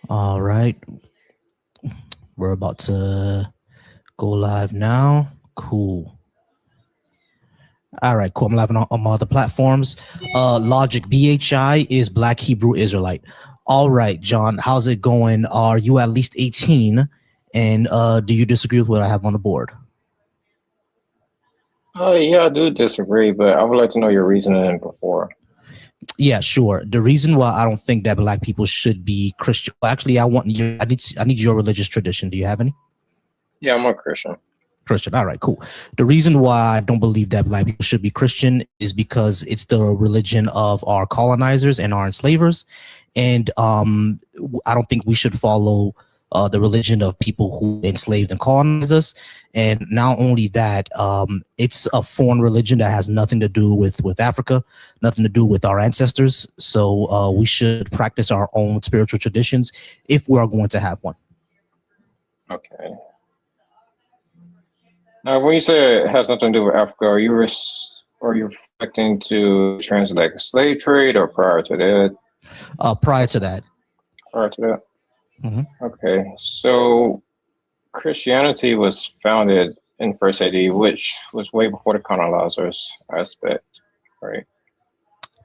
All right, we're about to go live now. Cool. All right, cool. I'm live on all the platforms. Logic BHI is Black Hebrew Israelite. All right, John, how's it going? Are you at least 18? And do you disagree with what I have on the board? Yeah, I do disagree, but I would like to know your reasoning before. Yeah, sure. The reason why I don't think that Black people should be Christian. Actually, I need your religious tradition. Do you have any? Yeah, I'm a Christian. Christian. All right, cool. The reason why I don't believe that Black people should be Christian is because it's the religion of our colonizers and our enslavers, and I don't think we should follow the religion of people who enslaved and colonized us. And not only that, it's a foreign religion that has nothing to do with Africa, nothing to do with our ancestors. So we should practice our own spiritual traditions if we are going to have one. Okay. Now, when you say it has nothing to do with Africa, are you reflecting to translate slave trade or prior to that? Prior to that. Prior to that. Mm-hmm. Okay, so Christianity was founded in first AD, which was way before the colonizers aspect, right?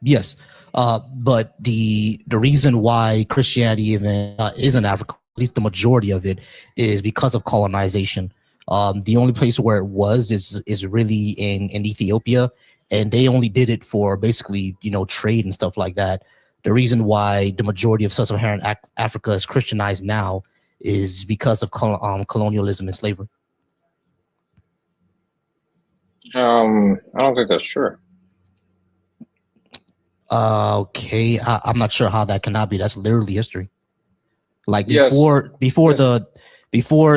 Yes, but the reason why Christianity even is in Africa, at least the majority of it, is because of colonization. The only place where it was is really in Ethiopia, and they only did it for basically trade and stuff like that. The reason why the majority of sub-Saharan Africa is Christianized now is because of colonialism and slavery. I don't think that's true. Okay, I'm not sure how that cannot be. That's literally history. Like before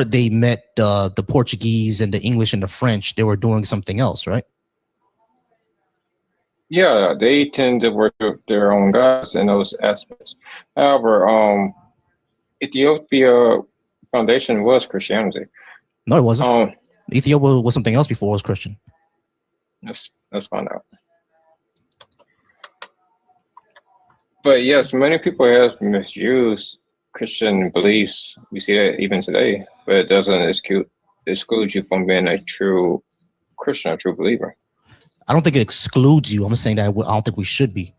they met the Portuguese and the English and the French, they were doing something else, right? Yeah, they tend to worship their own gods in those aspects. However, Ethiopia foundation was Christianity. No, it wasn't. Ethiopia was something else before it was Christian. Let's find out. But yes, many people have misused Christian beliefs. We see that even today, but it doesn't exclude you from being a true Christian, a true believer. I don't think it excludes you. I'm saying that I don't think we should be.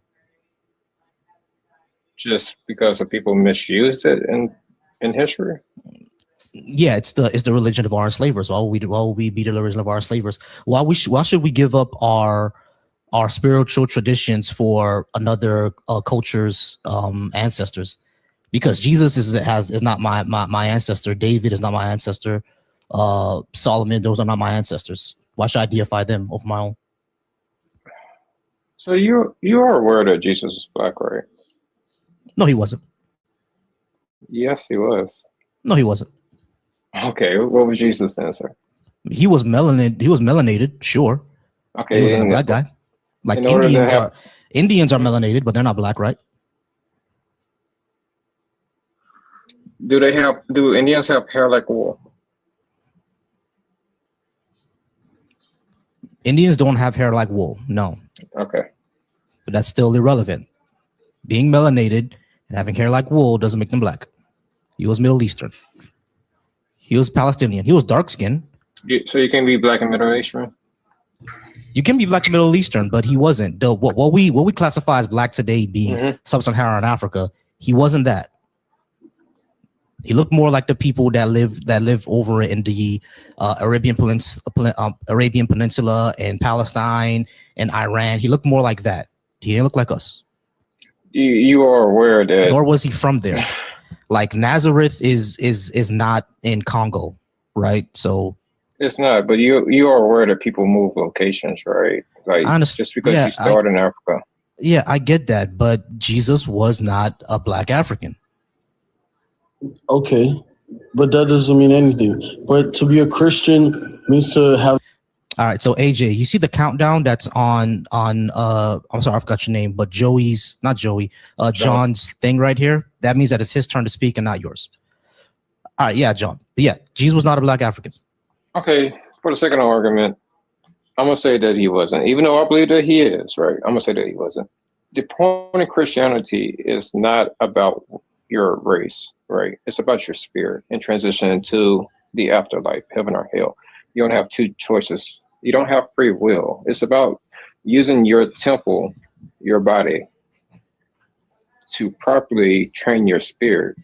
Just because of people misused it in history. Yeah, it's the religion of our enslavers. Why would we be the religion of our enslavers? Why should we give up our spiritual traditions for another culture's ancestors? Because Jesus is not my ancestor. David is not my ancestor. Solomon, those are not my ancestors. Why should I deify them over my own? So you are aware that Jesus is Black, right? No, he wasn't. Yes, he was. No, he wasn't. Okay, what was Jesus' answer? He was melanated, sure. Okay, he wasn't a Black guy. Like Indians are melanated, but they're not Black, right? Do Indians have hair like wool? Indians don't have hair like wool, no. Okay. But that's still irrelevant. Being melanated and having hair like wool doesn't make them Black. He was Middle Eastern. He was Palestinian. He was dark skinned. So you can be Black and Middle Eastern? You can be Black and Middle Eastern, but he wasn't. What we classify as Black today being sub-Saharan Africa, he wasn't that. He looked more like the people that live over in the Arabian Peninsula and Palestine and Iran. He looked more like that. He didn't look like us. You are aware that. Nor was he from there. Like Nazareth is not in Congo, right? So it's not. But you are aware that people move locations, right? Like just because you start in Africa. Yeah, I get that, but Jesus was not a Black African. Okay, but that doesn't mean anything. But to be a Christian means to have. All right, so AJ, you see the countdown that's on I'm sorry, I forgot your name, but John's thing right here. That means that it's his turn to speak and not yours. All right, yeah, John. But yeah, Jesus was not a Black African. Okay, for the sake of argument, I'm gonna say that he wasn't. Even though I believe that he is, right? I'm gonna say that he wasn't. The point of Christianity is not about your race, right? It's about your spirit and transition to the afterlife, heaven or hell. You don't have two choices. You don't have free will. It's about using your temple, your body, to properly train your spirit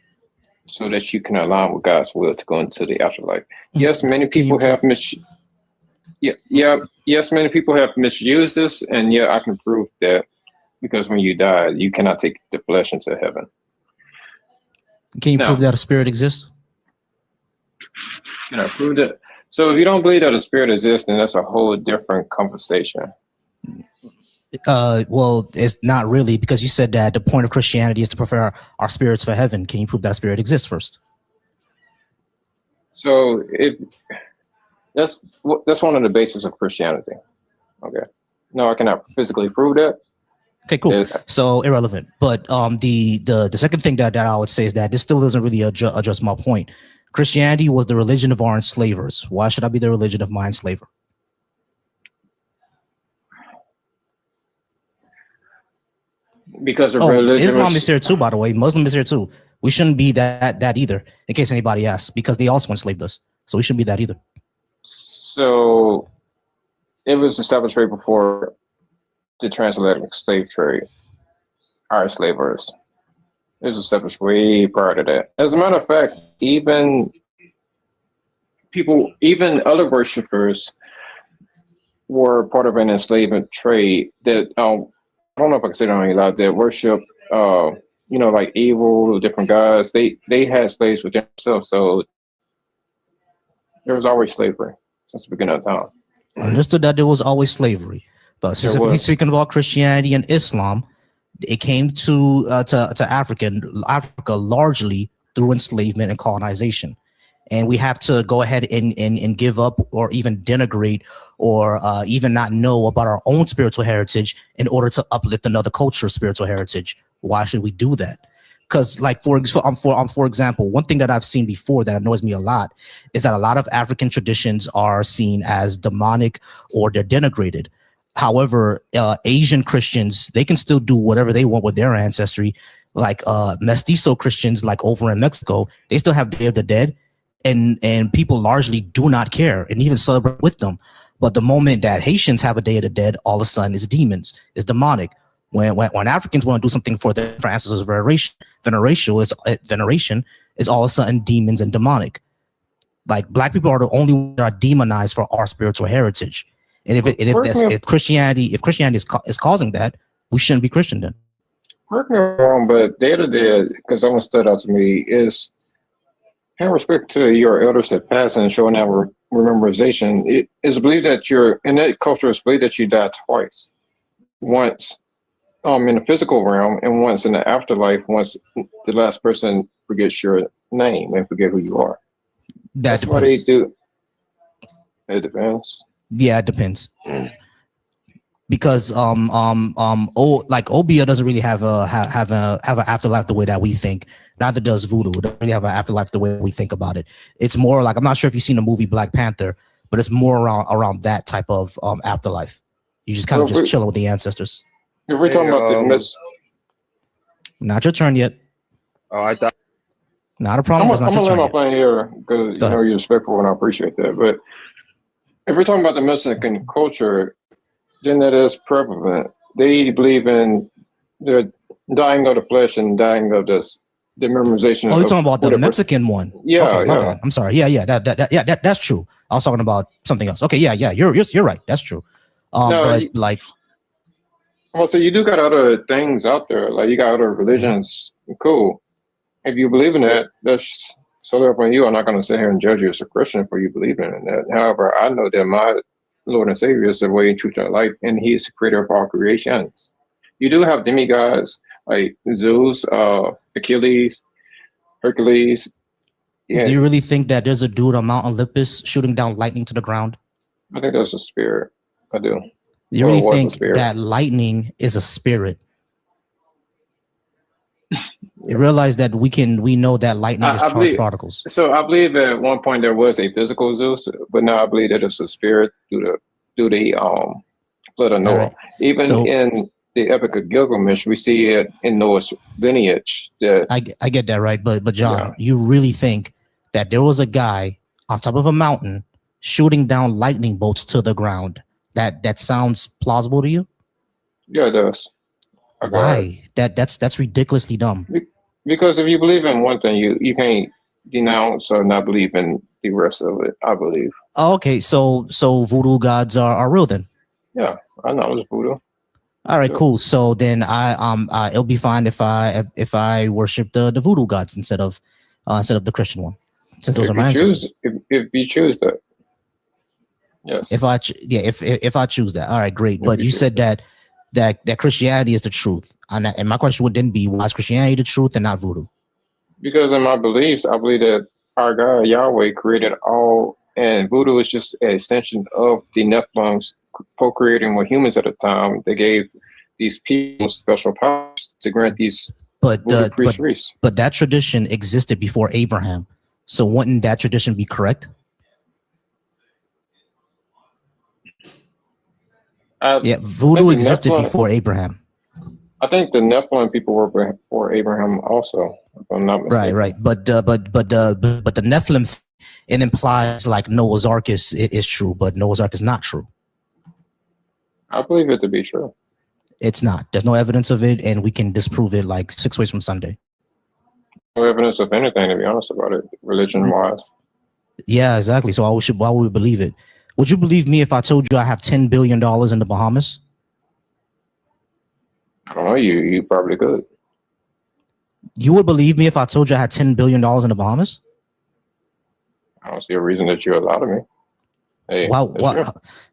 so that you can align with God's will to go into the afterlife. Yes, many people have yes, many people have misused this, and yeah, I can prove that because when you die, you cannot take the flesh into heaven. Can you prove that a spirit exists? Can I prove that? So if you don't believe that a spirit exists, then that's a whole different conversation. Well, it's not really, because you said that the point of Christianity is to prepare our spirits for heaven. Can you prove that a spirit exists first? So that's one of the bases of Christianity. Okay. No, I cannot physically prove that. Okay, cool. So irrelevant. But the second thing that I would say is that this still doesn't really address my point. Christianity was the religion of our enslavers. Why should I be the religion of my enslaver? Because of religion. Islam is here too, by the way. Muslim is here too. We shouldn't be that either, in case anybody asks, because they also enslaved us. So we shouldn't be that either. So it was established right before the transatlantic slave trade. Our enslavers. It was established way prior to that. As a matter of fact, even other worshippers were part of an enslavement trade that I don't know if I can say that on any lot, that worship like evil, different gods. They had slaves within themselves, so there was always slavery since the beginning of time. Understood that there was always slavery, but specifically speaking about Christianity and Islam, it came to Africa largely through enslavement and colonization. And we have to go ahead and give up or even denigrate or even not know about our own spiritual heritage in order to uplift another culture's spiritual heritage. Why should we do that? Because, like, for example, one thing that I've seen before that annoys me a lot is that a lot of African traditions are seen as demonic or they're denigrated. However, Asian Christians, they can still do whatever they want with their ancestry. Like mestizo Christians, like over in Mexico, they still have Day of the Dead, and people largely do not care and even celebrate with them. But the moment that Haitians have a Day of the Dead, all of a sudden it's demons, it's demonic. When Africans want to do something for their ancestors, veneration is all of a sudden demons and demonic. Like, black people are the only ones that are demonized for our spiritual heritage. And if Christianity is causing that, we shouldn't be Christian then. Correct me if I'm wrong, but Day of the Dead, because that one stood out to me, is paying respect to your elders that passed and showing that memorization. It is believed that in that culture, it's believed that you die twice. Once in the physical realm and once in the afterlife, once the last person forgets your name and forget who you are. That's what they do. It depends. Yeah, it depends. Because Obia doesn't really have an afterlife the way that we think. Neither does voodoo. It doesn't really have an afterlife the way we think about it. It's more like, I'm not sure if you've seen the movie Black Panther, but it's more around that type of afterlife. You just kind of just chilling with the ancestors. If we're talking about the myths. Not your turn yet. Oh, I thought. Not a problem. I'm gonna let my plan here because you're respectful and I appreciate that. But if we're talking about the Mexican culture, then that is prevalent. They believe in the dying of the flesh and dying of the memorization. Oh, you're talking about the Mexican one? Yeah, okay, my bad. I'm sorry. Yeah, that's true. I was talking about something else. Okay, yeah, you're right. That's true. Well, so you do got other things out there. Like, you got other religions. Cool. If you believe in that, that's solely up on you. I'm not going to sit here and judge you as a Christian for you believing in that. However, I know that my Lord and Savior is the way, truth, and life, and He is the creator of all creations. You do have demigods like Zeus, Achilles, Hercules. Yeah. Do you really think that there's a dude on Mount Olympus shooting down lightning to the ground? I think that's a spirit. I do. You really think that lightning is a spirit? You realize that we know that lightning is charged particles. So I believe at one point there was a physical Zeus, but now I believe that it's a spirit through the flood of Noah. Right. Even the Epic of Gilgamesh, we see it in Noah's lineage. That I get that, right? But John, Yeah. you really think that there was a guy on top of a mountain shooting down lightning bolts to the ground? That sounds plausible to you? yeah, it does. Okay. Why? That's ridiculously dumb. Because if you believe in one thing, you can't denounce or not believe in the rest of it. I believe. Oh, okay, so voodoo gods are real then. Yeah, I know it's voodoo. All right, Yeah. cool. So then it'll be fine if I worship the voodoo gods instead of the Christian one, since those are my ancestors. If you choose that, yes. If I choose that, all right, great. If But you you choose said that Christianity is the truth, and my question would then be, why is Christianity the truth and not voodoo? Because in my beliefs, I believe that our God Yahweh created all, and voodoo is just an extension of the Nephilims procreating with humans at the time. They gave these people special powers to grant these But voodoo priests. but that tradition existed before Abraham, so wouldn't that tradition be correct? Yeah, voodoo existed before Abraham. I think the Nephilim people were before Abraham also, if I'm not mistaken. Right. But the Nephilim, it implies like Noah's Ark is true, but Noah's Ark is not true. I believe it to be true. It's not. There's no evidence of it, and we can disprove it like 6 ways from Sunday. No evidence of anything, to be honest about it, religion-wise. Yeah, exactly. So why would we believe it? Would you believe me if I told you I have $10 billion in the Bahamas? I don't know. You probably could. You would believe me if I told you I had $10 billion in the Bahamas? I don't see a reason that you allow to me. Hey, Wow.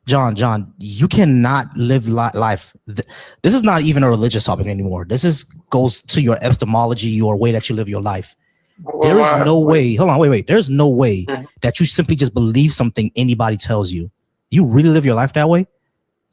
John, you cannot live life. This is not even a religious topic anymore. This goes to your epistemology, your way that you live your life. There is no way. Hold on, wait. There's no way that you simply just believe something anybody tells you. You really live your life that way?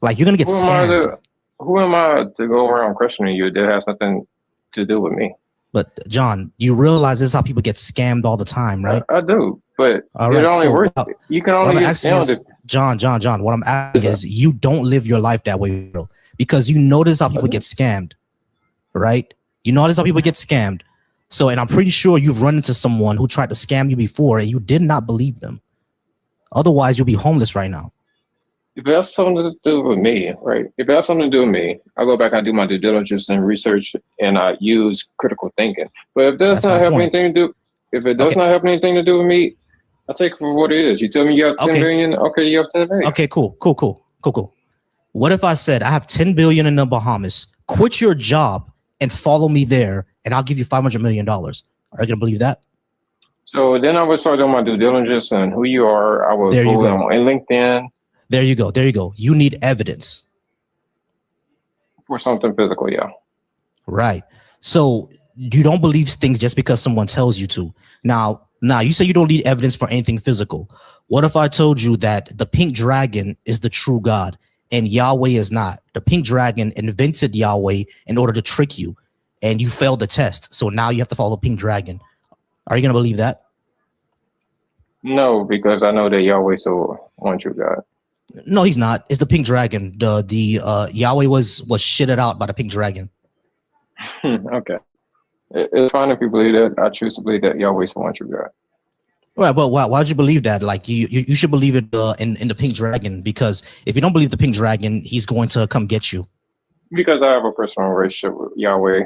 Like, you're gonna get scammed. Who am I to go around questioning you? That has nothing to do with me. But John, you realize this is how people get scammed all the time, right? I do, but it only works. You can only get scammed. John. What I'm asking is, you don't live your life that way, bro, because you notice how people get scammed, right? You notice how people get scammed. So, and I'm pretty sure you've run into someone who tried to scam you before, and you did not believe them. Otherwise, you'll be homeless right now. If it has something to do with me, right? If it has something to do with me, I go back and do my due diligence and research, and I use critical thinking. But if it does not have anything to do, not have anything to do with me, I take it for what it is. You tell me you have 10 billion. Okay, you have 10 billion. Okay, cool. What if I said I have 10 billion in the Bahamas? Quit your job and follow me there, and I'll give you $500 million. Are you gonna believe that? So then I would start doing my due diligence and who you are. I would go on LinkedIn. There you go. You need evidence for something physical, yeah. Right. So you don't believe things just because someone tells you to. Now you say you don't need evidence for anything physical. What if I told you that the pink dragon is the true God and Yahweh is not? The pink dragon invented Yahweh in order to trick you, and you failed the test. So now you have to follow the pink dragon. Are you gonna believe that? No, because I know that Yahweh is the one true God. No, he's not. It's the pink dragon. The Yahweh was shitted out by the pink dragon. Okay. It's fine if you believe that. I choose to believe that Yahweh is the one true God. Right, but why'd you believe that? Like, you should believe it in the pink dragon, because if you don't believe the pink dragon, he's going to come get you. Because I have a personal relationship with Yahweh.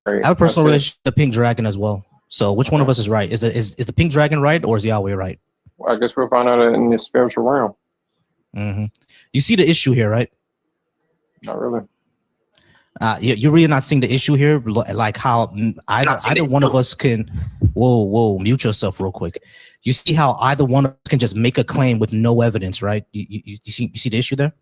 Right? I have a personal relationship with the pink dragon as well. So which one of us is right? Is the pink dragon right, or is Yahweh right? Well, I guess we'll find out in the spiritual realm. Mm-hmm. You see the issue here, right? Not really. You're really not seeing the issue here, like how either one of us can. Whoa, mute yourself real quick. You see how either one of us can just make a claim with no evidence, right? You see the issue there?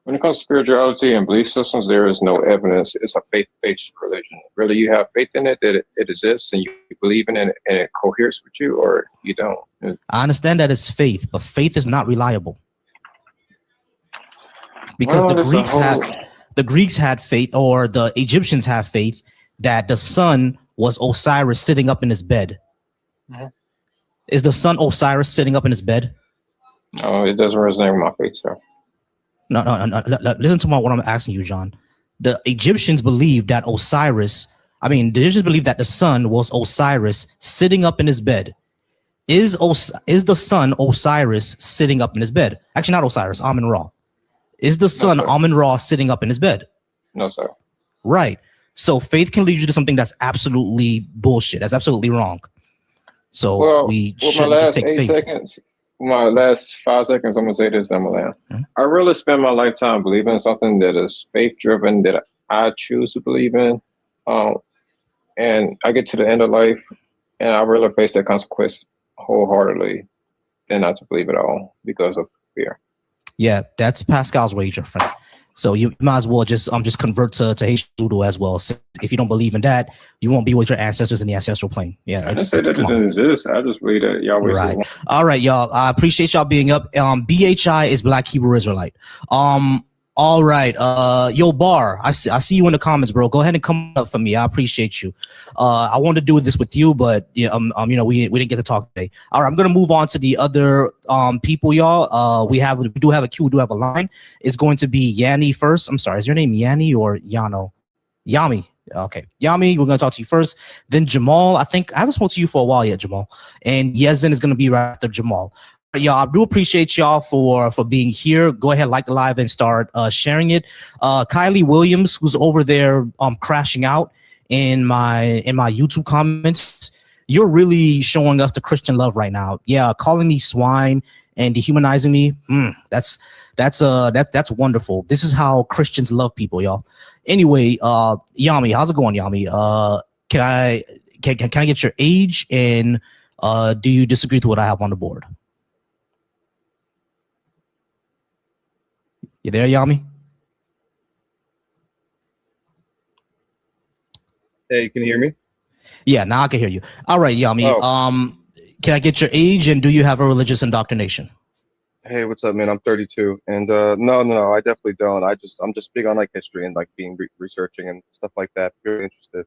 When it comes to spirituality and belief systems, there is no evidence. It's a faith-based religion. Whether you have faith in it, that it exists, and you believe in it, and it coheres with you, or you don't. I understand that it's faith, but faith is not reliable. Because the Greeks had faith, or the Egyptians have faith, that the sun was Osiris sitting up in his bed. Mm-hmm. Is the sun Osiris sitting up in his bed? No, it doesn't resonate with my faith, sir. No. Listen to what I'm asking you, John. The Egyptians believed that the Egyptians believed that the sun was Osiris sitting up in his bed. Is the sun Osiris sitting up in his bed? Actually, not Osiris, Amun-Ra. Is the sun Amun-Ra sitting up in his bed? No, sir. Right. So faith can lead you to something that's absolutely bullshit. That's absolutely wrong. So we shouldn't just take faith. My last 5 seconds, I'm gonna say this, then I'm gonna land. I really spend my lifetime believing in something that is faith-driven, that I choose to believe in. And I get to the end of life, and I really face that consequence wholeheartedly, and not to believe at all because of fear. Yeah, that's Pascal's wager, friend. So you might as well just convert to Haitian voodoo as well. So if you don't believe in that, you won't be with your ancestors in the ancestral plane. Yeah, I didn't say that it didn't exist. I just believe that Yahweh. Right. All right, y'all. I appreciate y'all being up. BHI is Black Hebrew Israelite. All right. Yo, Bar, I see you in the comments, bro. Go ahead and come up for me. I appreciate you. I wanted to do this with you, but we didn't get to talk today. All right, I'm gonna move on to the other people, y'all. We do have a queue, we do have a line. It's going to be Yanni first. I'm sorry, is your name Yanni or Yano? Yami. Okay, Yami, we're gonna talk to you first. Then Jamal. I think I haven't spoken to you for a while yet, Jamal. And Yezin is gonna be right after Jamal. Y'all, I do appreciate y'all for being here. Go ahead, like the live and start sharing it. Kylie Williams, who's over there crashing out in my YouTube comments. You're really showing us the Christian love right now. Yeah, calling me swine and dehumanizing me. That's wonderful. This is how Christians love people, y'all. Anyway, Yami, how's it going, Yami? Can I get your age, and do you disagree with what I have on the board? You there, Yami? Hey, can you hear me? Yeah, now I can hear you. All right, Yami. Oh. Can I get your age, and do you have a religious indoctrination? Hey, what's up, man? I'm 32, and no, I definitely don't. I'm just big on like history and like being researching and stuff like that. Very interested.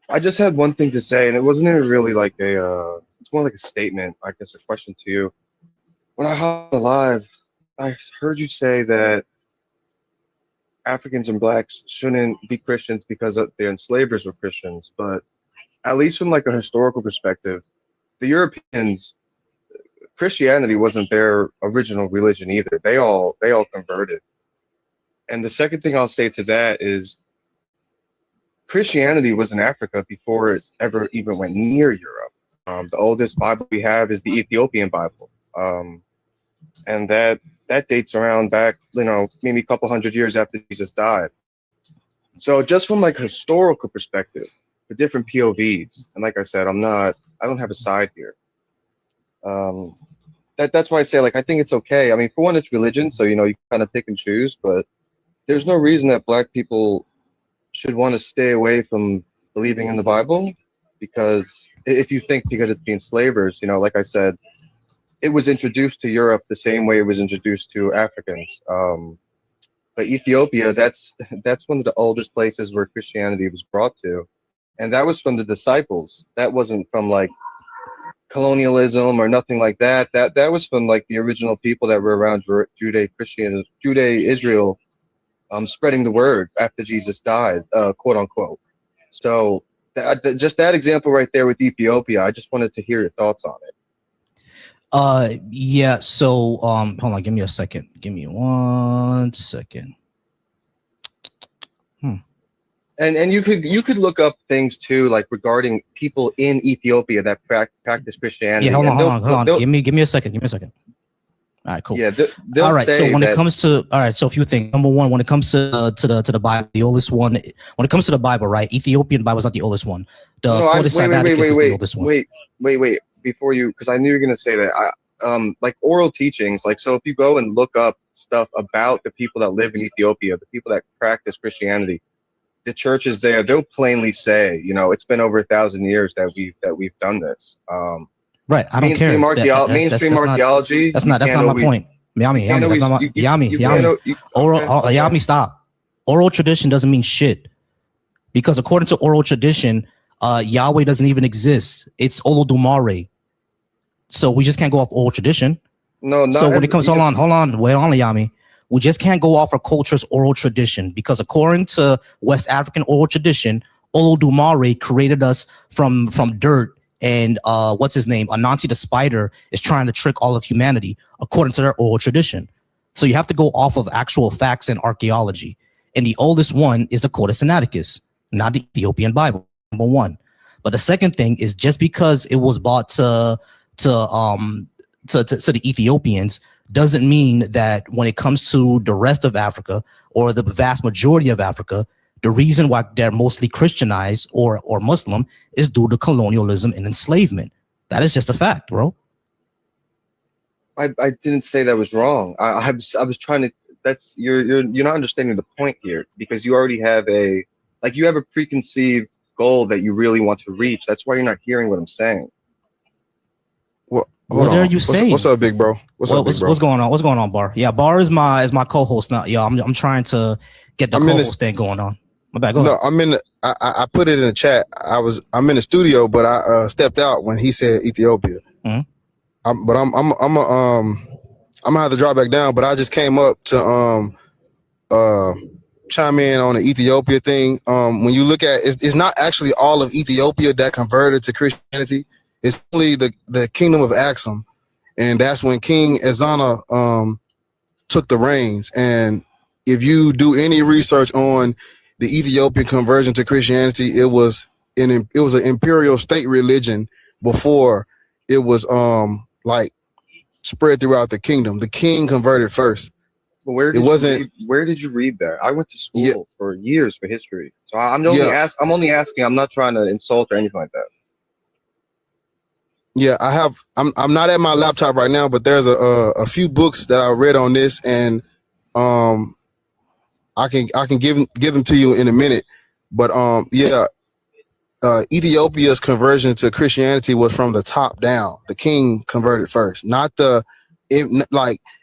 I just had one thing to say, and it wasn't even really like it's more like a statement, I guess, a question to you. When I hopped live, I heard you say that Africans and blacks shouldn't be Christians because their enslavers were Christians, but at least from like a historical perspective, the Europeans, Christianity wasn't their original religion either. They all converted. And the second thing I'll say to that is Christianity was in Africa before it ever even went near Europe. The oldest Bible we have is the Ethiopian Bible. And that dates around back, maybe a couple hundred years after Jesus died. So just from like a historical perspective, for different POVs, and like I said, I don't have a side here. That's why I say, like, I think it's okay. I mean, for one, it's religion, so you kind of pick and choose, but there's no reason that black people should want to stay away from believing in the Bible, because if you think because it's the enslavers, like I said, it was introduced to Europe the same way it was introduced to Africans. But Ethiopia, that's one of the oldest places where Christianity was brought to. And that was from the disciples. That wasn't from like colonialism or nothing like that. That was from like the original people that were around Israel, spreading the word after Jesus died, quote unquote. So just that example right there with Ethiopia, I just wanted to hear your thoughts on it. Yeah, so hold on, give me a second. Give me 1 second. And you could look up things too, like regarding people in Ethiopia that practice Christianity. Yeah, hold on. Give me a second. All right, cool. Yeah. All right. So when it comes to so a few things. Number one, when it comes to the Bible, the oldest one. When it comes to the Bible, right? Ethiopian Bible is not the oldest one. Wait. The oldest one. Wait. Before you, because I knew you were gonna say that. Like oral teachings. Like, so if you go and look up stuff about the people that live in Ethiopia, the people that practice Christianity, the churches there, they'll plainly say, it's been over 1,000 years that we've done this. Right. I don't care. Mainstream archaeology. That's not my point. Yami, stop. Oral tradition doesn't mean shit, because according to oral tradition, Yahweh doesn't even exist. It's Olodumare. So we just can't go off oral tradition. No, so when it comes, hold on, Yami. We just can't go off of culture's oral tradition, because according to West African oral tradition, Olodumare created us from dirt, and what's his name? Anansi the spider is trying to trick all of humanity according to their oral tradition. So you have to go off of actual facts and archaeology. And the oldest one is the Codex Sinaiticus, not the Ethiopian Bible, number one. But the second thing is, just because it was bought to the Ethiopians doesn't mean that when it comes to the rest of Africa or the vast majority of Africa, the reason why they're mostly Christianized or Muslim is due to colonialism and enslavement. That is just a fact, bro. I didn't say that was wrong. I was trying to. That's you're not understanding the point here, because you already have a preconceived goal that you really want to reach. That's why you're not hearing what I'm saying. What are you saying? What's up, big bro? What's going on? What's going on, Bar? Yeah, Bar is my co-host now. Yeah, I'm trying to get the co-host thing going on. My bad. Go ahead. I'm in. I put it in the chat. I'm in the studio, but I stepped out when he said Ethiopia. Mm-hmm. I'm gonna have to drop back down. But I just came up to chime in on the Ethiopia thing. When you look at it's not actually all of Ethiopia that converted to Christianity. It's only the kingdom of Axum, and that's when King Ezana took the reins. And if you do any research on the Ethiopian conversion to Christianity, it was an imperial state religion before it was like spread throughout the kingdom. The king converted first. But where did you read that? I went to school for years for history, so I'm only asking. I'm not trying to insult or anything like that. Yeah, I have. I'm not at my laptop right now, but there's a few books that I read on this, and I can give them to you in a minute. But Ethiopia's conversion to Christianity was from the top down. The king converted first, it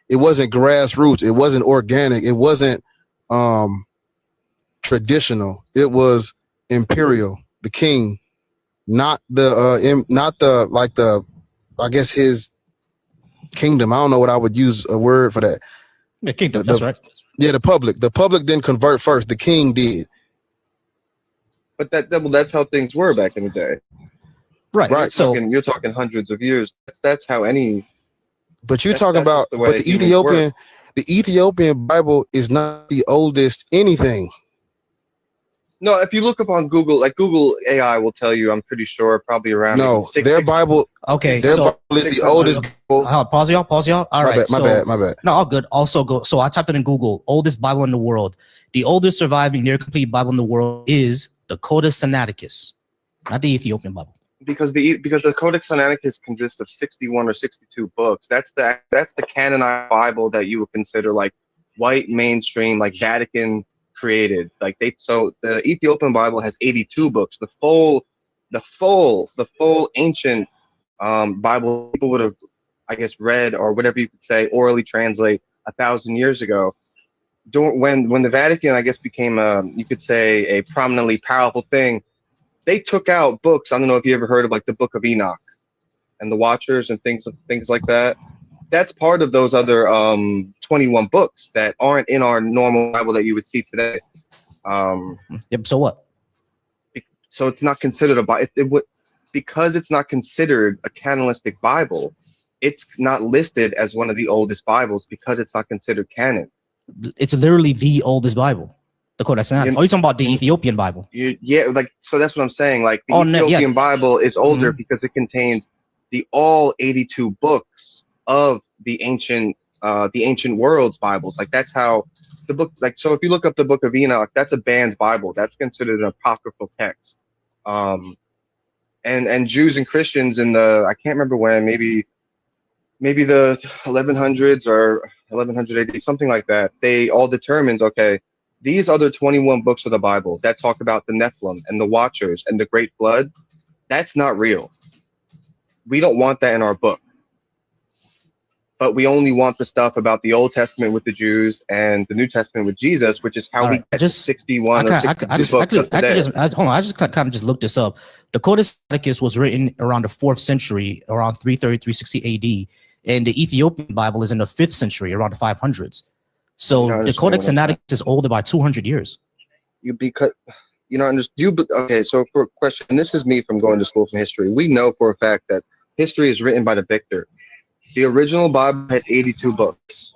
wasn't grassroots. It wasn't organic. It wasn't traditional. It was imperial. The king. Not the I guess his kingdom. I don't know what I would use a word for that. The kingdom, that's right. Yeah, the public. The public didn't convert first. The king did. But that's how things were back in the day. Right. You're talking hundreds of years. That's how any. But you're talking about the Ethiopian Bible is not the oldest anything. No, if you look up on Google, like Google AI will tell you, I'm pretty sure, probably around. Their Bible. Okay, their Bible is the oldest. Pause y'all. All right, my bad. No, all good. Also, so I typed it in Google. Oldest Bible in the world. The oldest surviving near complete Bible in the world is the Codex Sinaiticus, not the Ethiopian Bible. Because the Codex Sinaiticus consists of 61 or 62 books. That's the canonized Bible that you would consider like white mainstream, like Vatican created. So the Ethiopian Bible has 82 books. The full ancient Bible people would have, I guess, read, or whatever you could say, orally translate 1,000 years ago. When the Vatican, I guess, became you could say a prominently powerful thing, they took out books. I don't know if you ever heard of like the Book of Enoch and the Watchers and things like that. That's part of those other 21 books that aren't in our normal Bible that you would see today. So what? So it's not considered a Bible. Because it's not considered a canonistic Bible, it's not listed as one of the oldest Bibles because it's not considered canon. It's literally the oldest Bible. The Codex Sinaiticus. Are you talking about the Ethiopian Bible? So that's what I'm saying. Like the Ethiopian Bible is older because it contains all 82 books of the ancient world's Bibles. Like that's how the book. Like so, if you look up the Book of Enoch, that's a banned Bible. That's considered an apocryphal text. And Jews and Christians in the I can't remember when, maybe the 1100s or 1100 AD, something like that. They all determined, okay, these other 21 books of the Bible that talk about the Nephilim and the Watchers and the Great Flood, that's not real. We don't want that in our book. But we only want the stuff about the Old Testament with the Jews and the New Testament with Jesus, which is how we get to 61 or 62 books up today. Hold on, I just kind of just looked this up. The Codex Sinaiticus was written around the 4th century, around 330, 360 AD, and the Ethiopian Bible is in the 5th century, around the 500s. So not the Codex understanding what I'm Sinaiticus is older by 200 years. You because you know okay. So for a question, and this is me from going to school for history. We know for a fact that history is written by the victor. The original Bible had 82 books.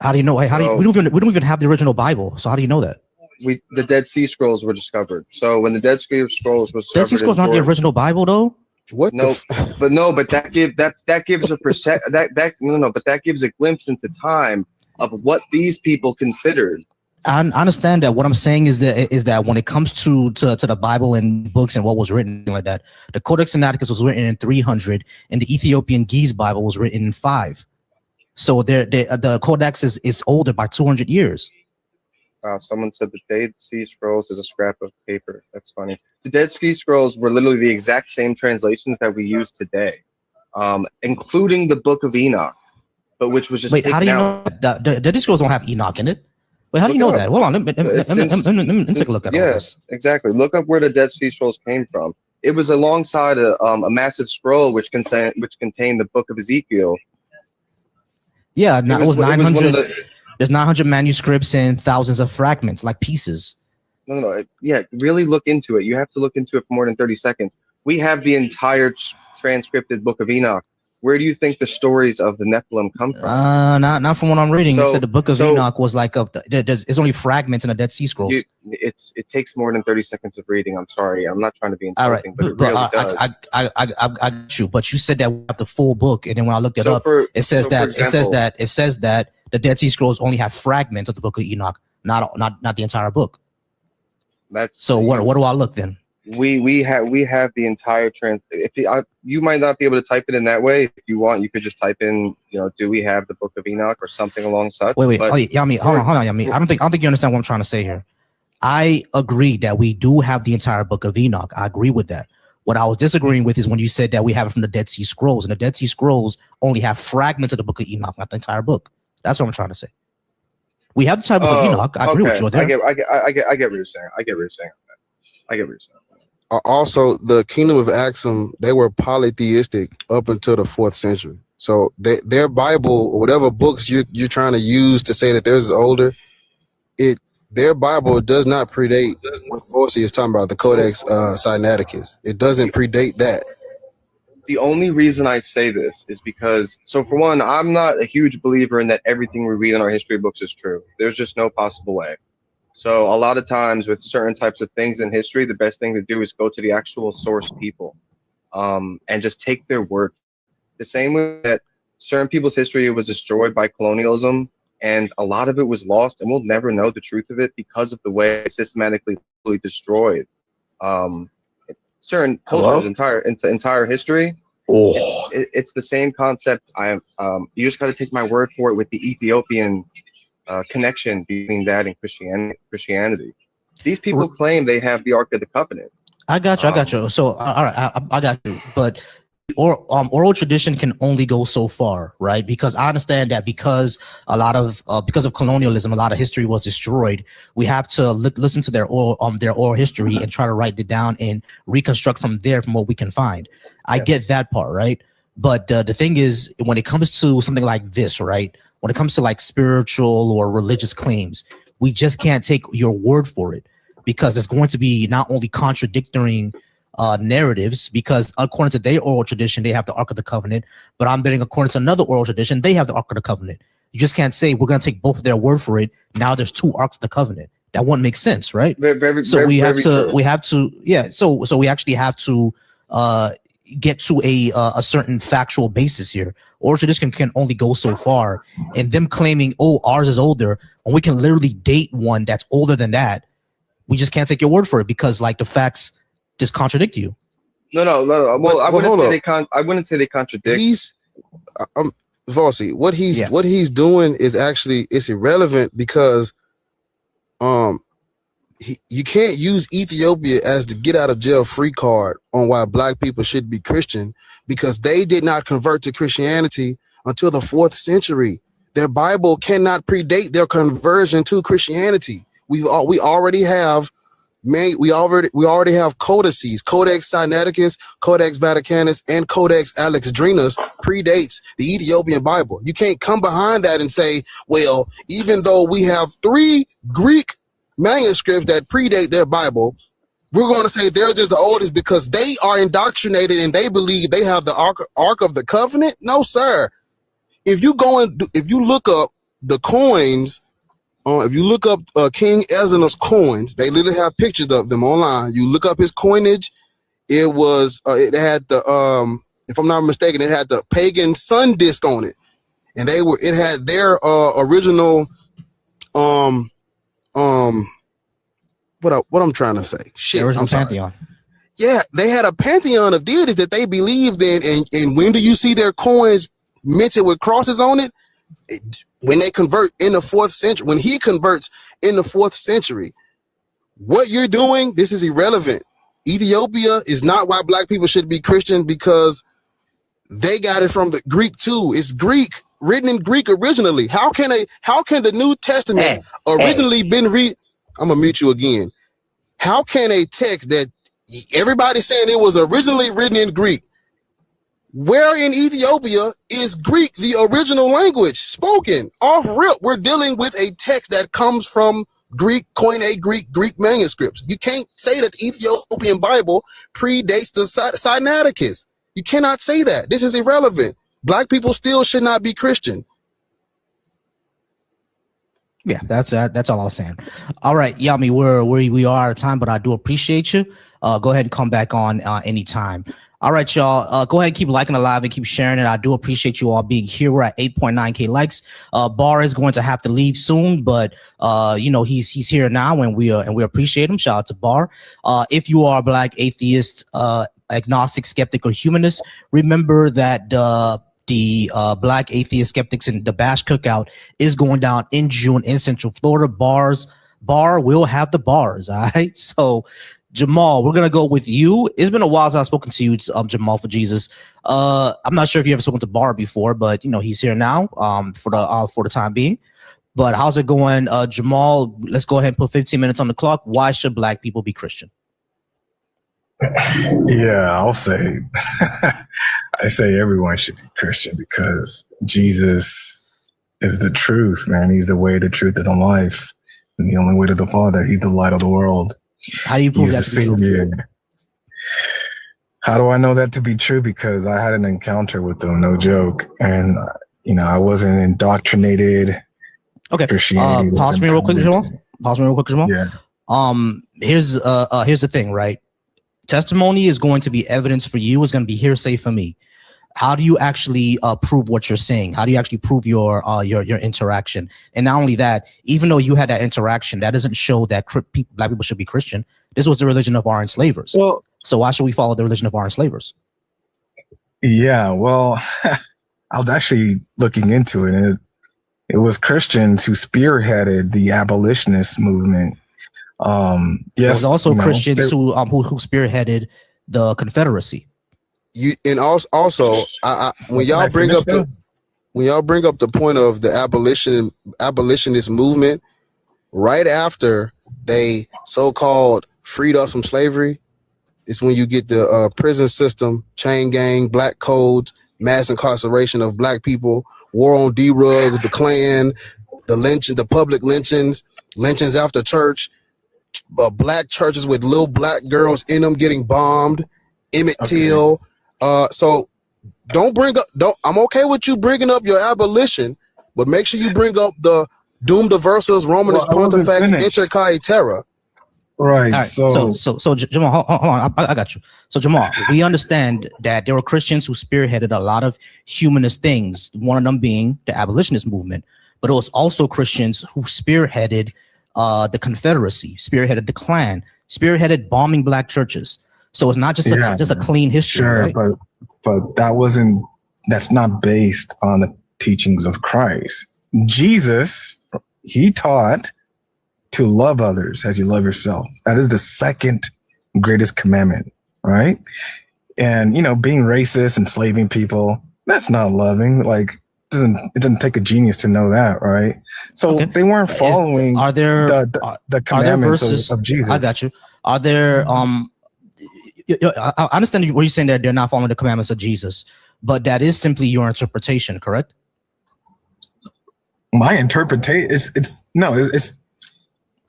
How do you know? How do you, So- we don't even have the original Bible. So how do you know that? The Dead Sea Scrolls were discovered. So when the Dead Sea Scrolls was Dead Sea Scrolls not the original Bible though. What? No, but that gives a but that gives a glimpse into time of what these people considered. I understand that. What I'm saying is that when it comes to the Bible and books and what was written like that, the Codex Sinaiticus was written in 300, and the Ethiopian Ge'ez Bible was written in 5. So the Codex is older by 200 years. Someone said the Dead Sea Scrolls is a scrap of paper. That's funny. The Dead Sea Scrolls were literally the exact same translations that we use today, including the Book of Enoch, but which was just Wait, how do you out. know the Dead Sea Scrolls don't have Enoch in it? Wait, how do you know that? Hold on, let me take a look at all this. Exactly. Look up where the Dead Sea Scrolls came from. It was alongside a massive scroll which contained the Book of Ezekiel. Yeah, it was 900. There's 900 manuscripts and thousands of fragments, like pieces. No. Yeah, really look into it. You have to look into it for more than 30 seconds. We have the entire transcripted Book of Enoch. Where do you think the stories of the Nephilim come from? Not from what I'm reading. So- it said the Book of Enoch was like there's only fragments in the Dead Sea Scrolls. It takes more than 30 seconds of reading. I'm sorry. I'm not trying to be All right, insulting, but it really does. I got you. But you said that we have the full book, and then when I looked it So up, for- it says so for example- it says that the Dead Sea Scrolls only have fragments of the Book of Enoch, not the entire book. That's So what do I look then? we have the entire you might not be able to type it in that way. If you want, you could just type in, do we have the Book of Enoch or something along such. Wait, But Yami, hold on, Yami. I don't think you understand what I'm trying to say here. I agree that we do have the entire Book of Enoch. I agree with that. What I was disagreeing with is when you said that we have it from the Dead Sea Scrolls, and the Dead Sea Scrolls only have fragments of the Book of Enoch, not the entire book. That's what I'm trying to say. We have the entire Book of Enoch. I agree with you there. I get what you're saying. I get what you're saying. Also, the Kingdom of Axum, they were polytheistic up until the 4th century. So their Bible, or whatever books you're trying to use to say that theirs is older, their Bible does not predate what Forsey is talking about, the Codex Sinaiticus. It doesn't predate that. The only reason I say this is because, so for one, I'm not a huge believer in that everything we read in our history books is true. There's just no possible way. So a lot of times with certain types of things in history, the best thing to do is go to the actual source people, and just take their word. The same way that certain people's history was destroyed by colonialism, and a lot of it was lost, and we'll never know the truth of it because of the way it's systematically destroyed certain cultures, entire history. It's the same concept. You just got to take my word for it with the Ethiopian connection between that and Christianity. These people claim they have the Ark of the Covenant. I got you. So all right, I got you. But oral tradition can only go so far, right? Because I understand that because of colonialism, a lot of history was destroyed. We have to listen to their oral history and try to write it down and reconstruct from what we can find. I get that part, right? But the thing is, when it comes to something like this, right? When it comes to like spiritual or religious claims, we just can't take your word for it, because it's going to be not only contradicting narratives, because according to their oral tradition, they have the Ark of the Covenant, but I'm betting according to another oral tradition, they have the Ark of the Covenant. You just can't say we're going to take both of their word for it. Now there's 2 Arks of the Covenant. That wouldn't make sense, right? So we actually have to get to a certain factual basis here. Oral tradition can only go so far, and them claiming, oh, ours is older, when we can literally date one that's older than that, we just can't take your word for it, because like the facts just contradict you. No. Well, I wouldn't say they contradict. Vossi, what he's doing is actually, it's irrelevant, because you can't use Ethiopia as the get out of jail free card on why black people should be Christian, because they did not convert to Christianity until the 4th century. Their Bible cannot predate their conversion to Christianity. We already have we already have codices. Codex Sinaiticus, Codex Vaticanus, and Codex Alexandrinus predates the Ethiopian Bible. You can't come behind that and say, well, even though we have 3 Greek manuscripts that predate their Bible, we're going to say they're just the oldest because they are indoctrinated and they believe they have the Ark of the Covenant. No, sir. If you look up the coins, if you look up King Ezra's coins, they literally have pictures of them online. You look up his coinage. It had the if I'm not mistaken, it had the pagan sun disc on it, and it had their original what I'm trying to say. Shit, Original I'm sorry. pantheon. Yeah, they had a pantheon of deities that they believed in, and when do you see their coins minted with crosses on it? When they convert in the 4th century, when he converts in the 4th century, what you're doing, this is irrelevant. Ethiopia is not why black people should be Christian, because they got it from the Greek too. It's Greek, written in Greek originally. How can the New Testament originally been I'm gonna mute you again. How can a text that everybody's saying it was originally written in Greek, where in Ethiopia is Greek the original language spoken? Off rip, we're dealing with a text that comes from Greek, Koine Greek manuscripts. You can't say that the Ethiopian Bible predates the Sinaiticus. You cannot say that. This is irrelevant. Black people still should not be Christian. Yeah, that's all I was saying. All right, Yami, we are out of time, but I do appreciate you. Go ahead and come back on anytime. All right, y'all. Go ahead and keep liking the live and keep sharing it. I do appreciate you all being here. We're at 8.9K likes. Bar is going to have to leave soon, but he's here now, and we appreciate him. Shout out to Bar. If you are a black atheist, agnostic, skeptic, or humanist, remember that the Black Atheist Skeptics and the Bash Cookout is going down in June in Central Florida. Bar will have the bars. All right. So Jamal, we're gonna go with you. It's been a while since I've spoken to you, Jamal for Jesus. I'm not sure if you ever spoken to Bar before, but he's here now for the time being. But how's it going, Jamal? Let's go ahead and put 15 minutes on the clock. Why should black people be Christian? Yeah, I'll say I say everyone should be Christian because Jesus is the truth, man. He's the way, the truth, and the life, and the only way to the Father. He's the light of the world. How do you prove that to be true? How do I know that to be true? Because I had an encounter with them, no joke, and I wasn't indoctrinated. Okay. Christianity. Pause me real quick, Jamal. Yeah. Here's the thing, right? Testimony is going to be evidence for you. Is going to be hearsay for me. How do you actually prove what you're saying? How do you actually prove your interaction? And not only that, even though you had that interaction, that doesn't show that black people should be Christian. This was the religion of our enslavers. Well, so why should we follow the religion of our enslavers? Yeah, well, I was actually looking into it, and it was Christians who spearheaded the abolitionist movement. Yes, there was also Christians who spearheaded the Confederacy. When y'all bring up the point of the abolitionist movement, right after they so-called freed us from slavery, is when you get the prison system, chain gang, black codes, mass incarceration of black people, war on D-Rugs, the Klan, the lynching, the public lynchings after church, black churches with little black girls in them getting bombed, Emmett Till. So I'm okay with you bringing up your abolition, but make sure you bring up the Dum Diversas Romanus Pontifex Inter Caetera. Right. All right. So Jamal, hold on. I got you. So Jamal, we understand that there were Christians who spearheaded a lot of humanist things, one of them being the abolitionist movement, but it was also Christians who spearheaded the Confederacy, spearheaded the Klan, spearheaded bombing black churches. So it's not just a clean history. Sure, right? but that's not based on the teachings of Christ. Jesus, he taught to love others as you love yourself. That is the second greatest commandment, right? And being racist, enslaving people, that's not loving. Like, doesn't take a genius to know that, right? So Okay. they weren't following the commandments verses of Jesus. I got you. Are there I understand what you're saying that they're not following the commandments of Jesus, but that is simply your interpretation, correct? My interpretation it's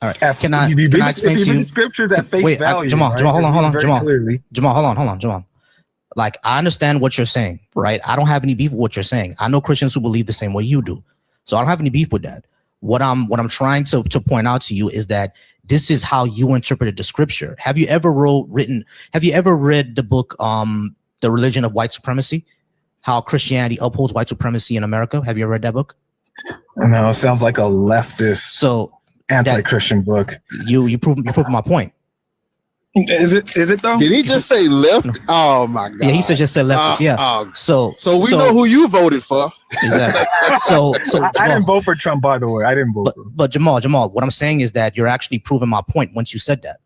all right. If Can I you explain to you the scriptures at face value? Jamal, right, Jamal, hold on, clearly. Jamal, hold on, Jamal. Like, I understand what you're saying, right? I don't have any beef with what you're saying. I know Christians who believe the same way you do, so I don't have any beef with that. What I'm trying to point out to you is that this is how you interpreted the scripture. Have you ever read the book The Religion of White Supremacy? How Christianity upholds white supremacy in America? Have you ever read that book? No, it sounds like a leftist anti-Christian book. You proving my point. Is it though? Did he just say left? Oh my god. Yeah, he just said leftist. Yeah. So we know who you voted for. Exactly. So I didn't vote for Trump, by the way. I didn't vote for him. But Jamal, what I'm saying is that you're actually proving my point once you said that.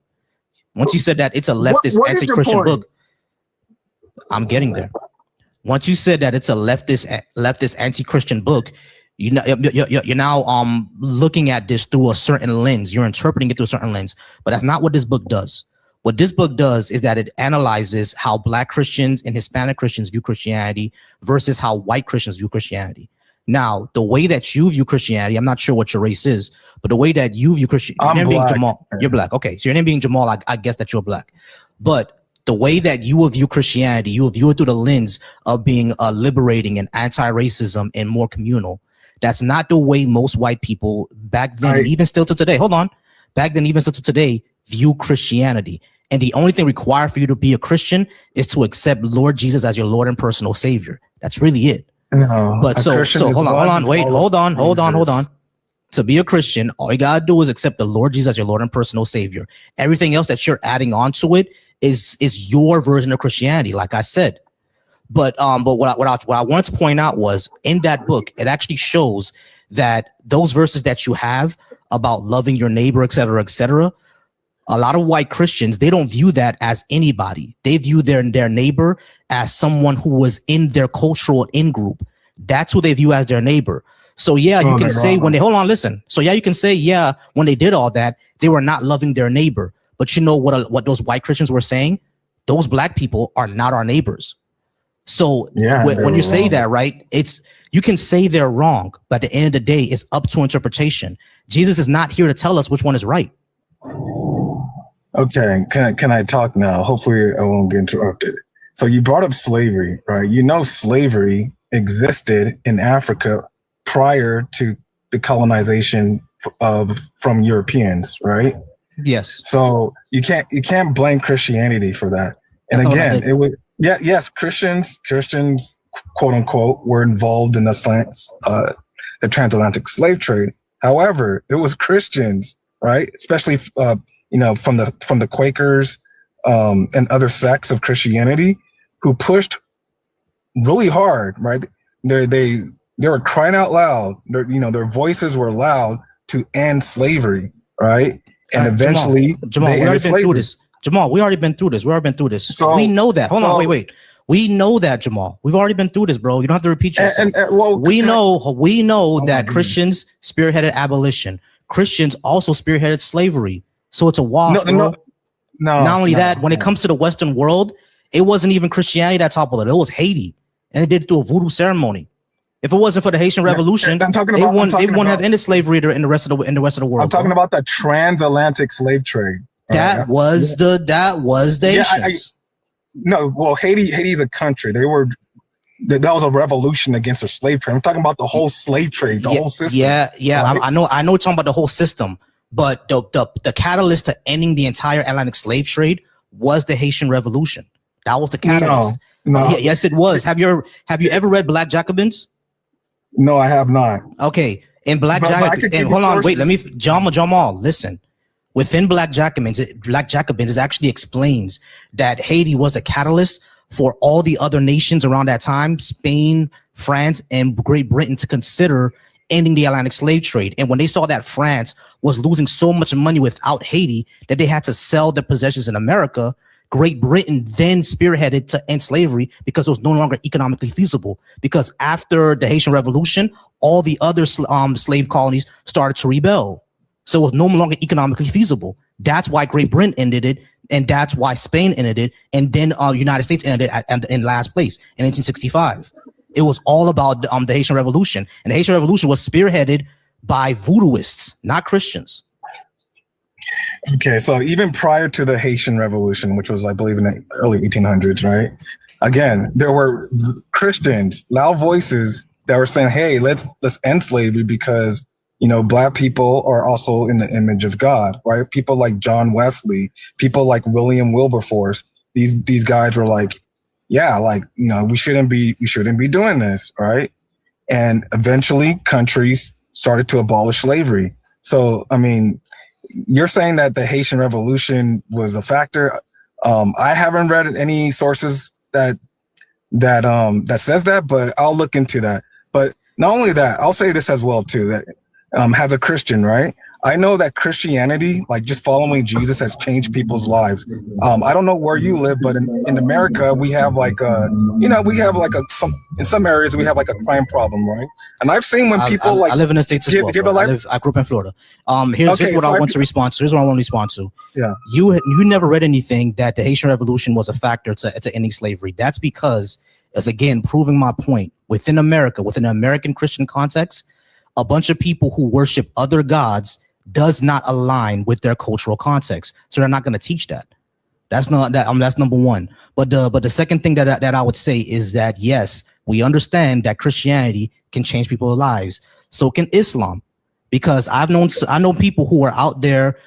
Once you said that it's a leftist anti-Christian book. I'm getting there. Once you said that it's a leftist anti-Christian book, you're now looking at this through a certain lens. You're interpreting it through a certain lens, but that's not what this book does. What this book does is that it analyzes how Black Christians and Hispanic Christians view Christianity versus how white Christians view Christianity. Now, the way that you view Christianity, I'm not sure what your race is, but the way that you view Christianity, your name being Jamal, you're Black. Okay, so your name being Jamal, I guess that you're Black. But the way that you will view Christianity, you will view it through the lens of being liberating and anti-racism and more communal. That's not the way most white people back then, and even still to today, view Christianity. And the only thing required for you to be a Christian is to accept Lord Jesus as your Lord and personal Savior. That's really it. No, but so hold on. To be a Christian, all you gotta do is accept the Lord Jesus as your Lord and personal Savior. Everything else that you're adding on to it is your version of Christianity, like I said. But what I wanted to point out was in that book, it actually shows that those verses that you have about loving your neighbor, et cetera, a lot of white Christians, they don't view that as anybody. They view their neighbor as someone who was in their cultural in-group. That's who they view as their neighbor. So yeah, you can say when they you can say, when they did all that, they were not loving their neighbor. But you know what those white Christians were saying? Those Black people are not our neighbors. So when you say that, right, you can say they're wrong, but at the end of the day, it's up to interpretation. Jesus is not here to tell us which one is right. Okay, can I talk now? Hopefully I won't get interrupted. So you brought up slavery, right? You know slavery existed in Africa prior to the colonization from Europeans, right? Yes. So you can't blame Christianity for that. And again, Christians quote unquote were involved in the transatlantic slave trade. However, it was Christians, right? Especially from the Quakers and other sects of Christianity who pushed really hard, right? They were crying out loud. Their voices were loud to end slavery, right? And eventually, Jamal, we already been through this. Jamal, we already been through this. So we know that. Hold on, wait. We know that, Jamal. We've already been through this, bro. You don't have to repeat yourself. We know that Christians spearheaded abolition. Christians also spearheaded slavery. So it's a wash, bro. Not only that, when it comes to the Western world, it wasn't even Christianity that toppled it. It was Haiti, and it did it through a voodoo ceremony. If it wasn't for the Haitian Revolution, they wouldn't have ended slavery in the rest of the world. I'm talking about the transatlantic slave trade. That was the Haitians. Haiti's a country. That was a revolution against the slave trade. I'm talking about the whole slave trade, the whole system. Right? I know you're talking about the whole system, but the catalyst to ending the entire Atlantic slave trade was the Haitian Revolution. That was the catalyst. No. Yes, it was. Have you ever read Black Jacobins? No, I have not. Okay. In Black Jacobins, hold on, wait, Jamal, listen. Within Black Jacobins, it actually explains that Haiti was the catalyst for all the other nations around that time, Spain, France, and Great Britain, to consider ending the Atlantic slave trade. And when they saw that France was losing so much money without Haiti that they had to sell their possessions in America, Great Britain then spearheaded to end slavery because it was no longer economically feasible. Because after the Haitian Revolution, all the other slave colonies started to rebel. So it was no longer economically feasible. That's why Great Britain ended it, and that's why Spain ended it, and then United States ended it in last place in 1865. It was all about the Haitian Revolution, and the Haitian Revolution was spearheaded by voodooists, not Christians. Okay, so even prior to the Haitian Revolution, which was, I believe, in the early 1800s, right? Again, there were Christians, loud voices that were saying, "Hey, let's end slavery because Black people are also in the image of God," right? People like John Wesley, people like William Wilberforce. These guys were like, "Yeah, we shouldn't be doing this," right? And eventually, countries started to abolish slavery. So, I mean, you're saying that the Haitian Revolution was a factor. I haven't read any sources that says that, but I'll look into that. But not only that, I'll say this as well too, that as a Christian, right? I know that Christianity, like just following Jesus, has changed people's lives. I don't know where you live, but in America, we have in some areas we have like a crime problem, right? And I've seen when people I live in the States as well. I grew up in Florida. Here's what I want to respond to. Here's what I want to respond to. Yeah. You never read anything that the Haitian Revolution was a factor to ending slavery. That's because, as again, proving my point, within America, within an American Christian context, a bunch of people who worship other gods does not align with their cultural context, so they're not going to teach that. That's not that. That's number one. But the second thing that I would say is that yes, we understand that Christianity can change people's lives. So can Islam, because I know people who are out there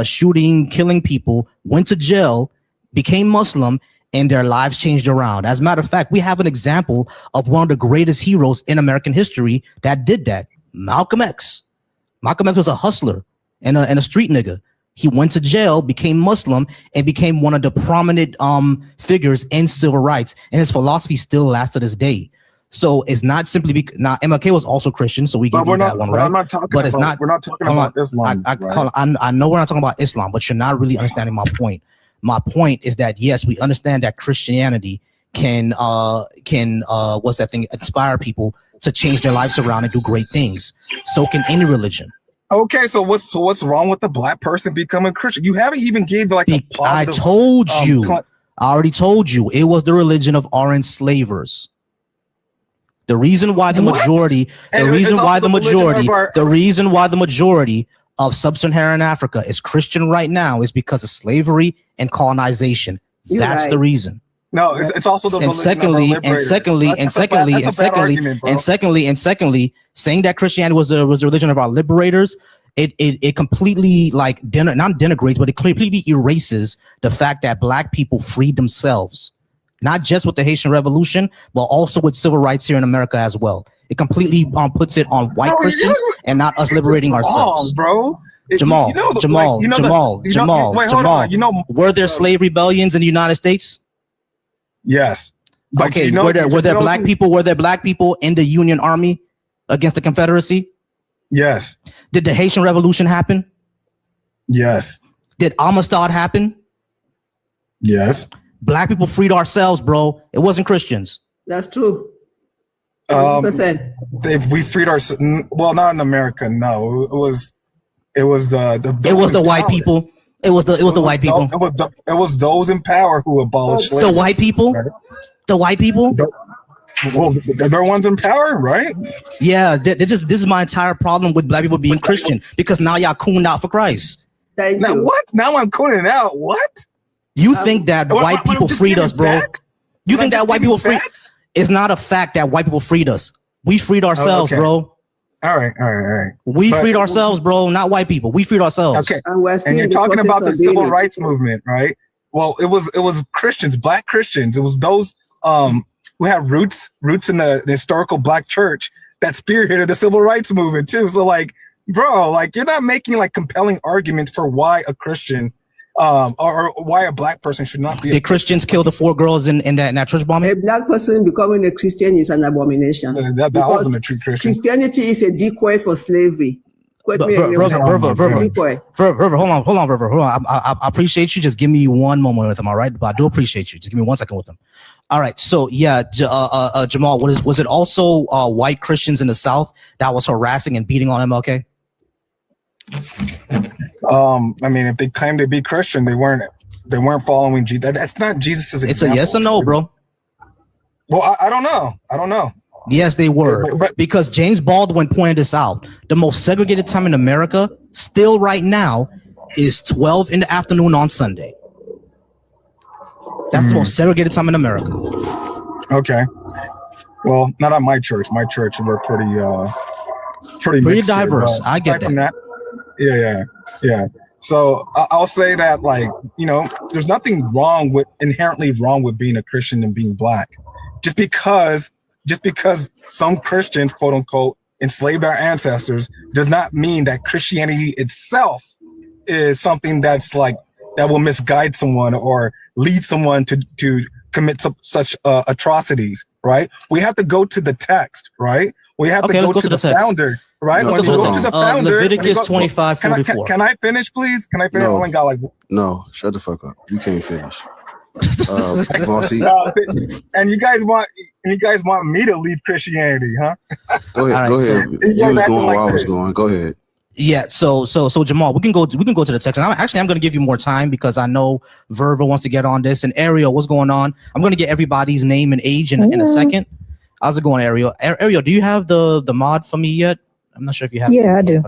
shooting, killing people, went to jail, became Muslim, and their lives changed around. As a matter of fact, we have an example of one of the greatest heroes in American history that did that. Malcolm X. Malcolm X was a hustler and a street nigga. He went to jail, became Muslim, and became one of the prominent figures in civil rights. And his philosophy still lasts to this day. So it's not simply now MLK was also Christian, so we give you that one, right? We're not talking about Islam. I know we're not talking about Islam, but you're not really understanding my point. My point is that yes, we understand that Christianity can inspire people to change their lives around and do great things. So can any religion. Okay, so what's wrong with the Black person becoming Christian? You haven't even gave like a positive. I told you. I already told you it was the religion of our enslavers. The reason why the majority, the reason why the majority of sub-Saharan Africa is Christian right now is because of slavery and colonization. That's the reason. No, it's also the secondly, saying that Christianity was the religion of our liberators, it completely not denigrates, but it completely erases the fact that Black people freed themselves, not just with the Haitian Revolution, but also with civil rights here in America as well. It completely puts it on white Christians and not us liberating ourselves, bro. Jamal, were there slave rebellions in the United States? Yes. Okay. Were there black people in the Union Army against the Confederacy? Yes. Did the Haitian Revolution happen? Yes. Did Amistad happen? Yes. Black people freed ourselves, bro. It wasn't Christians. That's true. We freed ourselves. Well, not in America. No, it was the white people. It was the white people. It was those in power who abolished slavery. The white people. The white people. Well, they're ones in power, right? Yeah. This is my entire problem with Black people being Christian, because now y'all cooned out for Christ. What? Now I'm cooning out. What? You think that white people freed us, bro? You think that white people freed? It's not a fact that white people freed us. We freed ourselves, bro. All right. We freed ourselves, bro, not white people. We freed ourselves. Okay. And you're talking about the civil rights movement, right? Well, it was Christians, Black Christians. It was those who had roots in the historical Black church that spearheaded the civil rights movement too. So like, bro, like you're not making like compelling arguments for why a Christian or why a Black person should not be. Did Christians kill the 4 girls in that church bombing? A Black person becoming a Christian is an abomination. That wasn't a true Christian. Christianity is a decoy for slavery. Quote me on your Verver, hold on, Verver, hold on. I appreciate you. Just give me one moment with him, all right? But I do appreciate you. Just give me 1 second with him. All right. So yeah, Jamal, was it also white Christians in the South that was harassing and beating on MLK? I mean, if they claim to be Christian, they weren't following Jesus. That's not Jesus's example. It's a yes or no, bro. Well, I don't know. Yes, they were, because James Baldwin pointed this out. The most segregated time in America, still right now, is 12 in the afternoon on Sunday. That's the most segregated time in America. Okay. Well, not at my church. My church, we're pretty diverse. I get that. Yeah. So I'll say that, like, there's nothing inherently wrong with being a Christian and being black. Just because some Christians, quote unquote, enslaved our ancestors does not mean that Christianity itself is something that will misguide someone or lead someone to commit such atrocities, right? We have to go to the text, right? We have to go to the founder, right? When you go to the founder, Leviticus 25:44. Can I finish, please? Can I finish? No. No, shut the fuck up. You can't finish. And you guys want me to leave Christianity, huh? Go ahead. You was going while I was going. Go ahead. Yeah, so Jamal, we can go to the text, and I'm going to give you more time because I know Verva wants to get on this. And Ariel, what's going on? I'm going to get everybody's name and age in a second. How's it going, Ariel? Ariel, do you have the mod for me yet? I'm not sure if you have. Yeah, I do.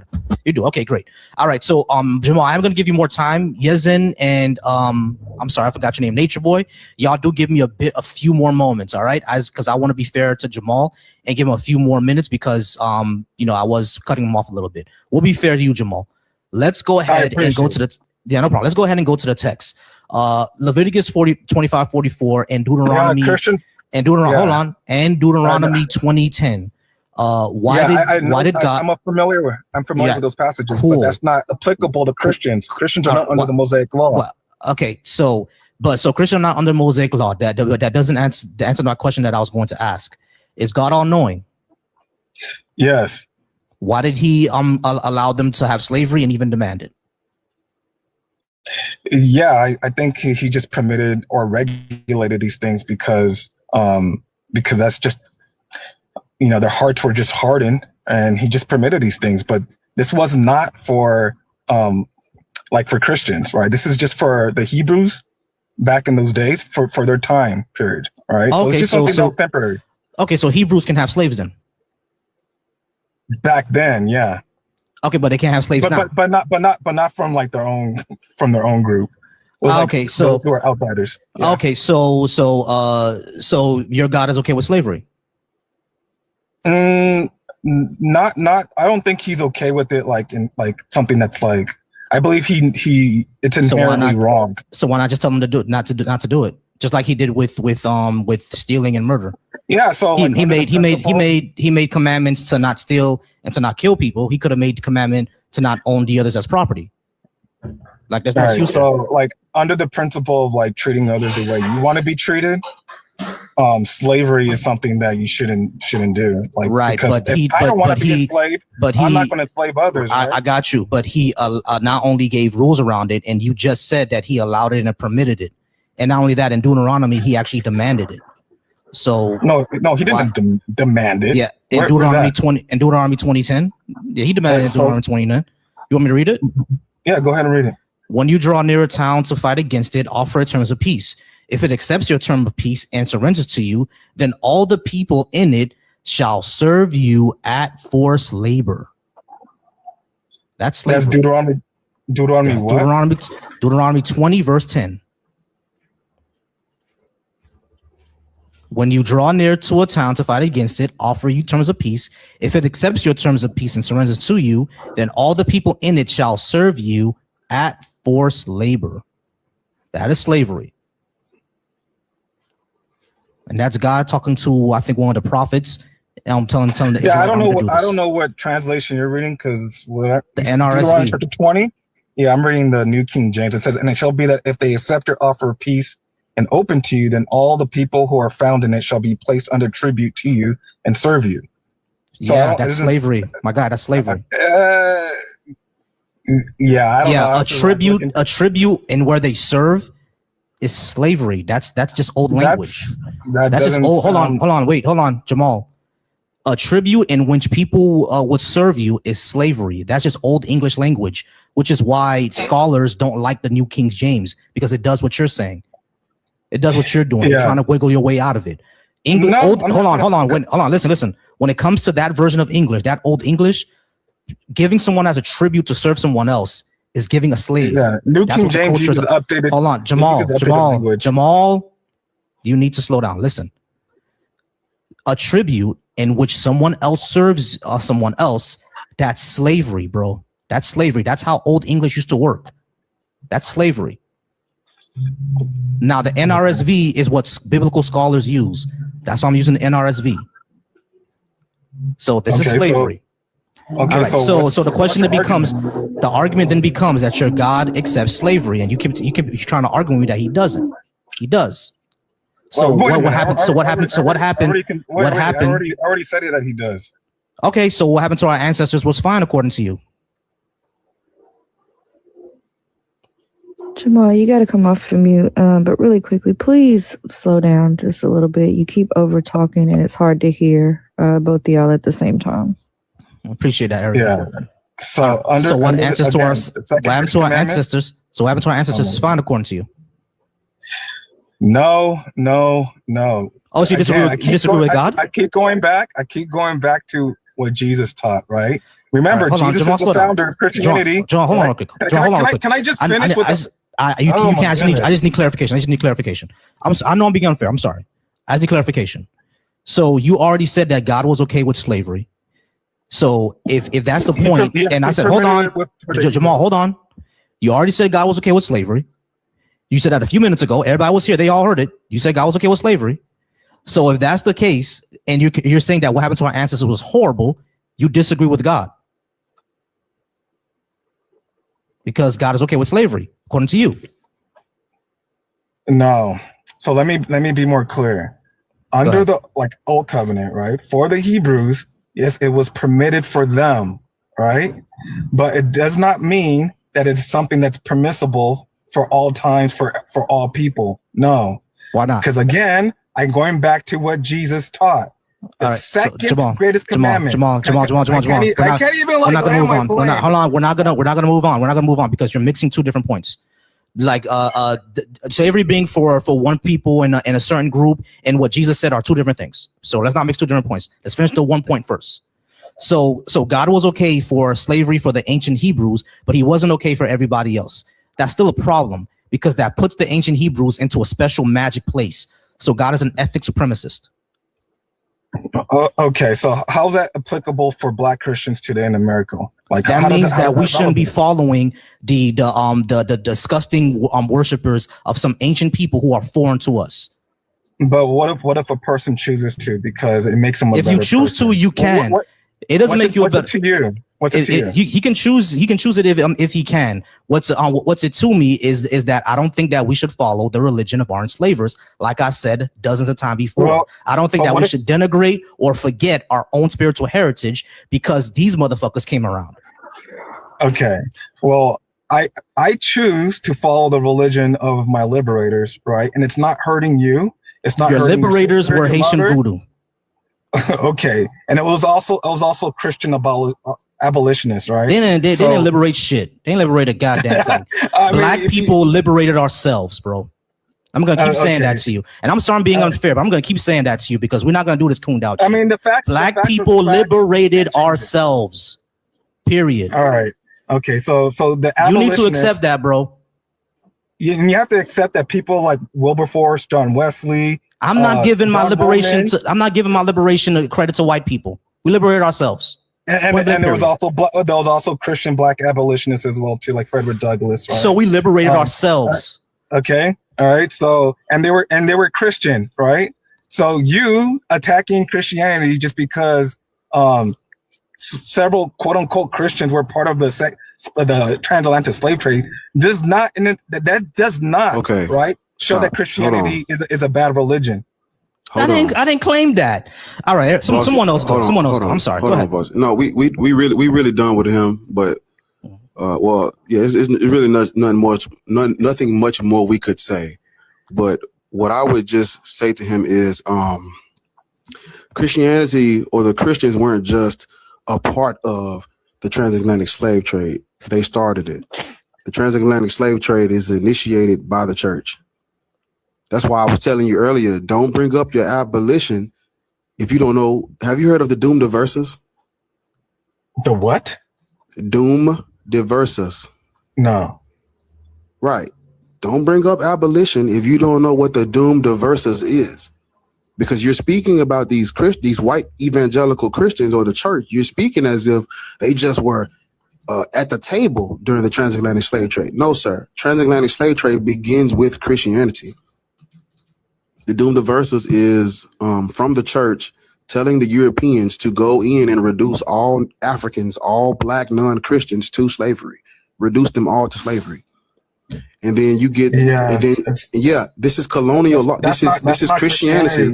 You do. Okay, great. All right. So, Jamal, I'm going to give you more time. Yezin and I'm sorry, I forgot your name. Nature Boy. Y'all do give me a few more moments. All right, because I want to be fair to Jamal and give him a few more minutes because I was cutting him off a little bit. We'll be fair to you, Jamal. Let's go ahead and go to the. Yeah, no problem. Let's go ahead and go to the text. Leviticus 25:44 and Deuteronomy. And Deuteronomy. And Deuteronomy 20:10. Why did God? I'm familiar with those passages, but that's not applicable to Christians. Christians are not under the Mosaic law. Well, okay, so Christians are not under Mosaic law. That doesn't answer my question that I was going to ask. Is God all knowing? Yes. Why did He allow them to have slavery and even demand it? Yeah, I think he just permitted or regulated these things because that's just. Their hearts were just hardened, and he just permitted these things. But this was not for for Christians, right? This is just for the Hebrews back in those days for their time period, right? So it's just something that was temporary. Okay, so Hebrews can have slaves then. Back then, yeah. Okay, but they can't have slaves now. But not from their own group. Okay, so those who are outsiders. Yeah. Okay, so your God is okay with slavery. Not. I don't think he's okay with it. Something that's I believe it's inherently wrong. So why not just tell him to do it, not to do it, just like he did with stealing and murder? Yeah. So he made commandments to not steal and to not kill people. He could have made the commandment to not own the others as property. There's no excuse. So under the principle of treating others the way you want to be treated. Slavery is something that you shouldn't do. Right, but I don't want to be enslaved. I'm not going to enslave others. Right? I got you, but he not only gave rules around it, and you just said that he allowed it and permitted it, and not only that, in Deuteronomy he actually demanded it. So no, he didn't demand it. Yeah, in Deuteronomy 20:10, yeah, he demanded it in Deuteronomy 29. You want me to read it? Yeah, go ahead and read it. When you draw near a town to fight against it, offer it terms of peace. If it accepts your term of peace and surrenders to you, then all the people in it shall serve you at forced labor. That's slavery. That's Deuteronomy what? Deuteronomy 20, verse 10. When you draw near to a town to fight against it, offer you terms of peace. If it accepts your terms of peace and surrenders to you, then all the people in it shall serve you at forced labor. That is slavery. And that's God talking to, I think, one of the prophets. I'm telling the Israelite I don't know what translation you're reading because the NRSV. Chapter 20. Yeah, I'm reading the New King James. It says, "And it shall be that if they accept your offer of peace and open to you, then all the people who are found in it shall be placed under tribute to you and serve you." So yeah, that's slavery. My God, that's slavery. Yeah, I don't know. A tribute and where they serve is slavery. That's just old language. That's just old. Hold on, Jamal. A tribute in which people would serve you is slavery. That's just old English language, which is why scholars don't like the New King James, because it does what you're saying. It does what you're doing. Yeah. You're trying to wiggle your way out of it. English. Hold on. Listen. When it comes to that version of English, that old English, giving someone as a tribute to serve someone else is giving a slave. Yeah. New King James is updated. Hold on, Jamal. You need to slow down. Listen. A tribute in which someone else serves someone else, that's slavery, bro. That's slavery. That's how old English used to work. That's slavery. Now, the NRSV is what biblical scholars use. That's why I'm using the NRSV. So this is slavery. Okay, so the question that becomes, the argument then becomes that your God accepts slavery, and you keep trying to argue with me that he doesn't. He does. So what happened? So what happened? So what happened? What happened? I already said it that he does. Okay, so what happened to our ancestors was fine according to you. Jamal, you got to come off of mute, but really quickly, please slow down just a little bit. You keep over talking, and it's hard to hear both of y'all at the same time. I appreciate that, Eric. Yeah. So what happened to our ancestors? So what happened to our ancestors is fine according to you. No. Oh, so you disagree with God? I keep going back to what Jesus taught, right? Remember, Jesus is the founder of Christianity. John, hold on real quick. Can I just finish with this? I just need clarification. I know I'm being unfair. I'm sorry. I just need clarification. So you already said that God was okay with slavery. So if that's the point, and I said, hold on, Jamal, hold on. You already said God was okay with slavery. You said that a few minutes ago. Everybody was here. They all heard it. You said God was okay with slavery. So if that's the case, and you're saying that what happened to our ancestors was horrible, you disagree with God. Because God is okay with slavery, according to you. No. So let me be more clear. Under the old covenant, right? For the Hebrews, yes, it was permitted for them, right? But it does not mean that it's something that's permissible for all times, for all people. No. Why not? Because again, I'm going back to what Jesus taught. The second greatest commandment. Jamal. I can't even we're not gonna move on. We're not gonna move on. We're not gonna move on because you're mixing two different points. Like slavery being for one people in a certain group, and what Jesus said are two different things. So let's not mix two different points. Let's finish the one point first. So God was okay for slavery for the ancient Hebrews, but he wasn't okay for everybody else. That's still a problem because that puts the ancient Hebrews into a special magic place. So God is an ethnic supremacist. Okay, so how's that applicable for Black Christians today in America? Like that means that we shouldn't be following the disgusting worshipers of some ancient people who are foreign to us. But what if a person chooses to, because it makes them a better person? If you choose to, you can. It doesn't make you a better. What's it to you? What's it to you? He can choose. He can choose it if he can. What's it to me is that I don't think that we should follow the religion of our enslavers. Like I said dozens of times before, well, I don't think that we should denigrate or forget our own spiritual heritage because these motherfuckers came around. Okay. Well, I choose to follow the religion of my liberators, right? And it's not hurting you. It's not. Your liberators were Haitian voodoo. Okay, and it was also Christian abolitionists, right? They didn't liberate shit. They didn't liberate a goddamn thing. Black people liberated ourselves, bro. I'm gonna keep saying that to you, and I'm sorry I'm being unfair, but I'm gonna keep saying that to you because we're not gonna do this cooned out. I mean, the fact Black people liberated ourselves. Period. All right. Okay. So the you need to accept that, bro. You have to accept that people like Wilberforce, John Wesley. I'm not giving my liberation. I'm not giving my liberation credit to white people. We liberated ourselves. And there was also Christian Black abolitionists as well too, like Frederick Douglass. Right? So we liberated ourselves. Okay. All right. So and they were Christian, right? So you attacking Christianity just because several quote unquote Christians were part of the transatlantic slave trade does not right show that Christianity is a bad religion. I didn't claim that. All right, someone else go. I'm sorry. Hold on, boss. No, we really done with him. But Well, yeah, it's really nothing much more we could say. But what I would just say to him is, Christianity or the Christians weren't just a part of the transatlantic slave trade. They started it. The transatlantic slave trade is initiated by the church. That's why I was telling you earlier, don't bring up your abolition if you don't know. Have you heard of the Doom Diversus? The what? Doom Diversus. No. Right. Don't bring up abolition if you don't know what the Doom Diversus is. Because you're speaking about these white evangelical Christians or the church. You're speaking as if they just were at the table during the transatlantic slave trade. No, sir. Transatlantic slave trade begins with Christianity. The Doom Diversus is from the church telling the Europeans to go in and reduce all Africans, all black non-Christians to slavery, reduce them all to slavery. And then you get, this is colonial law. This is Christianity.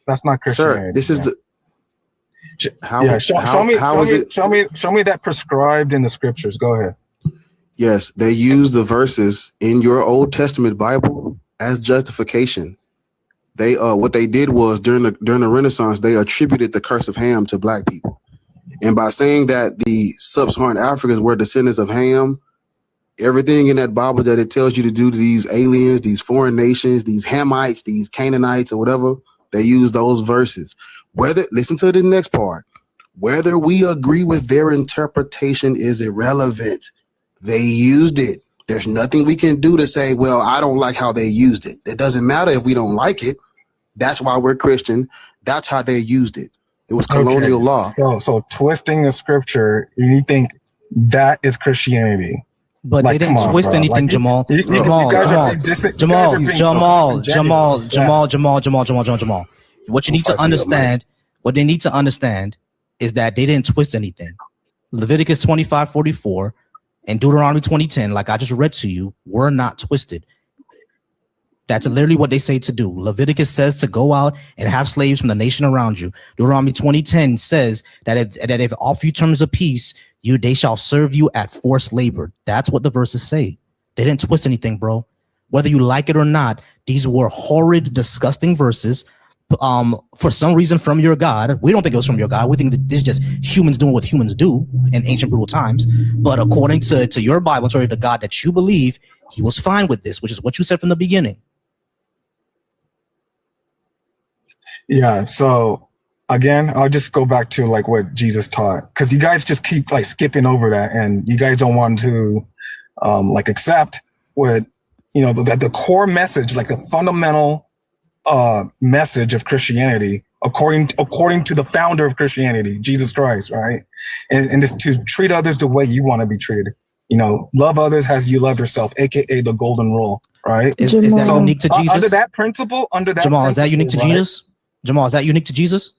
That's not Christianity. Sir, this is the. Show me that prescribed in the scriptures. Go ahead. Yes, they use the verses in your Old Testament Bible as justification. They what they did was during the Renaissance, they attributed the curse of Ham to black people, and by saying that the sub-Saharan Africans were descendants of Ham, everything in that Bible that it tells you to do to these aliens, these foreign nations, these Hamites, these Canaanites, or whatever, they use those verses. Listen to the next part. Whether we agree with their interpretation is irrelevant. They used it. There's nothing we can do to say, well, I don't like how they used it. It doesn't matter if we don't like it. That's why we're Christian. That's how they used it. It was colonial law. So twisting the scripture, you think that is Christianity? But they didn't twist anything, Jamal. Jamal. What you need to understand, what they need to understand is that they didn't twist anything. Leviticus 25:44 and Deuteronomy 20:10, like I just read to you, were not twisted. That's literally what they say to do. Leviticus says to go out and have slaves from the nation around you. Deuteronomy 20:10 says that if offer you terms of peace, they shall serve you at forced labor. That's what the verses say. They didn't twist anything, bro. Whether you like it or not, these were horrid, disgusting verses. For some reason from your God. We don't think it was from your God. We think that this is just humans doing what humans do in ancient brutal times. But according to your Bible, to the God that you believe, he was fine with this, which is what you said from the beginning. Yeah. So again, I'll just go back to like what Jesus taught, because you guys just keep like skipping over that, and you guys don't want to like accept what the core message, like the fundamental message of Christianity, according to the founder of Christianity, Jesus Christ, right? And just to treat others the way you want to be treated. Love others as you love yourself, aka the golden rule, right? Is that unique to Jesus? Under that principle, Jamal, is that unique to Jesus? Jamal, is that unique to Jesus?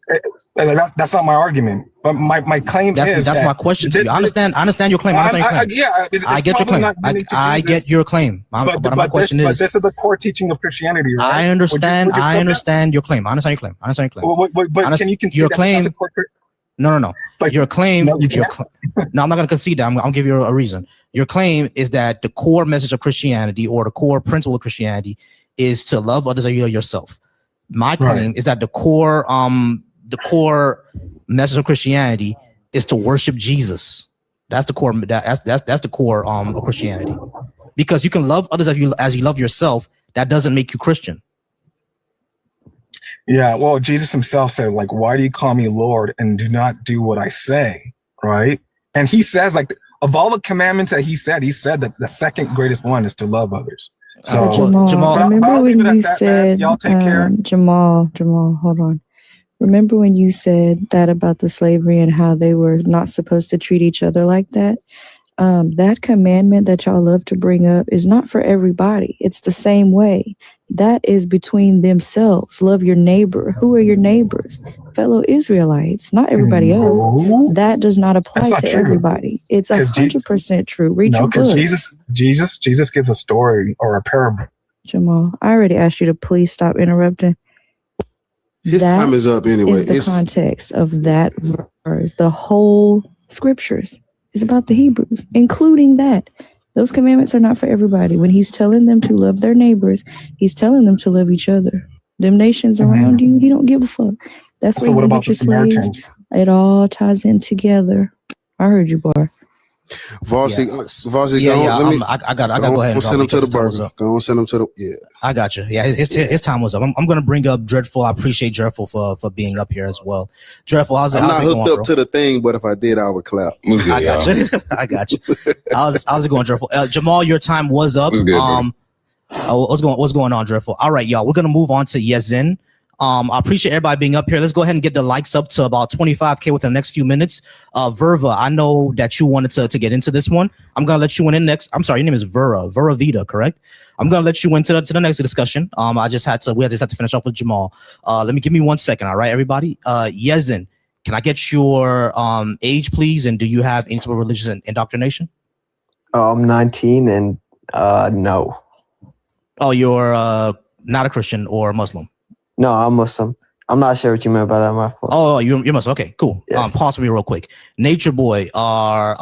That's not my argument. But my claim is that's my question to you. I understand your claim. I get your claim. I get your claim. But my question is, this is the core teaching of Christianity, right? I understand your claim. I understand your claim. But can you concede your claim? No. But your claim. No, I'm not going to concede that. I'll give you a reason. Your claim is that the core message of Christianity, or the core principle of Christianity, is to love others as you love yourself. My claim is that the core message of Christianity is to worship Jesus. That's the core. That's the core of Christianity. Because you can love others as you love yourself. That doesn't make you Christian. Yeah. Well, Jesus himself said, like, "Why do you call me Lord and do not do what I say?" Right? And he says, like, of all the commandments that he said that the second greatest one is to love others. So Jamal, remember when you said, y'all take care. Jamal, hold on. Remember when you said that about the slavery and how they were not supposed to treat each other like that? That commandment that y'all love to bring up is not for everybody. It's the same way. That is between themselves. Love your neighbor. Who are your neighbors? Fellow Israelites, not everybody else. That does not apply to everybody. It's 100% true. Read your book. Jesus gives a story or a parable. Jamal, I already asked you to please stop interrupting. His time is up anyway. Is the context of that verse, the whole scriptures. It's about the Hebrews, including that. Those commandments are not for everybody. When he's telling them to love their neighbors, he's telling them to love each other. Them nations around you, he don't give a fuck. That's where So what you about get the your slaves. Samaritans? It all ties in together. I heard you, Bar. Varsity, Yeah. let me. I got to go ahead and send him to the burger. burger. Go on, send him to the I got you. Yeah, his time was up. I'm going to bring up Dreadful. I appreciate Dreadful for being up here as well. Dreadful, how's I'm not it hooked going, up to the thing, but if I did, I would clap. What's good, I got y'all? you. I got you. How's it going, Dreadful? Jamal, your time was up. What's good, bro? What's going on, Dreadful? All right, y'all. We're gonna move on to Yezin. I appreciate everybody being up here. Let's go ahead and get the likes up to about 25K within the next few minutes. Verva, I know that you wanted to get into this one. I'm gonna let you in next. I'm sorry, your name is Vera Vita, correct? I'm gonna let you into the next discussion. We just had to finish off with Jamal. Give me 1 second, all right, everybody. Yezin, can I get your age, please? And do you have any type of religious indoctrination? I'm 19 and no. Oh, you're not a Christian or Muslim. No, I'm Muslim. I'm not sure what you meant by that. My fault. Oh, you're Muslim. Okay, cool. Yes. Pause for me real quick. Nature Boy, are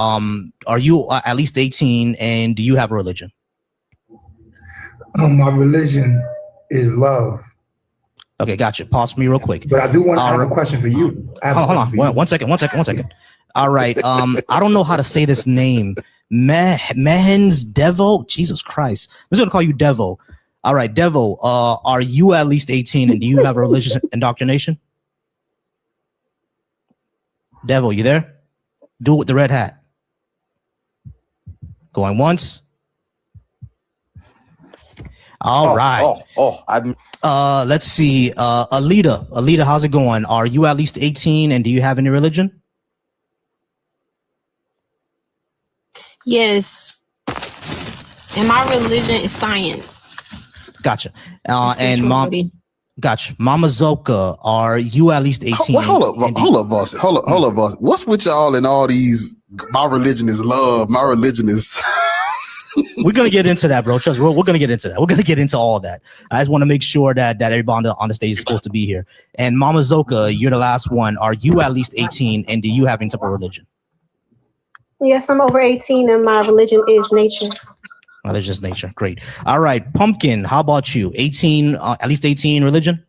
you at least 18 and do you have a religion? My religion is love. Okay, gotcha. Pause for me real quick. But I do want to have a question for you. Hold on. One second. All right. I don't know how to say this name. Mehens Devo. Jesus Christ. I'm just gonna call you Devo. All right, Devo. Are you at least 18 and do you have a religious indoctrination? Devo, you there? Do it with the red hat. Going once. All right. Let's see. Alita, how's it going? Are you at least 18 and do you have any religion? Yes. And my religion is science. Gotcha. And mom, gotcha. Mama Zoka, are you at least 18? Hold up, boss. What's with y'all and all these? My religion is love. My religion is. We're gonna get into that, bro. Trust me, we're gonna get into that. We're gonna get into all that. I just want to make sure that everybody on the stage is supposed to be here. And Mama Zoka, you're the last one. Are you at least 18 and do you have any type of religion? Yes, I'm over 18 and my religion is nature. Religious nature. Great. All right. Pumpkin, how about you? 18, at least 18 religion?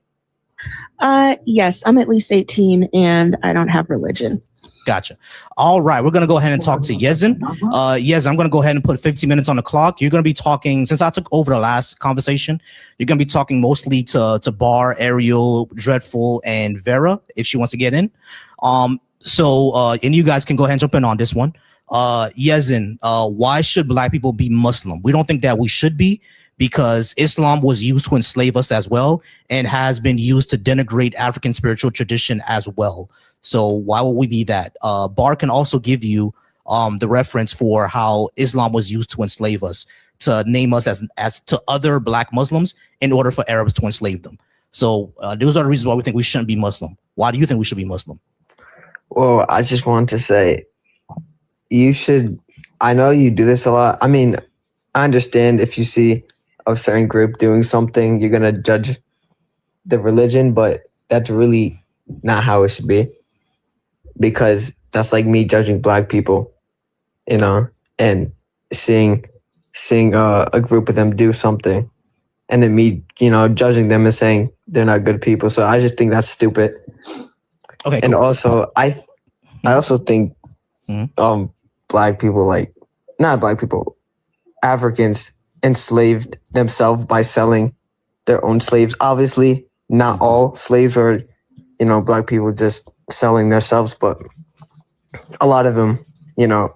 Yes, I'm at least 18 and I don't have religion. Gotcha. All right. We're going to go ahead and talk to Yezin. Yezin, I'm going to go ahead and put 15 minutes on the clock. You're going to be talking, since I took over the last conversation, you're going to be talking mostly to Bar, Ariel, Dreadful, and Vera, if she wants to get in. And you guys can go ahead and jump in on this one. Yezin, why should Black people be Muslim? We don't think that we should be, because Islam was used to enslave us as well and has been used to denigrate African spiritual tradition as well. So why would we be that? Bar can also give you the reference for how Islam was used to enslave us, to name us as to other Black Muslims in order for Arabs to enslave them. So those are the reasons why we think we shouldn't be Muslim. Why do you think we should be Muslim? Well, I just want to say, you should, I know you do this a lot. I mean, I understand if you see a certain group doing something, you're going to judge the religion, but that's really not how it should be. Because that's like me judging Black people, you know, and seeing a group of them do something and then me, you know, judging them and saying they're not good people. So I just think that's stupid. Okay. And also, I also think Black people, like, not Black people, Africans enslaved themselves by selling their own slaves. Obviously, not all slaves are, you know, Black people just selling themselves, but a lot of them, you know,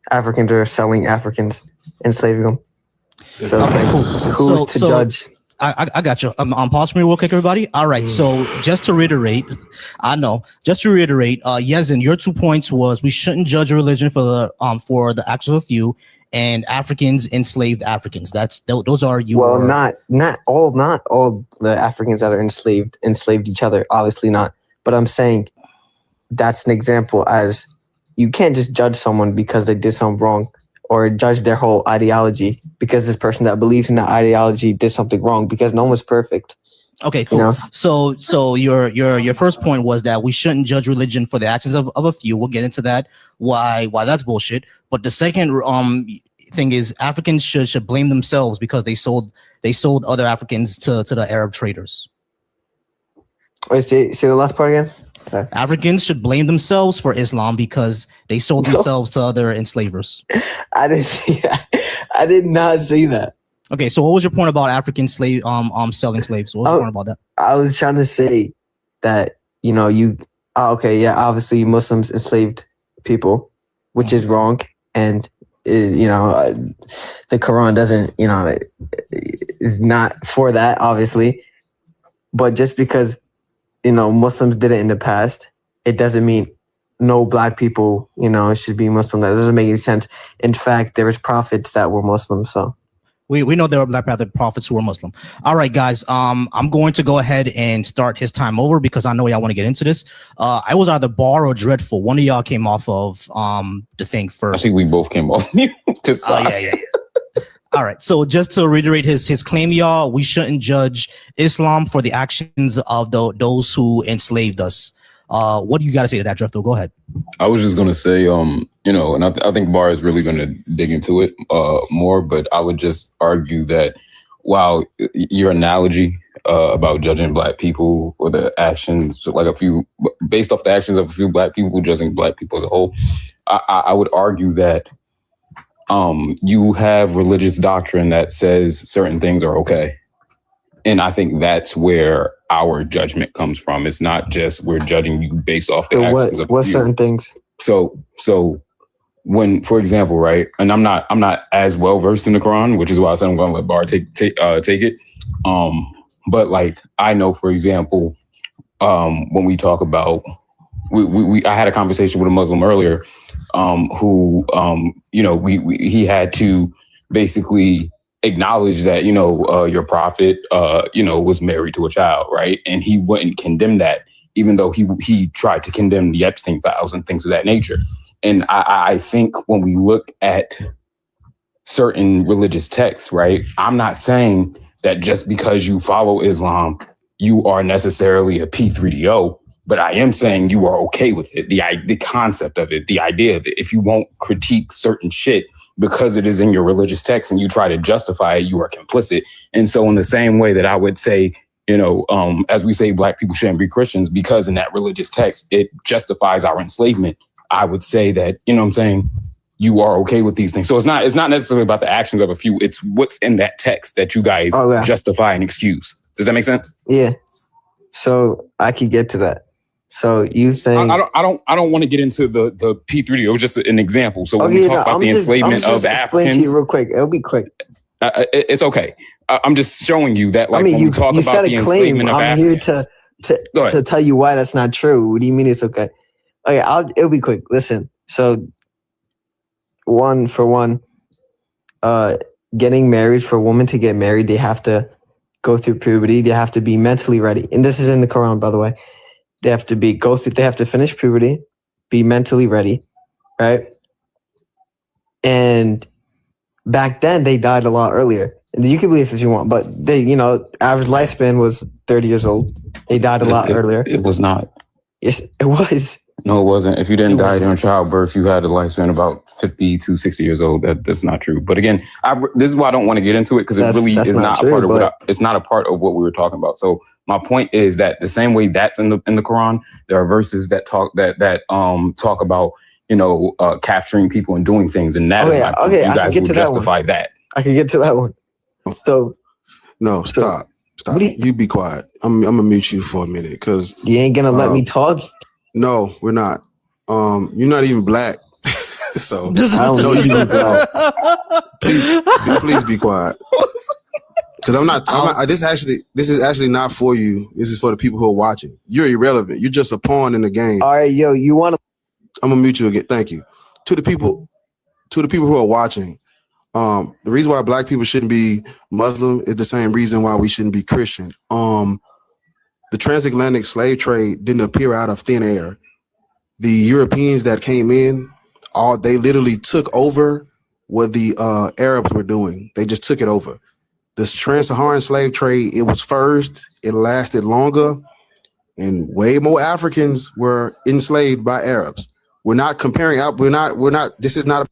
Africans are selling Africans, enslaving them. So it's like, who's to judge? I got you. Pause for me real quick, everybody. All right. So just to reiterate, Yezin, your 2 points was we shouldn't judge a religion for the actions of a few, and Africans enslaved Africans. Those are your. Well, not all the Africans that are enslaved each other. Obviously not. But I'm saying that's an example, as you can't just judge someone because they did something wrong, or judge their whole ideology because this person that believes in that ideology did something wrong, because no one's perfect. Okay, cool. You know? So your first point was that we shouldn't judge religion for the actions of a few. We'll get into that. Why that's bullshit. But the second thing is Africans should blame themselves because they sold other Africans to the Arab traders. Wait, say the last part again. Sorry. Africans should blame themselves for Islam because they sold themselves to other enslavers. I didn't see that. I did not see that. Okay, so what was your point about African slave selling slaves? What was your point about that? I was trying to say that, you know, obviously Muslims enslaved people, which is wrong, and you know, the Quran doesn't, you know, is not for that, obviously. But just because, you know, Muslims did it in the past, it doesn't mean no black people, you know, should be Muslim. That doesn't make any sense. In fact, there was prophets that were Muslim, so. We know there are Black Panther prophets who are Muslim. All right, guys. I'm going to go ahead and start his time over because I know y'all want to get into this. I was either Bar or Dreadful. One of y'all came off of the thing first. I think we both came off mute. Yeah. All right. So just to reiterate his claim, y'all, we shouldn't judge Islam for the actions of those who enslaved us. What do you got to say to that, Dreadful? Go ahead. I was just gonna say, you know, and I think Bar is really gonna dig into it more, but I would just argue that while your analogy about judging black people for the actions, based off the actions of a few black people, judging black people as a whole, I would argue that you have religious doctrine that says certain things are okay. And I think that's where our judgment comes from. It's not just we're judging you based off the actions of what you. Certain things? So when, for example, right, and I'm not as well versed in the Quran, which is why I said I'm going to let Bar take it. But like I know, for example, when we talk about I had a conversation with a Muslim earlier, who you know he had to basically acknowledge that, you know, your prophet, you know, was married to a child, right? And he wouldn't condemn that, even though he tried to condemn the Epstein files and things of that nature. And I think when we look at certain religious texts, right, I'm not saying that just because you follow Islam, you are necessarily a P3DO, but I am saying you are okay with it, the concept of it, the idea of it. If you won't critique certain shit because it is in your religious text and you try to justify it, you are complicit. And so in the same way that I would say, you know, as we say, black people shouldn't be Christians because in that religious text, it justifies our enslavement. I would say that, you know what I'm saying, you are okay with these things. So it's not necessarily about the actions of a few. It's what's in that text that you guys justify and excuse. Does that make sense? Yeah. So I could get to that. So you saying I don't want to get into the P3D. It was just an example. So when we talk about the enslavement of Africans, explain to you real quick. It'll be quick. It's okay. I'm just showing you that, like, I mean, when we talk about the enslavement of Africans, I'm here to tell you why that's not true. What do you mean it's okay? Okay, it'll be quick. Listen. So one, getting married, for a woman to get married, they have to go through puberty. They have to be mentally ready, and this is in the Quran, by the way. They have to finish puberty, be mentally ready, right? And back then they died a lot earlier. You can believe this if you want, but they, you know, average lifespan was 30 years old. They died a lot earlier. It was not. Yes, it was. No, it wasn't. If you didn't die during childbirth, you had a lifespan about 50 to 60 years old. That's not true. But again, this is why I don't want to get into it, because it really is not a part of it's not a part of what we were talking about. So my point is that the same way that's in the Quran, there are verses that talk about, you know, capturing people and doing things, and that is my point. You guys will justify that. I can get to that one. So no, stop. You be quiet. I'm gonna mute you for a minute, because you ain't gonna let me talk. No, we're not. You're not even black, so I don't know you black. Please be quiet, because I'm not. This is actually not for you. This is for the people who are watching. You're irrelevant. You're just a pawn in the game. All right, yo, you want to? I'm gonna mute you again. Thank you. To the people who are watching. The reason why black people shouldn't be Muslim is the same reason why we shouldn't be Christian. The transatlantic slave trade didn't appear out of thin air. The Europeans that came in, they literally took over what the Arabs were doing. They just took it over. this trans-Saharan slave trade, it was first, it lasted longer, and way more Africans were enslaved by Arabs. We're not comparing out. We're not. This is not.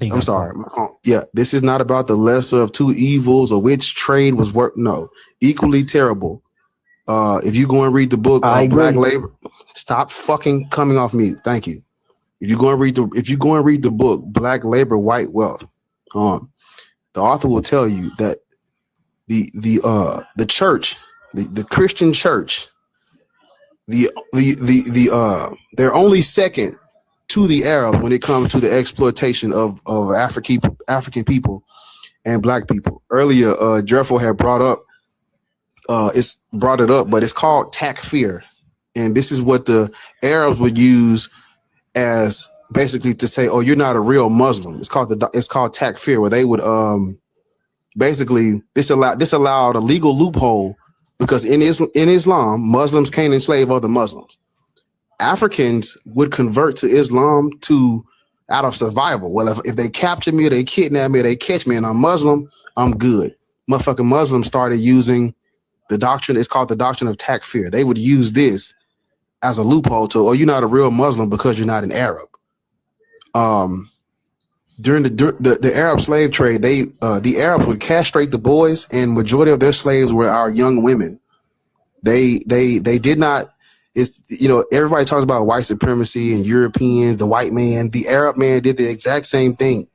I'm sorry. Yeah, this is not about the lesser of two evils or which trade was work. No, equally terrible. If you go and read the book Black Labor, stop fucking coming off mute. Thank you. If you go and read the book Black Labor, White Wealth, the author will tell you that the church, the Christian church, they're only second to the Arab when it comes to the exploitation of African people and Black people. Earlier, Jeffo had brought it up, but it's called takfir, and this is what the Arabs would use as basically to say, "Oh, you're not a real Muslim." It's called takfir, where they would basically this allowed a legal loophole because in Islam, Muslims can't enslave other Muslims. Africans would convert to Islam out of survival. Well, if they capture me or they kidnap me or they catch me and I'm Muslim, I'm good. Motherfucking Muslims started using the doctrine. It's called the doctrine of takfir. They would use this as a loophole to, "Oh, you're not a real Muslim because you're not an Arab." During the Arab slave trade, the Arabs would castrate the boys, and majority of their slaves were our young women. They did not. It's, everybody talks about white supremacy and Europeans, the white man. The Arab man did the exact same thing.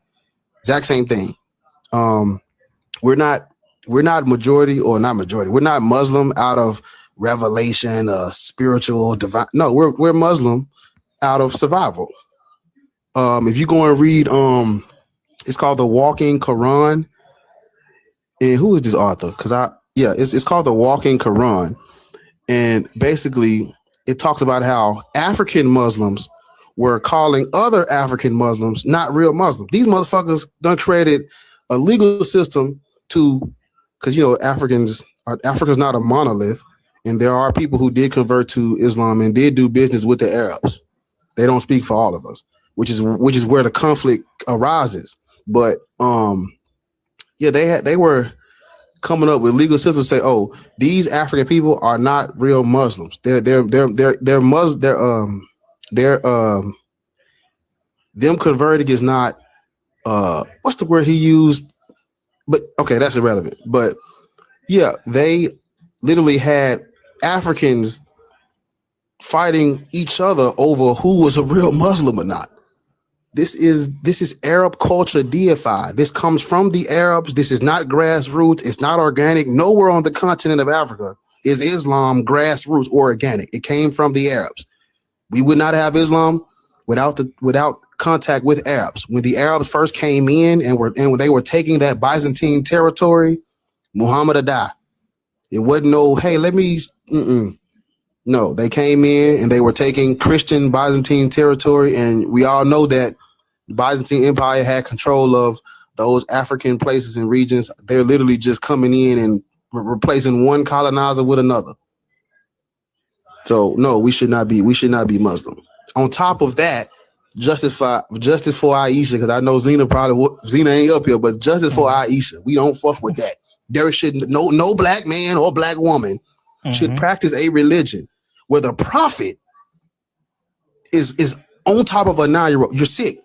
We're not majority, or not majority. We're not Muslim out of revelation, spiritual, divine. No, we're Muslim out of survival. If you go and read, it's called The Walking Quran. And who is this author? It's called The Walking Quran. And basically, it talks about how African Muslims were calling other African Muslims not real Muslims. These motherfuckers done created a legal system because Africa's not a monolith, and there are people who did convert to Islam and did do business with the Arabs. They don't speak for all of us, which is where the conflict arises. But they were coming up with legal systems to say, "Oh, these African people are not real Muslims. They're Muslim. Them converting is not what's the word he used? But okay, that's irrelevant. But yeah, they literally had Africans fighting each other over who was a real Muslim or not. This is Arab culture deified. This comes from the Arabs. This is not grassroots. It's not organic. Nowhere on the continent of Africa is Islam grassroots or organic. It came from the Arabs. We would not have Islam without contact with Arabs. When the Arabs first came in and when they were taking that Byzantine territory, Muhammad had died. It wasn't no, hey, let me. No, they came in and they were taking Christian Byzantine territory, and we all know that the Byzantine Empire had control of those African places and regions. They're literally just coming in and replacing one colonizer with another. So no, we should not be Muslim. On top of that, justice for Aisha, because I know Zena ain't up here, but justice for Aisha. We don't fuck with that. There should no black man or black woman should practice a religion where the prophet is on top of a 9-year-old. You're sick.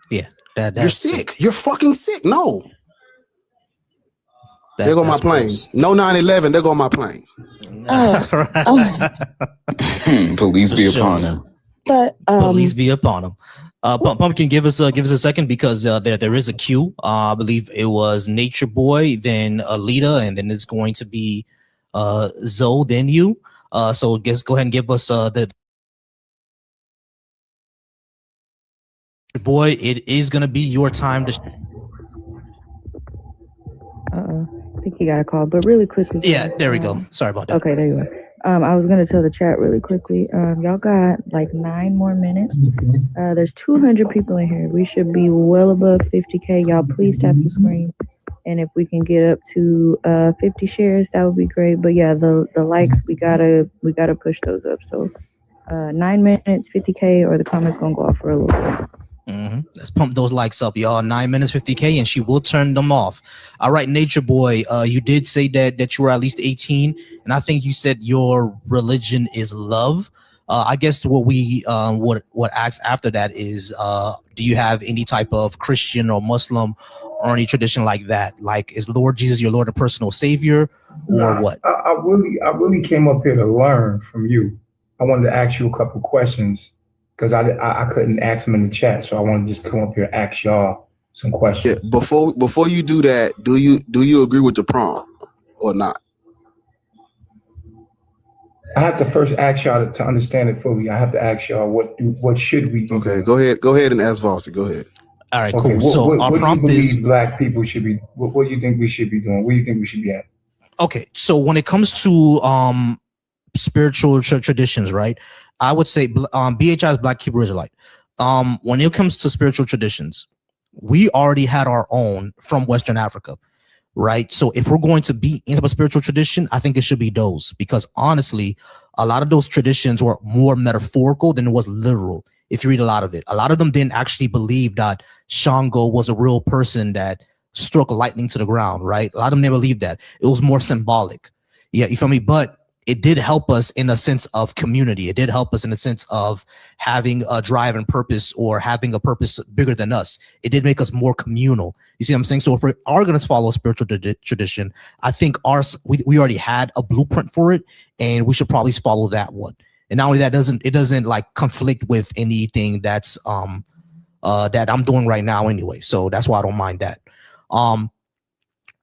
Yeah, you're sick. You're fucking sick. No. There go my plane. Gross. No 9/11. There go my plane. Police be upon him. But police be upon him. Pumpkin, give us a second, because there is a queue. I believe it was Nature Boy, then Alita, and then it's going to be Zoe, then you. So just go ahead and give us the boy. It is going to be your time to. I think you got a call, but really quickly. Yeah, there we go. Sorry about that. Okay, there you are. I was going to tell the chat really quickly. Y'all got like 9 more minutes. There's 200 people in here. We should be well above 50K. Y'all please tap the screen. And if we can get up to 50 shares, that would be great. But yeah, the likes, we gotta push those up. So 9 minutes, 50K, or the comments gonna go off for a little bit. Let's pump those likes up, y'all. 9 minutes 50K, and she will turn them off. All right, Nature Boy, you did say that you were at least 18, and I think you said your religion is love. I guess what we what asks after that is, do you have any type of Christian or Muslim or any tradition like that? Like, is Lord Jesus your Lord and personal Savior, or what? I really came up here to learn from you. I wanted to ask you a couple questions because I couldn't ask them in the chat, so I wanted to just come up here and ask y'all some questions. Yeah, before you do that, do you agree with the prompt or not? I have to first ask y'all to understand it fully. I have to ask y'all what should we do? Okay, go ahead and ask Vossi. Go ahead. All right, Okay, cool. So our what prompt do you is believe black people should be? What do you think we should be doing? Where do you think we should be at? okay. So when it comes to spiritual traditions, right? I would say BHI is Black Hebrew Israelite. When it comes to spiritual traditions, we already had our own from Western Africa, right? So if we're going to be into a spiritual tradition, I think it should be those, because honestly, a lot of those traditions were more metaphorical than it was literal. If you read a lot of it, a lot of them didn't actually believe that Shango was a real person that struck lightning to the ground, right? A lot of them never believed that. It was more symbolic. Yeah, you feel me? But it did help us in a sense of community. It did help us in a sense of having a drive and purpose, or having a purpose bigger than us. It did make us more communal. You see what I'm saying? So if we are going to follow a spiritual tradition, I think we already had a blueprint for it, and we should probably follow that one. And not only that, it doesn't like conflict with anything that's that I'm doing right now anyway. So that's why I don't mind that.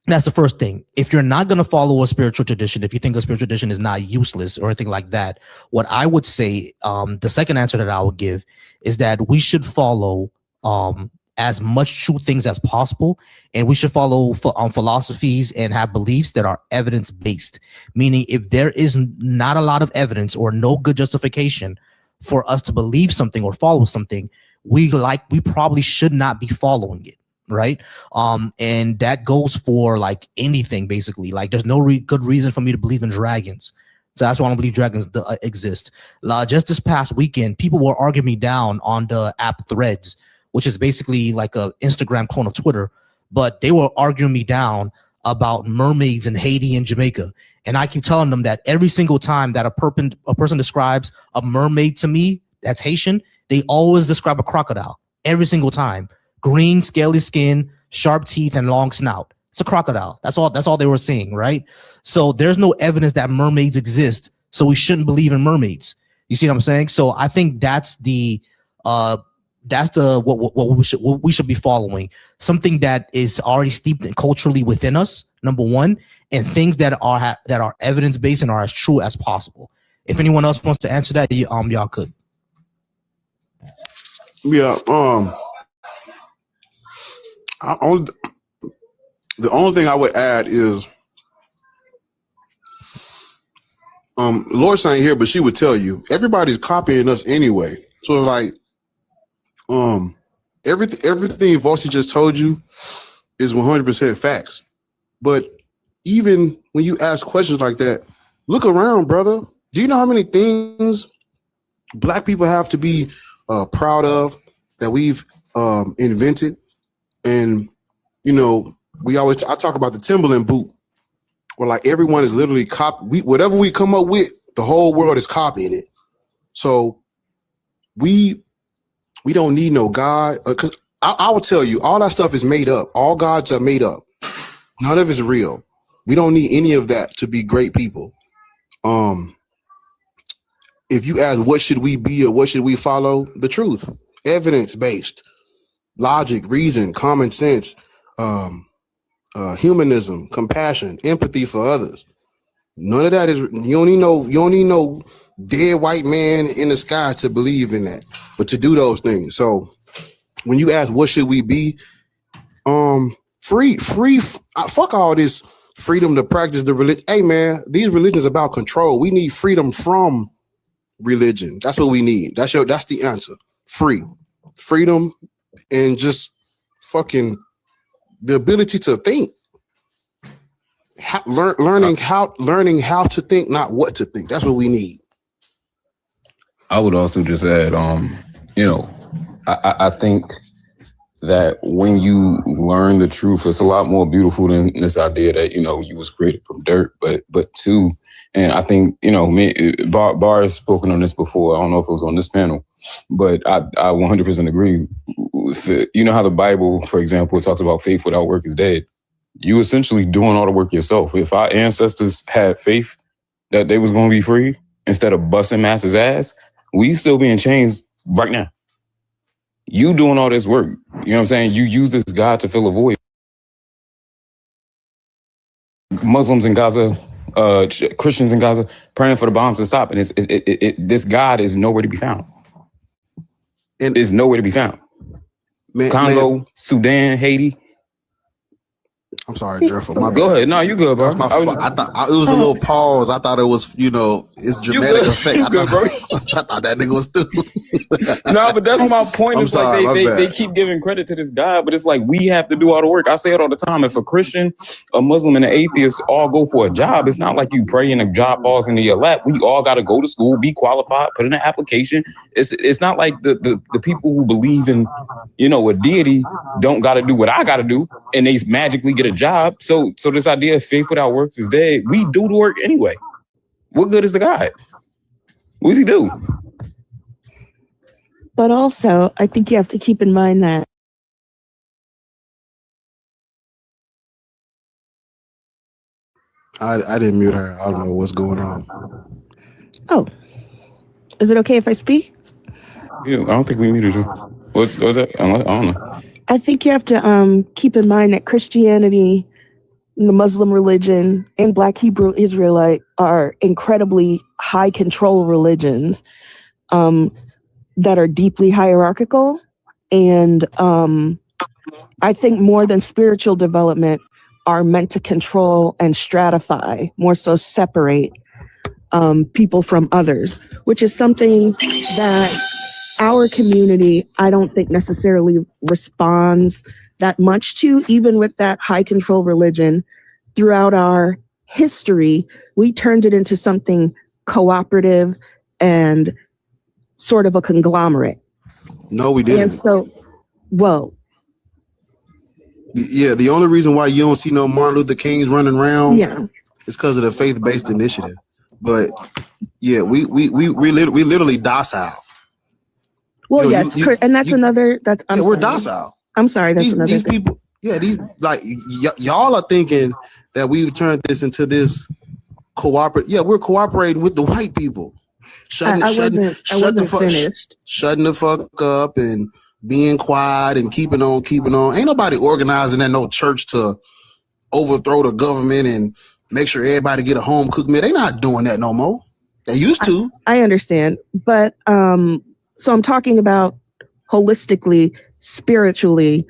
That's the first thing. If you're not going to follow a spiritual tradition, if you think a spiritual tradition is not useless or anything like that, what I would say, the second answer that I would give is that we should follow as much true things as possible, and we should follow philosophies and have beliefs that are evidence-based. Meaning, if there is not a lot of evidence or no good justification for us to believe something or follow something, we probably should not be following it. Right. And that goes for like anything, basically. Like, there's no good reason for me to believe in dragons. So that's why I don't believe dragons exist. Just this past weekend, people were arguing me down on the app Threads, which is basically like a Instagram clone of Twitter. But they were arguing me down about mermaids in Haiti and Jamaica. And I keep telling them that every single time that a person describes a mermaid to me that's Haitian, they always describe a crocodile every single time. Green, scaly skin, sharp teeth, and long snout. It's a crocodile. That's all they were saying, right? So there's no evidence that mermaids exist, so we shouldn't believe in mermaids. You see what I'm saying? So I think that's what we should be following. Something that is already steeped in culturally within us, number one, and things that are evidence-based and are as true as possible. If anyone else wants to answer that, y'all could. Yeah. The only thing I would add is, Lord's ain't here, but she would tell you everybody's copying us anyway. So it's like, everything Vossi just told you is 100% facts. But even when you ask questions like that, look around, brother. Do you know how many things Black people have to be proud of that we've invented? And, you know, I talk about the Timberland boot, where like everyone is literally whatever we come up with, the whole world is copying it. So we don't need no God, because I will tell you, all that stuff is made up. All gods are made up. None of it's real. We don't need any of that to be great people. If you ask what should we be or what should we follow, the truth, evidence-based. Logic, reason, common sense, humanism, compassion, empathy for others. None of that is. You don't need no dead white man in the sky to believe in that, but to do those things. So when you ask what should we be, free. Fuck all this freedom to practice the religion. Hey man, these religions are about control. We need freedom from religion. That's what we need. That's the answer. Freedom. And just fucking the ability to think, learning how to think, not what to think. That's what we need. I would also just add, I think that when you learn the truth, it's a lot more beautiful than this idea that, you know, you was created from dirt. But two, and I think, you know, Bar has spoken on this before. I don't know if it was on this panel, but I 100% agree. You know how the Bible, for example, talks about faith without work is dead. You essentially doing all the work yourself. If our ancestors had faith that they was going to be free instead of busting masses' ass, we still be in chains right now. You doing all this work. You know what I'm saying? You use this God to fill a void. Muslims in Gaza, Christians in Gaza, praying for the bombs to stop. And this God is nowhere to be found. And it's nowhere to be found. Congo, Sudan, Haiti. I'm sorry, Jeffrey. My bad. Go ahead. No, you good, bro. I thought it was a little pause. I thought it was, you know, it's dramatic effect. You good, bro. I thought that nigga was stupid. No, but that's my point. It's sorry, like my bad. they keep giving credit to this God, but it's like we have to do all the work. I say it all the time. If a Christian, a Muslim, and an atheist all go for a job, it's not like you pray and a job falls into your lap. We all got to go to school, be qualified, put in an application. It's not like the people who believe in, you know, a deity don't got to do what I got to do, and they magically get a job. So this idea of faith without works is dead. We do the work anyway. What good is the God? What does he do? But also, I think you have to keep in mind that I didn't mute her. I don't know what's going on. Oh, is it okay if I speak? Yeah, I don't think we muted you. What's that? I don't know. I think you have to keep in mind that Christianity, the Muslim religion, and Black Hebrew Israelite are incredibly high control religions that are deeply hierarchical. And I think more than spiritual development are meant to control and stratify, more so separate people from others, which is something that our community, I don't think necessarily responds that much to. Even with that high control religion, throughout our history, we turned it into something cooperative and sort of a conglomerate. No, we didn't. And so, well, yeah, the only reason why you don't see no Martin Luther Kings running around is because of the faith-based initiative. But yeah, we literally docile. well, You know, yeah, and that's another. That's I'm we're sorry. docile. I'm sorry. That's another. These thing. people, these like y'all are thinking that we've turned this into this cooperate. Yeah, we're cooperating with the white people, shutting the fuck up and being quiet and keeping on. Ain't nobody organizing at no church to overthrow the government and make sure everybody get a home cooked meal. They not doing that no more. They used to. I understand, but so I'm talking about holistically, spiritually.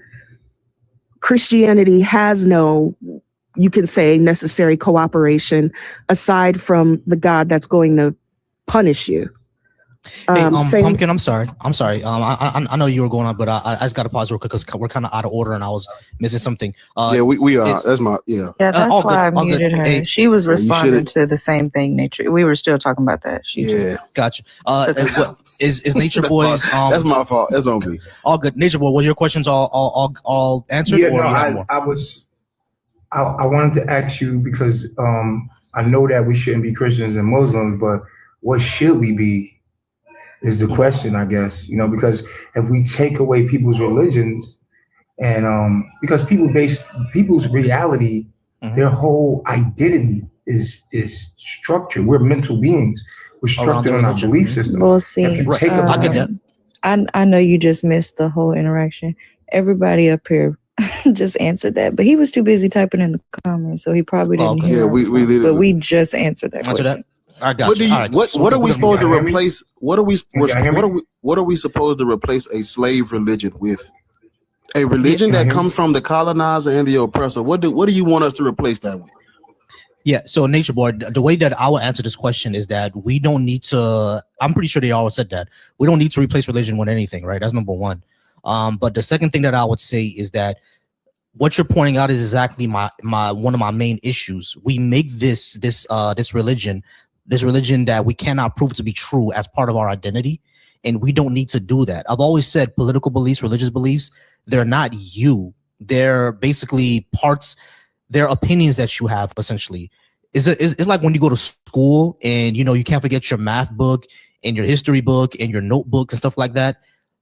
Christianity has no, you can say, necessary cooperation aside from the God that's going to punish you. Hey, Pumpkin, I'm sorry. I know you were going on, but I just got to pause real quick because we're kind of out of order and I was missing something. Yeah, we are. That's my Yeah, that's why I muted her. Hey, she was responding to the same thing. Nature. We were still talking about that. Gotcha. Is Nature Boy's? That's my fault. That's on me. All good. Nature Boy, was your questions all answered? Yeah, or no, you have more? I wanted to ask you because I know that we shouldn't be Christians and Muslims, but what should we be? Is the question, I guess, because if we take away people's religions and because people's reality, their whole identity is structured. We're mental beings. We're structured on our belief system. We'll see. If you take I know you just missed the whole interaction. Everybody up here just answered that, but he was too busy typing in the comments, so he probably didn't hear. Yeah, but we just answered that question. I got you. What are we supposed to replace? What are we supposed to replace a slave religion with? A religion that comes from the colonizer and the oppressor. What do you want us to replace that with? Yeah, so Nature Boy, the way that I will answer this question is that we don't need to. I'm pretty sure they always said that we don't need to replace religion with anything, right? That's number one. But the second thing that I would say is that what you're pointing out is exactly my one of my main issues. We make this religion that we cannot prove to be true as part of our identity, and we don't need to do that. I've always said political beliefs, religious beliefs, they're not you. They're basically parts, they're opinions that you have, essentially. It's like when you go to school and, you know, you can't forget your math book and your history book and your notebooks and stuff like that.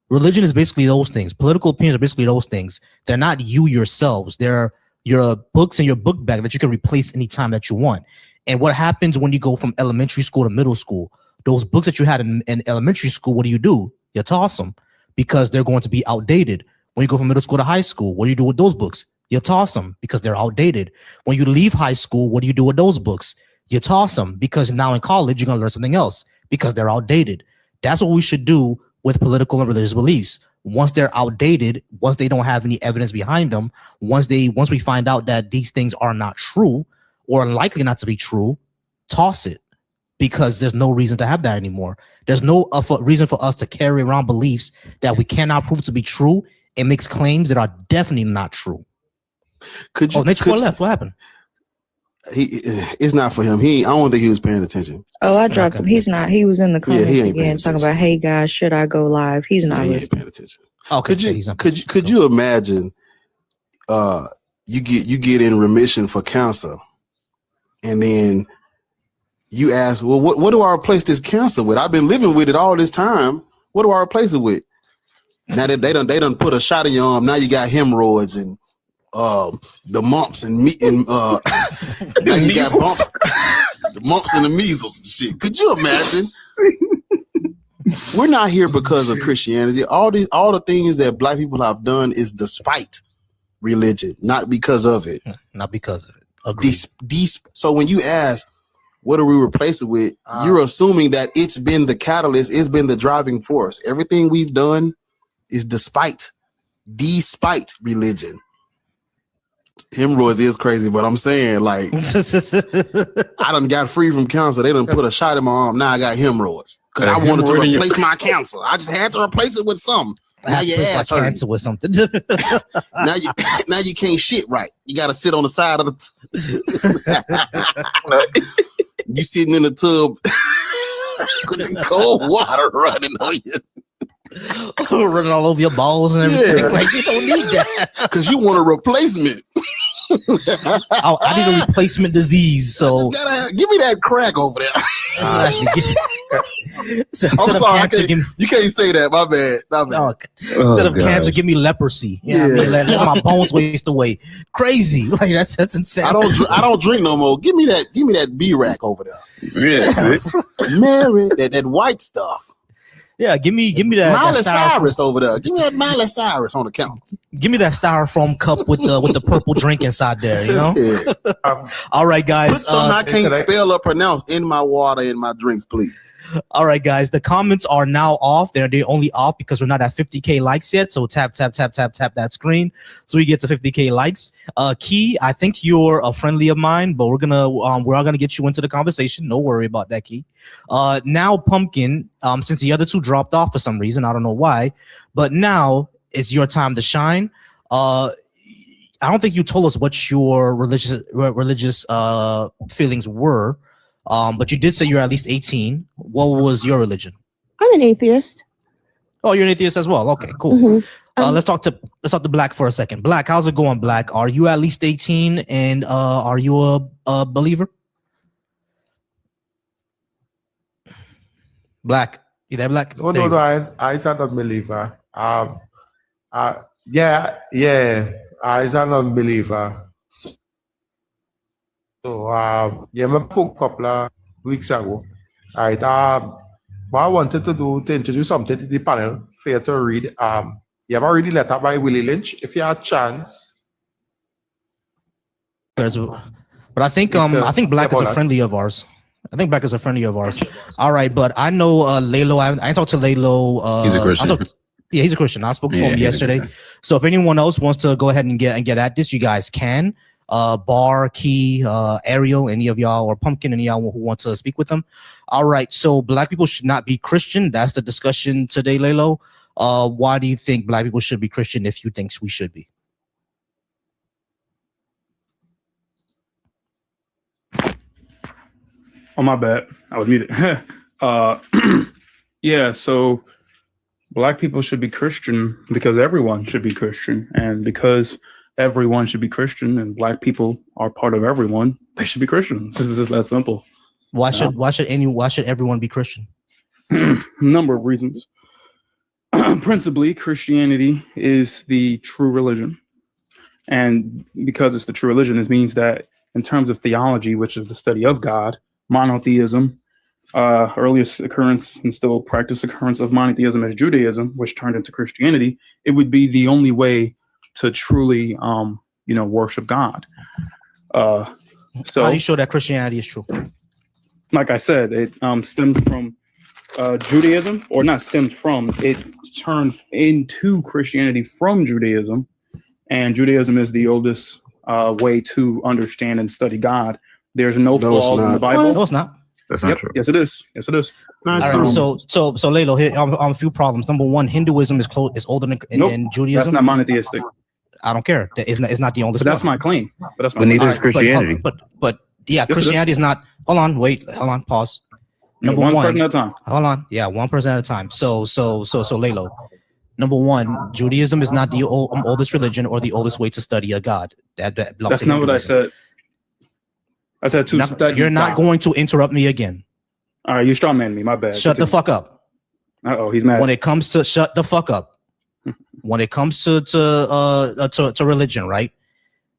Religion is basically those things. Political opinions are basically those things. They're not you yourselves. They're your books and your book bag that you can replace anytime that you want. And what happens when you go from elementary school to middle school? Those books that you had in elementary school, what do? You toss them because they're going to be outdated. When you go from middle school to high school, what do you do with those books? You toss them because they're outdated. When you leave high school, what do you do with those books? You toss them because now in college, you're going to learn something else because they're outdated. That's what we should do with political and religious beliefs. Once they're outdated, once they don't have any evidence behind them, once we find out that these things are not true or likely not to be true, toss it, because there's no reason to have that anymore. There's no reason for us to carry around beliefs that we cannot prove to be true and makes claims that are definitely not true. Nature left. What happened? It's not for him. I don't think he was paying attention. Oh, I dropped him. He's not. He was in the comments he ain't again talking about, "Hey guys, should I go live?" He's not he listening. ain't paying attention. Okay, could you imagine? You get in remission for cancer, and then you ask, well, what do I replace this cancer with? I've been living with it all this time. What do I replace it with? Now that they done put a shot in your arm. Now you got hemorrhoids and the mumps and now you got bumps, the mumps and the measles and shit. Could you imagine? We're not here because of Christianity. All the things that black people have done is despite religion, not because of it. Not because of it. Agreed. So when you ask, what do we replace it with? You're assuming that it's been the catalyst, it's been the driving force. Everything we've done is despite religion. Hemorrhoids is crazy, but I'm saying, like, I done got free from cancer. They done put a shot in my arm. Now I got hemorrhoids because I wanted to replace my cancer. I just had to replace it with something. Now your ass hurt. Cancer with something. now you can't shit right. You got to sit on the side of the. You sitting in the tub with the cold water running on you. Running all over your balls and everything. Yeah. Like, you don't need that because you want a replacement. I need a replacement disease. So give me that crack over there. I'm sorry, you can't say that. My bad. Instead of cancer, give me leprosy. You know what I mean? Let my bones waste away. Crazy. Like that's insane. I don't drink no more. Give me that B-rack over there. Yeah, Mary, that white stuff. Yeah, give me that Miley that Cyrus over there. Give me that Miley Cyrus on the counter. Give me that styrofoam cup with the purple drink inside there, you know? Yeah. All right, guys. Put something I can't spell or pronounce in my water, in my drinks, please. All right, guys. The comments are now off. They're only off because we're not at 50K likes yet. So tap that screen so we get to 50K likes. Key, I think you're a friendly of mine, but we're all gonna get you into the conversation. No worry about that, Key. Now Pumpkin, since the other two dropped off for some reason, I don't know why, but now it's your time to shine. I don't think you told us what your religious feelings were, but you did say you're at least 18. What was your religion? I'm an atheist. Oh, you're an atheist as well. Okay, cool. Mm-hmm. Let's talk to Black for a second. Black, how's it going, Black? Are you at least 18, and are you a believer? Black, you there, Black? No, I'm not a believer. Yeah, I'm an unbeliever. So, yeah, I spoke a couple of weeks ago. All right, what I wanted to introduce something to the panel for you to read. You have already letter by Willie Lynch. If you have a chance. But I think Black is a friendly of ours. Black is a friendly of ours. All right, but I know Lalo. I talked to Lalo. He's a Christian. Yeah, he's a Christian. I spoke to him yesterday. So if anyone else wants to go ahead and get at this, you guys can. Bar, Key, Ariel, any of y'all, or Pumpkin, any of y'all who want to speak with them. All right. So Black people should not be Christian. That's the discussion today, Lalo. Why do you think Black people should be Christian if you think we should be? Oh, my bad. I was muted. Yeah, so Black people should be Christian because everyone should be Christian, and because everyone should be Christian and Black people are part of everyone, they should be Christians. This is just that simple. Why should everyone be Christian? Number of reasons. Principally, Christianity is the true religion. And because it's the true religion, this means that in terms of theology, which is the study of God, monotheism, earliest occurrence and still practice occurrence of monotheism as Judaism, which turned into Christianity, it would be the only way to truly, worship God. So how do you show that Christianity is true? Like I said, it stems from Judaism, or not stems from, it turned into Christianity from Judaism. And Judaism is the oldest way to understand and study God. There's no flaws in the Bible. No, it's not. That's not true. Yes, it is. Yes, it is. All right. So Lalo, here on a few problems. Number one, Hinduism is older than Judaism. That's not monotheistic. I don't care. It's not the oldest. But that's my claim. But neither is Christianity. But yeah, yes, Christianity is not. Hold on. Pause. Number one person at a time. Hold on. Yeah, one person at a time. So Lalo. Number one, Judaism is not the oldest religion or the oldest way to study a God. That's not what I said. I said to study. You're not going to interrupt me again. All right, you strawman me. My bad. Shut the fuck up. Uh-oh, he's mad. When it comes to shut the fuck up. When it comes to religion, right?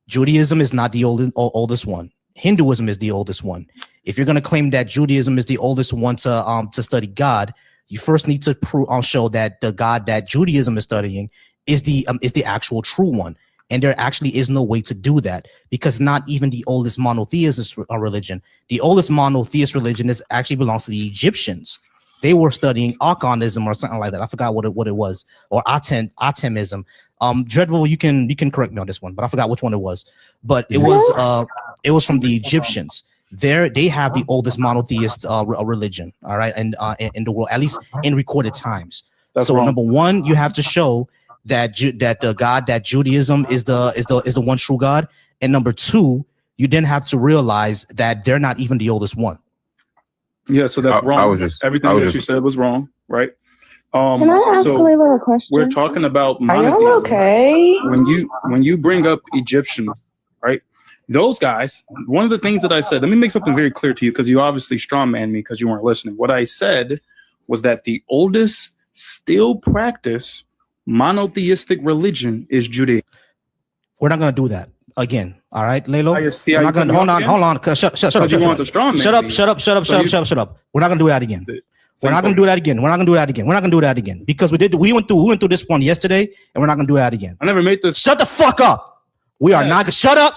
Judaism is not the oldest one. Hinduism is the oldest one. If you're going to claim that Judaism is the oldest one to study God, you first need to show that the God that Judaism is studying is the actual true one. And there actually is no way to do that, because not even the oldest monotheist religion. The oldest monotheist religion actually belongs to the Egyptians. They were studying Archanism or something like that. I forgot what it was, or Atemism. Dreadful, you can correct me on this one, but I forgot which one it was. But it was from the Egyptians. They have the oldest monotheist religion, all right, and in the world, at least in recorded times. That's wrong. Number one, you have to show that the God that Judaism is the one true God, and number two, you then have to realize that they're not even the oldest one. Yeah, so that's wrong. Everything you said was wrong, right? Can I ask Layla a question? We're talking about monotheism. Are y'all okay? When you bring up Egyptian, right? Those guys, one of the things that I said, let me make something very clear to you, because you obviously strawman me because you weren't listening. What I said was that the oldest still practice monotheistic religion is Judaism. We're not going to do that again. All right, Lalo. Hold on. Shut up. We're not going to do that again. We're not going to do that again. Because we went through this one yesterday, and we're not going to do that again. I never made this. Shut the fuck up. We are not. Shut up.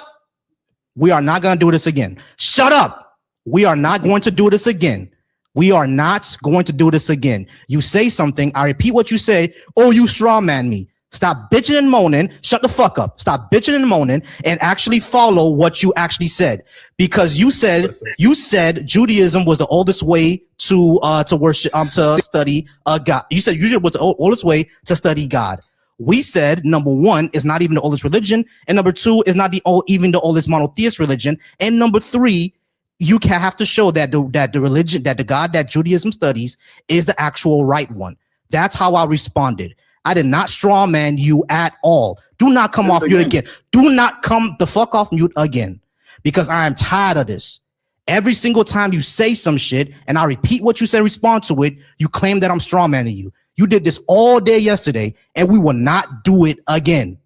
We are not going to do this again. Shut up. We are not going to do this again. We are not going to do this again. You say something, I repeat what you say. Oh, you straw man me. Stop bitching and moaning. Shut the fuck up. Stop bitching and moaning and actually follow what you actually said. Because you said Judaism was the oldest way to worship, to study God. You said Judaism was the oldest way to study God. We said, number one, is not even the oldest religion. And number two, is not even the oldest monotheist religion. And number three, you have to show that the religion, that the God that Judaism studies is the actual right one. That's how I responded. I did not strawman you at all. Do not come off mute again. Do not come the fuck off mute again, because I am tired of this. Every single time you say some shit and I repeat what you said, respond to it, you claim that I'm strawmanning you. You did this all day yesterday, and we will not do it again.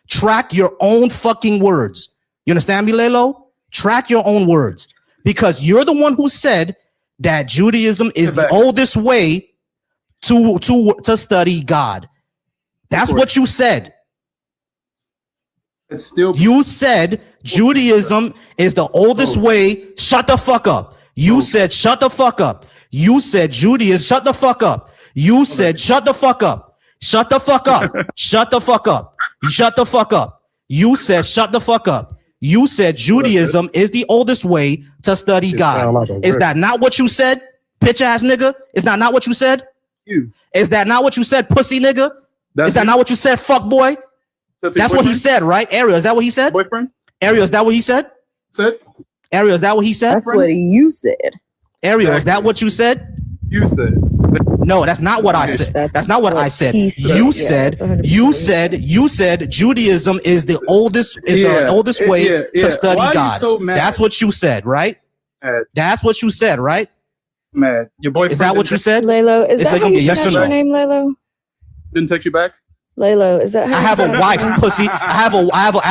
Track your own fucking words. You understand me, Lalo? Track your own words, because you're the one who said that Judaism is the oldest way to study God. That's what you said. It's still. You said Judaism is the oldest way. Shut the fuck up. You said shut the fuck up. You said Judaism. Shut the fuck up. You said shut the fuck up. Shut the fuck up. Shut the fuck up. Shut the fuck up. You said shut the fuck up. You said Judaism is the oldest way to study God. Is that not what you said, bitch ass nigga? Is that not what you said? Is that not what you said, pussy nigga? Is that not what you said, fuck boy? That's what he said, right? Ariel, is that what he said? Boyfriend? Ariel, is that what he said? Ariel, is that what he said? That's what you said. Ariel, is that what you said? You said. No, that's not what I said. That's not what I said. You said Judaism is the oldest way to study God. That's what you said, right? That's what you said, right? Mad. Your boyfriend is that what you said? Lalo, is that how you yes or pronounce no? your name, Lalo? Didn't text you back? Lalo, is that how I you have a pronounce wife, your name? pussy. I have a wife. I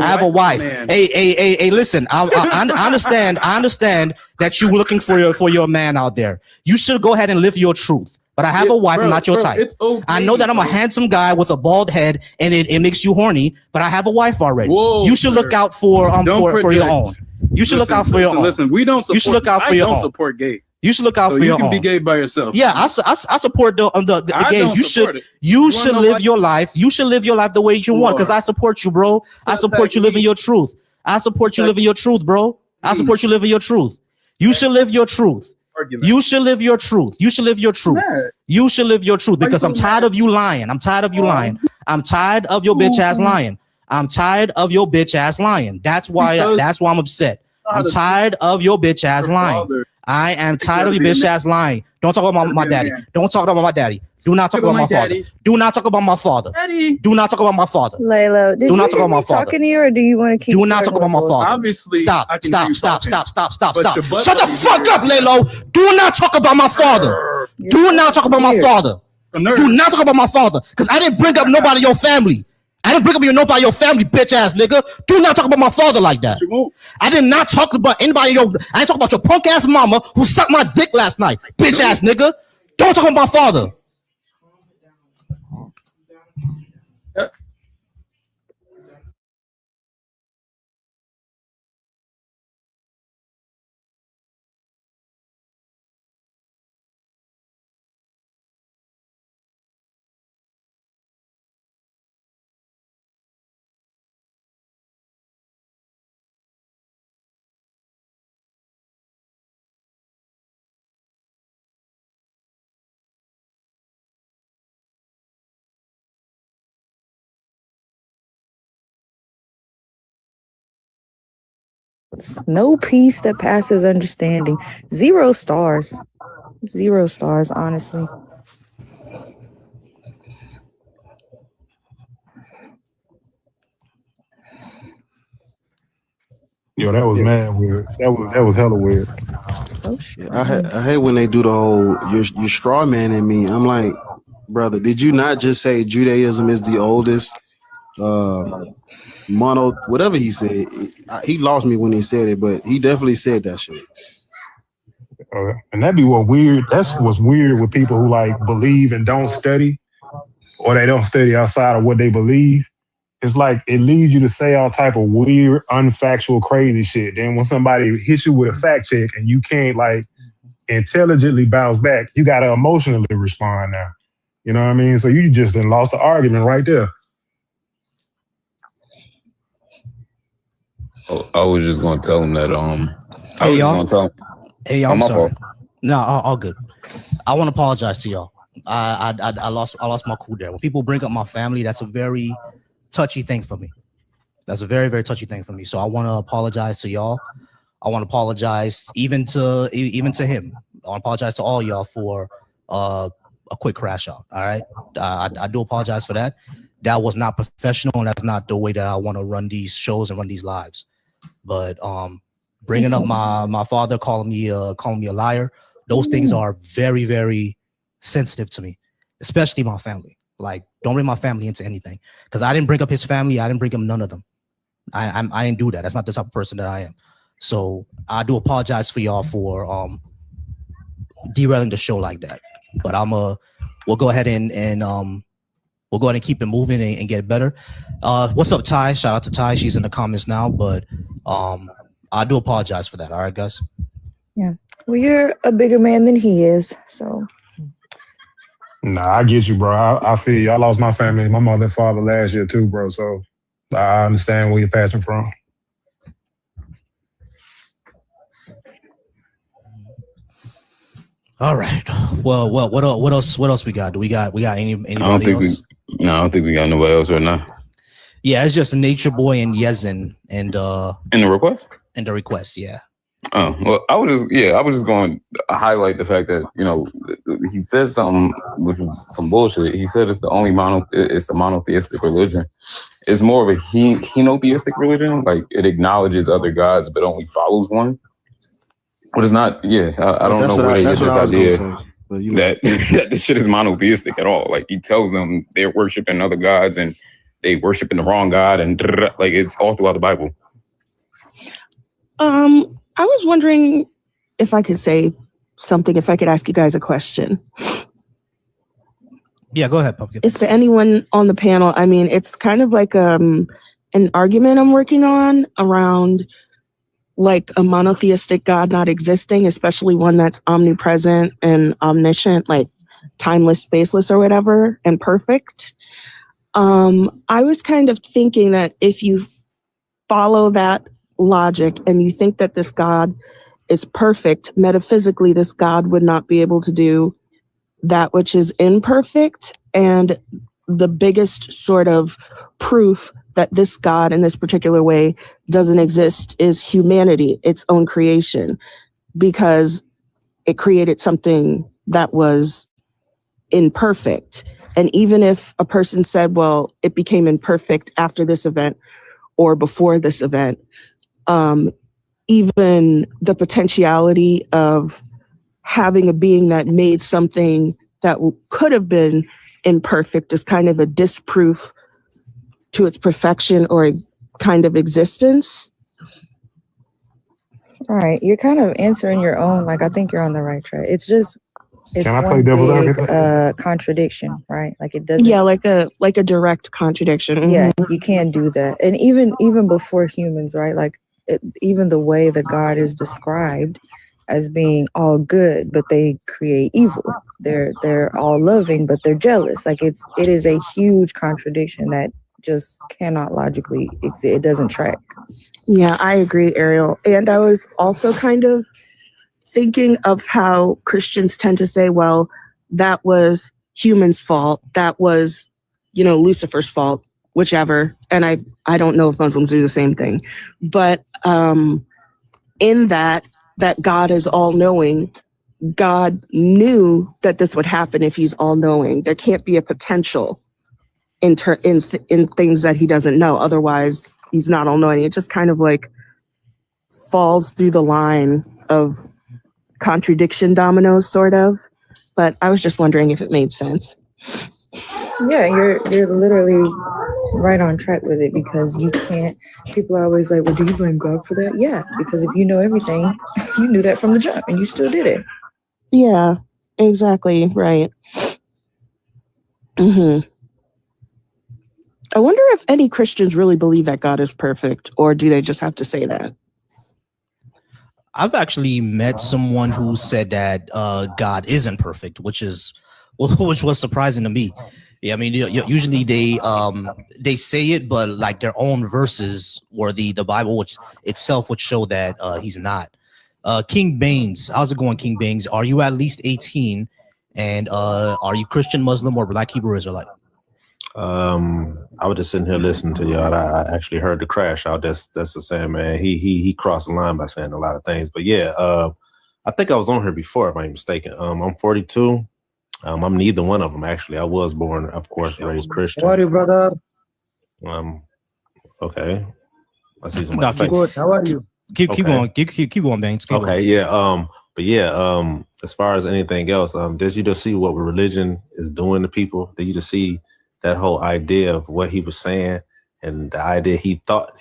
have a wife. Man. Hey, listen. I understand. I understand that you're looking for your man out there. You should go ahead and live your truth. But I have a wife. I'm not your type. It's okay, I know that I'm a handsome guy with a bald head, and it makes you horny. But I have a wife already. Whoa, you should look out for your own. You should look out for your own. Listen, we don't support. You should look out for your own. I don't support gay. You should look out for your own. You can be gay by yourself. Yeah, I support the gays. You should live your life. You should live your life the way you want, because I support you, bro. I support you living your truth. I support you living your truth, bro. I support you living your truth. You should live your truth. You should live your truth. You should live your truth. You should live your truth, because I'm tired of you lying. I'm tired of you lying. I'm tired of your bitch ass lying. I'm tired of your bitch ass lying. That's why I'm upset. I'm tired of your bitch ass lying. I am tired of your bitch ass lying. Don't talk about my daddy. Don't talk about my daddy. Do not talk about my father. Do not talk about my father. Do not talk about my father. Lalo, do not talk about my father. Talking to you, or do you want to keep? Do not talk about my father. Obviously, stop. I can Stop. hear you Stop. talking. Stop. Stop. Stop. But Stop. your butt Shut the is fuck up, Lalo. Do not talk about my father. Do not talk about my father. Do not talk about my father, because I didn't bring up nobody in your family. I didn't bring up nobody in your family, bitch ass nigga. Do not talk about my father like that. I did not talk about anybody. I didn't talk about your punk ass mama who sucked my dick last night, bitch ass nigga. Don't talk about my father. No peace that passes understanding. 0 stars. 0 stars, honestly. Yo, that was mad weird. That was hella weird. I hate when they do the whole you're straw man in me. I'm like, brother, did you not just say Judaism is the oldest mono whatever he said? He lost me when he said it, but he definitely said that shit. And that'd be what weird. That's what's weird with people who like believe and don't study, or they don't study outside of what they believe. It's like it leads you to say all type of weird, unfactual, crazy shit. Then when somebody hits you with a fact check and you can't like intelligently bounce back, you gotta emotionally respond now. You know what I mean? So you just done lost the argument right there. I was just gonna tell him that Hey y'all. Hey y'all. I'm my sorry. fault. No, all good. I want to apologize to y'all. I lost my cool there. When people bring up my family, that's a very touchy thing for me. That's a very, very touchy thing for me. So I want to apologize to y'all. I want to apologize even to him. I want to apologize to all y'all for a quick crash out. All right. I do apologize for that. That was not professional, and that's not the way that I want to run these shows and run these lives. But bringing up my father, calling me a liar, those things are very, very sensitive to me, especially my family. Like, don't bring my family into anything, because I didn't bring up his family. I didn't bring up none of them. I didn't do that. That's not the type of person that I am. So I do apologize for y'all for derailing the show like that. But we'll go ahead and we'll go ahead and keep it moving and get better. What's up, Ty? Shout out to Ty. She's in the comments now, but I do apologize for that. All right, guys. Yeah. Well, you're a bigger man than he is, so. Nah, I get you, bro. I feel you. I lost my family, my mother and father last year too, bro. So I understand where you're passing from. All right. Well, what else we got? Do we got anybody else? I don't think we got nobody else right now. Yeah, it's just Nature Boy and Yezin and in the request. And the request, yeah. Oh, well, I was just going to highlight the fact that, you know, he said something which was some bullshit. He said it's the monotheistic religion. It's more of a henotheistic religion. Like, it acknowledges other gods but only follows one. But it's not. Yeah, I don't know where they get this idea but, you know. that that this shit is monotheistic at all. Like, he tells them they're worshiping other gods and they worshiping the wrong god, and like, it's all throughout the Bible. I was wondering if I could say something, if I could ask you guys a question. Yeah, go ahead, Pumpkin. It's to anyone on the panel. I mean, it's kind of like an argument I'm working on around like a monotheistic God not existing, especially one that's omnipresent and omniscient, like timeless, spaceless, or whatever, and perfect. I was kind of thinking that if you follow that logic and you think that this God is perfect, metaphysically, this God would not be able to do that which is imperfect. And the biggest sort of proof that this God in this particular way doesn't exist is humanity, its own creation, because it created something that was imperfect. And even if a person said, well, it became imperfect after this event or before this event, even the potentiality of having a being that made something that could have been imperfect is kind of a disproof to its perfection or a kind of existence. All right, you're kind of answering your own. Like, I think you're on the right track. It's Can I play one devil's big advocate? contradiction, right? Like, it doesn't. Yeah, like a direct contradiction. Yeah, you can't do that. And even before humans, right? Like, even the way the God is described as being all good, but they create evil. They're all loving, but they're jealous. Like, it is a huge contradiction that just cannot logically exist. It doesn't track. Yeah, I agree, Ariel. And I was also kind of thinking of how Christians tend to say, well, that was humans' fault. That was, Lucifer's fault, whichever. And I don't know if Muslims do the same thing. But in that God is all-knowing, God knew that this would happen if he's all-knowing. There can't be a potential in things that he doesn't know. Otherwise, he's not all-knowing. It just kind of like falls through the line of contradiction dominoes, sort of. But I was just wondering if it made sense. Yeah, you're literally right on track with it, because you can't. People are always like, well, do you blame God for that? Yeah, because if you know everything, you knew that from the jump and you still did it. Yeah, exactly. Right. I wonder if any Christians really believe that God is perfect, or do they just have to say that? I've actually met someone who said that God isn't perfect, which was surprising to me. Yeah, I mean, usually they say it, but like their own verses or the Bible, which itself would show that he's not. King Baines, how's it going, King Baines? Are you at least 18? And are you Christian, Muslim, or Black Hebrew Israelite? I was just sitting here listening to y'all. I actually heard the crash out. That's the saying, man. He crossed the line by saying a lot of things. But yeah, I think I was on here before, if I'm mistaken. I'm 42. I'm neither one of them, actually. I was born, of course, raised Christian. How are you, brother? Okay. I see some. No, good. How are you? Keep going. Keep going, Baines. Keep going. Yeah. But yeah, as far as anything else, did you just see what religion is doing to people? Did you just see that whole idea of what he was saying and the idea he thought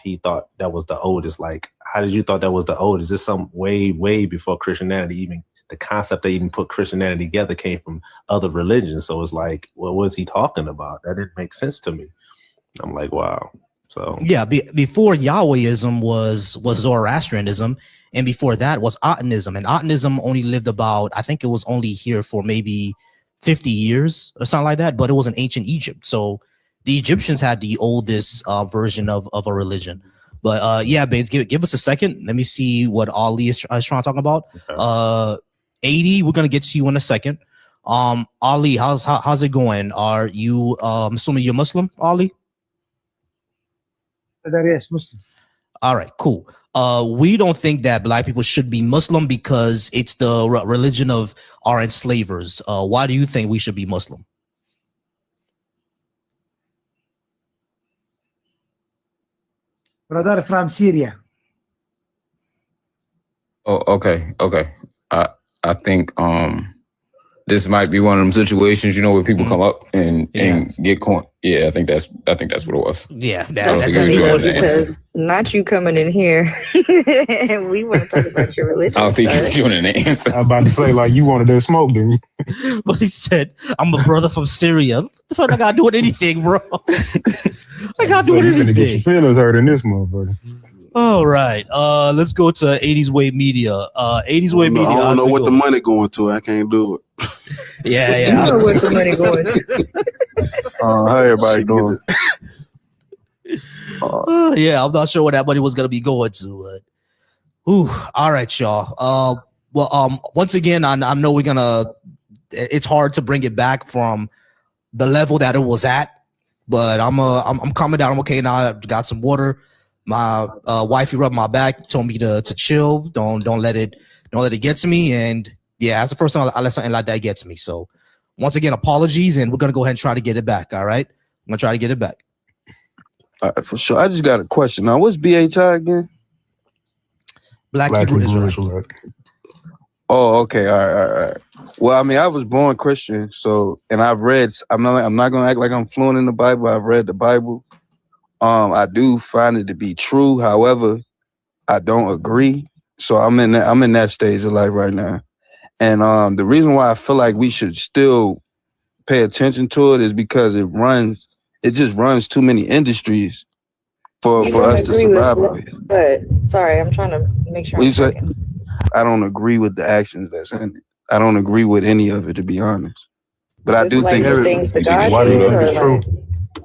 that was the oldest? Like, how did you thought that was the oldest? Is this some way before Christianity? Even the concept they even put Christianity together came from other religions. So it's like, what was he talking about? That didn't make sense to me. I'm like, wow. So yeah, before Yahwehism was Zoroastrianism, and before that was Atonism, and Atonism only lived about, I think it was only here for maybe 50 years or something like that, but it was in ancient Egypt. So the Egyptians had the oldest version of a religion. But yeah, Baines, give us a second. Let me see what Ali is trying to talk about. Okay. 80, we're gonna get to you in a second. Ali, how's it going? Are you assuming you're Muslim, Ali? Yes, Muslim. All right, cool. We don't think that black people should be Muslim because it's the religion of our enslavers. Why do you think we should be Muslim? Brother from Syria. Oh, okay. I think this might be one of them situations, where people come up and get corn. Yeah, I think that's what it was. Yeah, That's because not you coming in here. We want to talk about your religion. I don't think you're doing an answer. I'm about to say, like, you wanted that smoke, didn't you? But he said, I'm a brother from Syria. What the fuck I got to do with anything, bro? I got to do with You're gonna get your anything. feelings hurt in this motherfucker. All right. Let's go to 80s Way Media. 80s Way Media. I don't know what the money going to. I can't do it. Yeah. You know what the money going to. How everybody doing? Yeah, I'm not sure what that money was gonna be going to. But, all right, y'all. Once again, I know we're gonna. It's hard to bring it back from the level that it was at, but I'm calming down. I'm okay now. I got some water. My wifey rubbed my back, told me to chill. Don't let it get to me. And yeah, that's the first time I let something like that get to me. So once again, apologies, and we're gonna go ahead and try to get it back. All right, I'm gonna try to get it back. All right, for sure. I just got a question. Now, what's BHI again? Black Hebrew Israelite. Oh, okay. All right. Well, I mean, I was born Christian, so, and I've read. I'm not gonna act like I'm fluent in the Bible. I've read the Bible. I do find it to be true. However, I don't agree. So I'm in that stage of life right now. And the reason why I feel like we should still pay attention to it is because it just runs too many industries for us to survive. But sorry, I'm trying to make sure. I don't agree with the actions that's in it. I don't agree with any of it, to be honest. But I do think the things that God did, or like,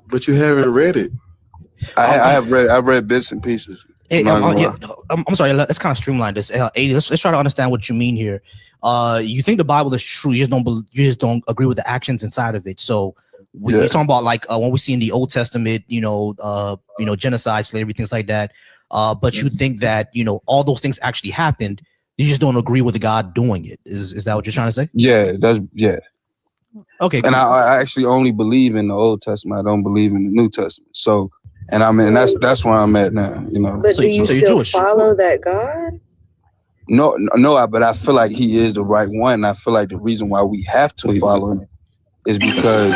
but you haven't read it. I've read bits and pieces. I'm sorry. Let's kind of streamline this. 80. Let's try to understand what you mean here. You think the Bible is true. You just don't agree with the actions inside of it. So when you're talking about like when we see in the Old Testament, genocide, slavery, things like that. But you think that all those things actually happened. You just don't agree with God doing it. Is that what you're trying to say? Yeah, Okay. Cool. And I actually only believe in the Old Testament. I don't believe in the New Testament. So, and that's where I'm at now. But do you still follow that God? No, but I feel like He is the right one. And I feel like the reason why we have to follow Him is because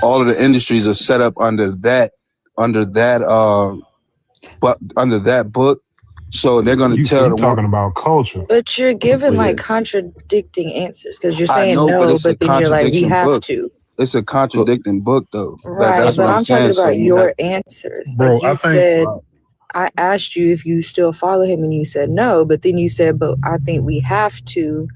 all of the industries are set up under that book. So they're going to tell you talking about culture. But you're giving like contradicting answers because you're saying but then you're like, we have to. It's a contradicting book, though. Right, that's but what I'm saying. talking about your answers. Bro, like you said, I asked you if you still follow Him, and you said no. But then you said, but I think we have to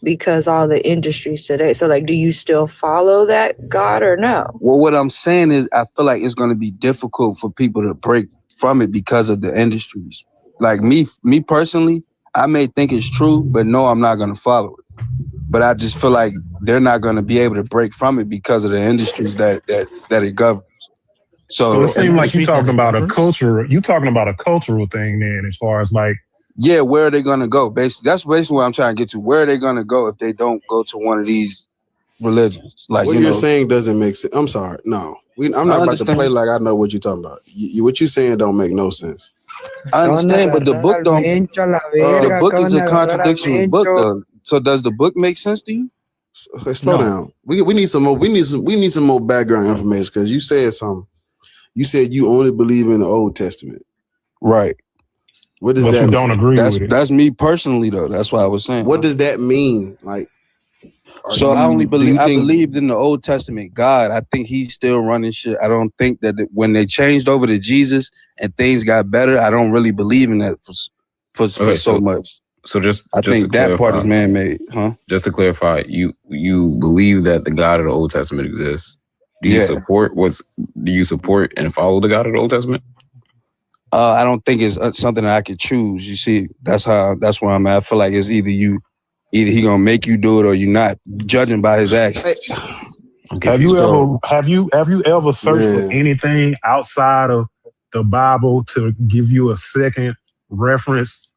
because all the industries today. So, like, do you still follow that God or no? Well, what I'm saying is, I feel like it's going to be difficult for people to break from it because of the industries. Like me personally, I may think it's true, but no, I'm not going to follow it. But I just feel like they're not going to be able to break from it because of the industries that it governs. So it seems like you're talking about a culture. You're talking about a cultural thing, then, as far as like. Yeah, where are they going to go? Basically, that's basically what I'm trying to get to. Where are they going to go if they don't go to one of these religions? Like what you're saying doesn't make sense. I'm sorry, no, I'm not about to play like I know what you're talking about. What you're saying don't make no sense. I understand, but the book don't. The book is a contradiction book, though. So does the book make sense to you? Okay, slow down. We need some more. We need some more background information because you said something. You said you only believe in the Old Testament, right? What does that? You don't agree with it. That's me personally, though. That's why I was saying. What does that mean? Like, so I only believe. I believed in the Old Testament God. I think He's still running shit. I don't think that when they changed over to Jesus and things got better, I don't really believe in that for so much. So I think that part is man-made, huh? Just to clarify, you believe that the God of the Old Testament exists. Do you support and follow the God of the Old Testament? I don't think it's something that I could choose. You see, that's where I'm at. I feel like it's either He gonna make you do it or you not, judging by His actions. Have you ever searched for anything outside of the Bible to give you a second reference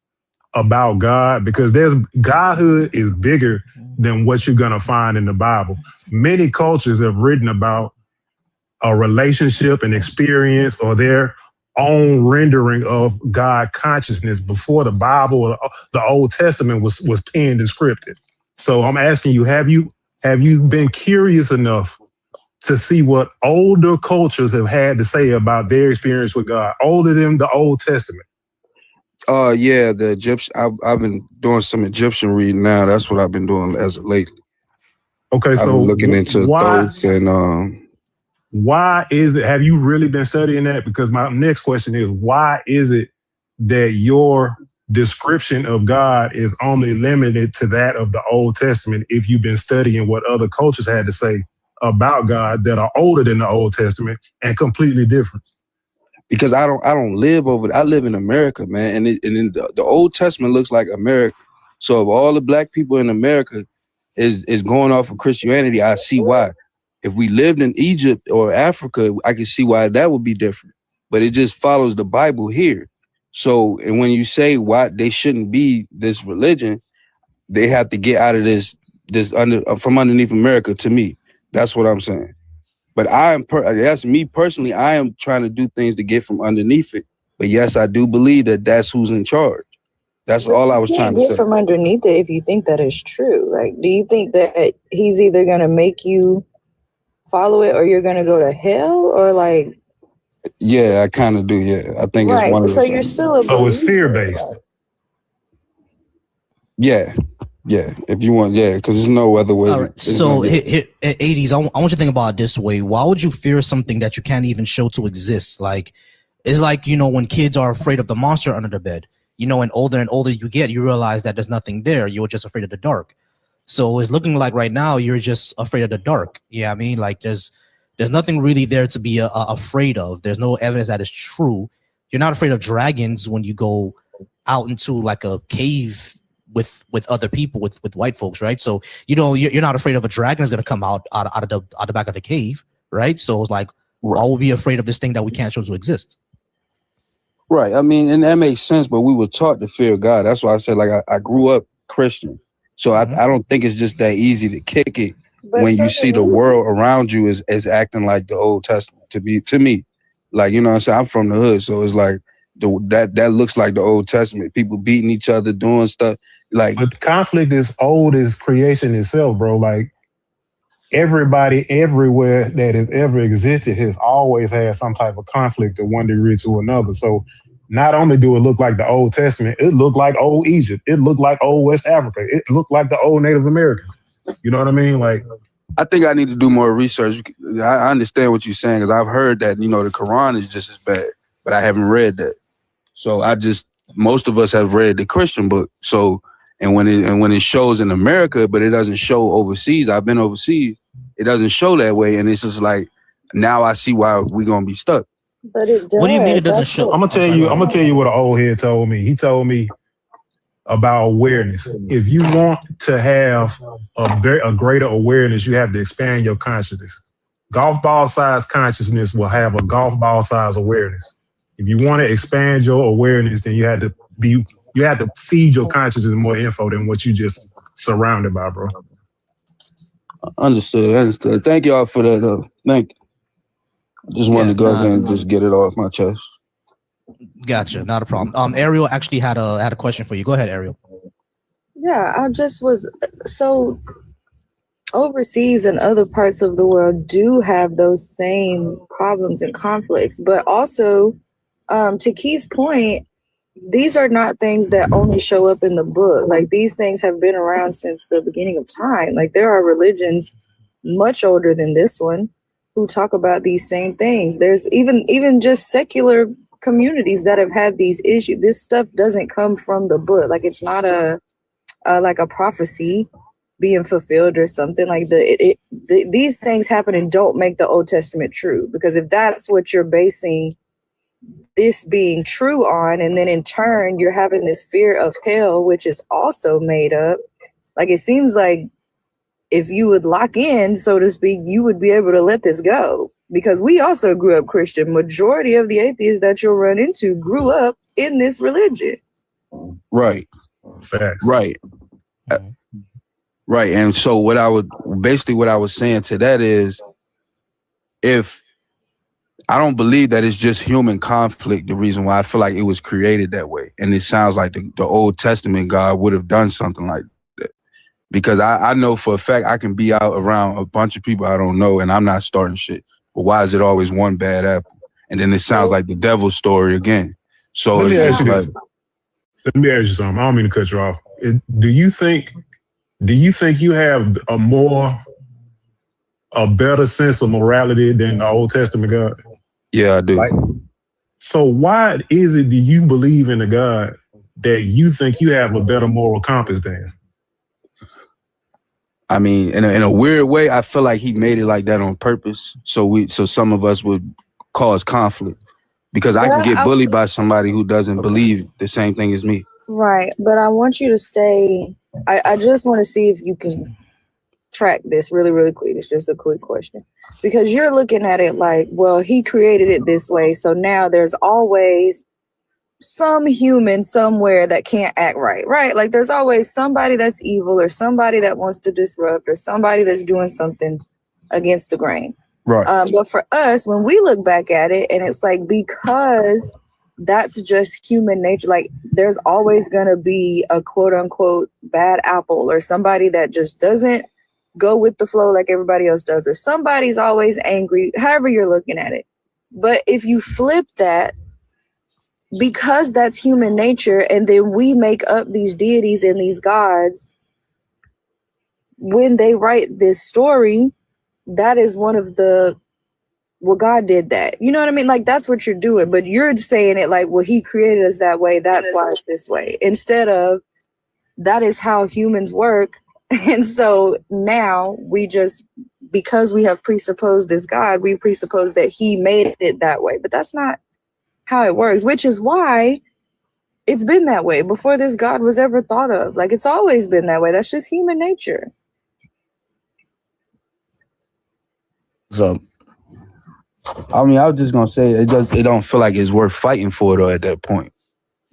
about God? Because Godhood is bigger than what you're gonna find in the Bible. Many cultures have written about a relationship, an experience, or their own rendering of God consciousness before the Bible or the Old Testament was penned and scripted. So I'm asking you, have you been curious enough to see what older cultures have had to say about their experience with God, older than the Old Testament? Yeah, the Egyptian. I've been doing some Egyptian reading now. That's what I've been doing as of lately. Okay, I've so been looking into Thoth and why is it? Have you really been studying that? Because my next question is, why is it that your description of God is only limited to that of the Old Testament if you've been studying what other cultures had to say about God that are older than the Old Testament and completely different? because I don't live over there. I live in America, man, and the Old Testament looks like America. So if all the black people in America is going off of Christianity, I see why. If we lived in Egypt or Africa, I can see why that would be different. But it just follows the Bible here. So, and when you say why they shouldn't be this religion, they have to get out of this from underneath America. To me, that's what I'm saying. But that's me personally. I am trying to do things to get from underneath it. But yes, I do believe that that's who's in charge. That's all I was trying to get say. from underneath it if you think that is true. Like, do you think that he's either gonna make you follow it or you're gonna go to hell, or like? Yeah, I kind of do. Yeah, I think it's Right. one of So those you're things. still a So it's believer. fear-based. Yeah. If you want, because there's no other way. All right. So, 80s, I want you to think about it this way. Why would you fear something that you can't even show to exist? Like, it's like, when kids are afraid of the monster under the bed, and older you get, you realize that there's nothing there. You're just afraid of the dark. So it's looking like right now you're just afraid of the dark. Yeah, I mean, like there's nothing really there to be afraid of. There's no evidence that is true. You're not afraid of dragons when you go out into like a cave with other people, with white folks, right? So you're not afraid of a dragon is going to come out of the back of the cave, right? So it's like, why would we be afraid of this thing that we can't show to exist? Right. I mean, and that makes sense, but we were taught to fear God. That's why I said, like, I grew up Christian. So I don't think it's just that easy to kick it when you see the world around you is acting like the Old Testament to me. Like, you know what I'm saying? I'm from the hood. So it's like that looks like the Old Testament. People beating each other, doing stuff. Like, but conflict is old as creation itself, bro. Like, everybody everywhere that has ever existed has always had some type of conflict to one degree to another. So not only do it look like the Old Testament, it looked like old Egypt. It looked like old West Africa. It looked like the old Native Americans. You know what I mean? Like, I think I need to do more research. I understand what you're saying, because I've heard that, the Quran is just as bad, but I haven't read that. So most of us have read the Christian book. So, and when it shows in America, but it doesn't show overseas. I've been overseas. It doesn't show that way. And it's just like, now I see why we're going to be stuck. But it does. What do you mean it doesn't show? I'm gonna tell you what an old head told me. He told me about awareness. If you want to have a greater awareness, you have to expand your consciousness. Golf ball size consciousness will have a golf ball size awareness. If you want to expand your awareness, then you have to feed your consciousness more info than what you just surrounded by, bro. Understood. Thank y'all for that. Thank you. I just wanted to go ahead and just get it off my chest. Gotcha, not a problem. Ariel actually had a question for you. Go ahead, Ariel. Yeah, I just was so overseas and other parts of the world do have those same problems and conflicts, but also to Key's point, these are not things that only show up in the book. Like, these things have been around since the beginning of time. Like, there are religions much older than this one who talk about these same things. There's even just secular communities that have had these issues. This stuff doesn't come from the book. Like, it's not like a prophecy being fulfilled or something. Like, these things happen and don't make the Old Testament true. Because if that's what you're basing this being true on, and then in turn you're having this fear of hell, which is also made up, like, it seems like if you would lock in, so to speak, you would be able to let this go. Because we also grew up Christian. Majority of the atheists that you'll run into grew up in this religion. Right. Facts. Right. Right. And so what I was saying to that is, if I don't believe that it's just human conflict, the reason why I feel like it was created that way. And it sounds like the Old Testament God would have done something like that. Because I know for a fact I can be out around a bunch of people I don't know and I'm not starting shit. But why is it always one bad apple? And then it sounds like the devil's story again. So Let me it's ask you like, this. Let me ask you something. I don't mean to cut you off. Do you think you have a better sense of morality than the Old Testament God? Yeah, I do. So why is it do you believe in a God that you think you have a better moral compass than? I mean, in a weird way, I feel like he made it like that on purpose. So some of us would cause conflict because I can get bullied by somebody who doesn't believe the same thing as me. Right, but I want you to stay. I just want to see if you can track this really, really quick. It's just a quick question. Because you're looking at it like, well, he created it this way. So now there's always some human somewhere that can't act right, right? Like there's always somebody that's evil or somebody that wants to disrupt or somebody that's doing something against the grain. Right. But for us, when we look back at it, and it's like, because that's just human nature, like there's always going to be a quote unquote bad apple or somebody that just doesn't go with the flow like everybody else does, or somebody's always angry, however you're looking at it. But if you flip that, because that's human nature, and then we make up these deities and these gods, when they write this story, that is one of the, well, God did that. You know what I mean? Like that's what you're doing, but you're saying it like, well, he created us that way. That's why it's this way. Instead of that is how humans work. And so now we just, because we have presupposed this God, we presuppose that he made it that way, but that's not how it works, which is why it's been that way before this God was ever thought of. Like it's always been that way. That's just human nature. So, I mean, I was just gonna say it don't feel like it's worth fighting for though at that point.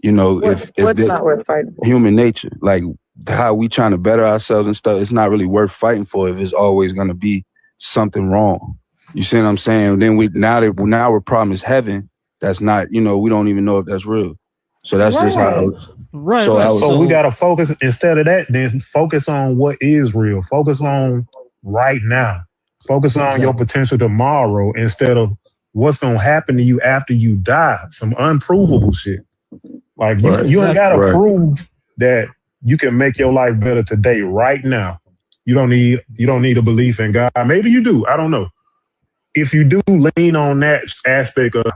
You know, if What's not worth fighting for? Human nature, like how we trying to better ourselves and stuff, it's not really worth fighting for if it's always gonna be something wrong. You see what I'm saying? Then now our problem is heaven. That's not, we don't even know if that's real. So that's just how. Right. So, So we gotta focus instead of that. Then focus on what is real. Focus on right now. Focus on your potential tomorrow instead of what's gonna happen to you after you die. Some unprovable shit. Like you ain't gotta prove that you can make your life better today, right now. You don't need a belief in God. Maybe you do. I don't know. If you do lean on that aspect of.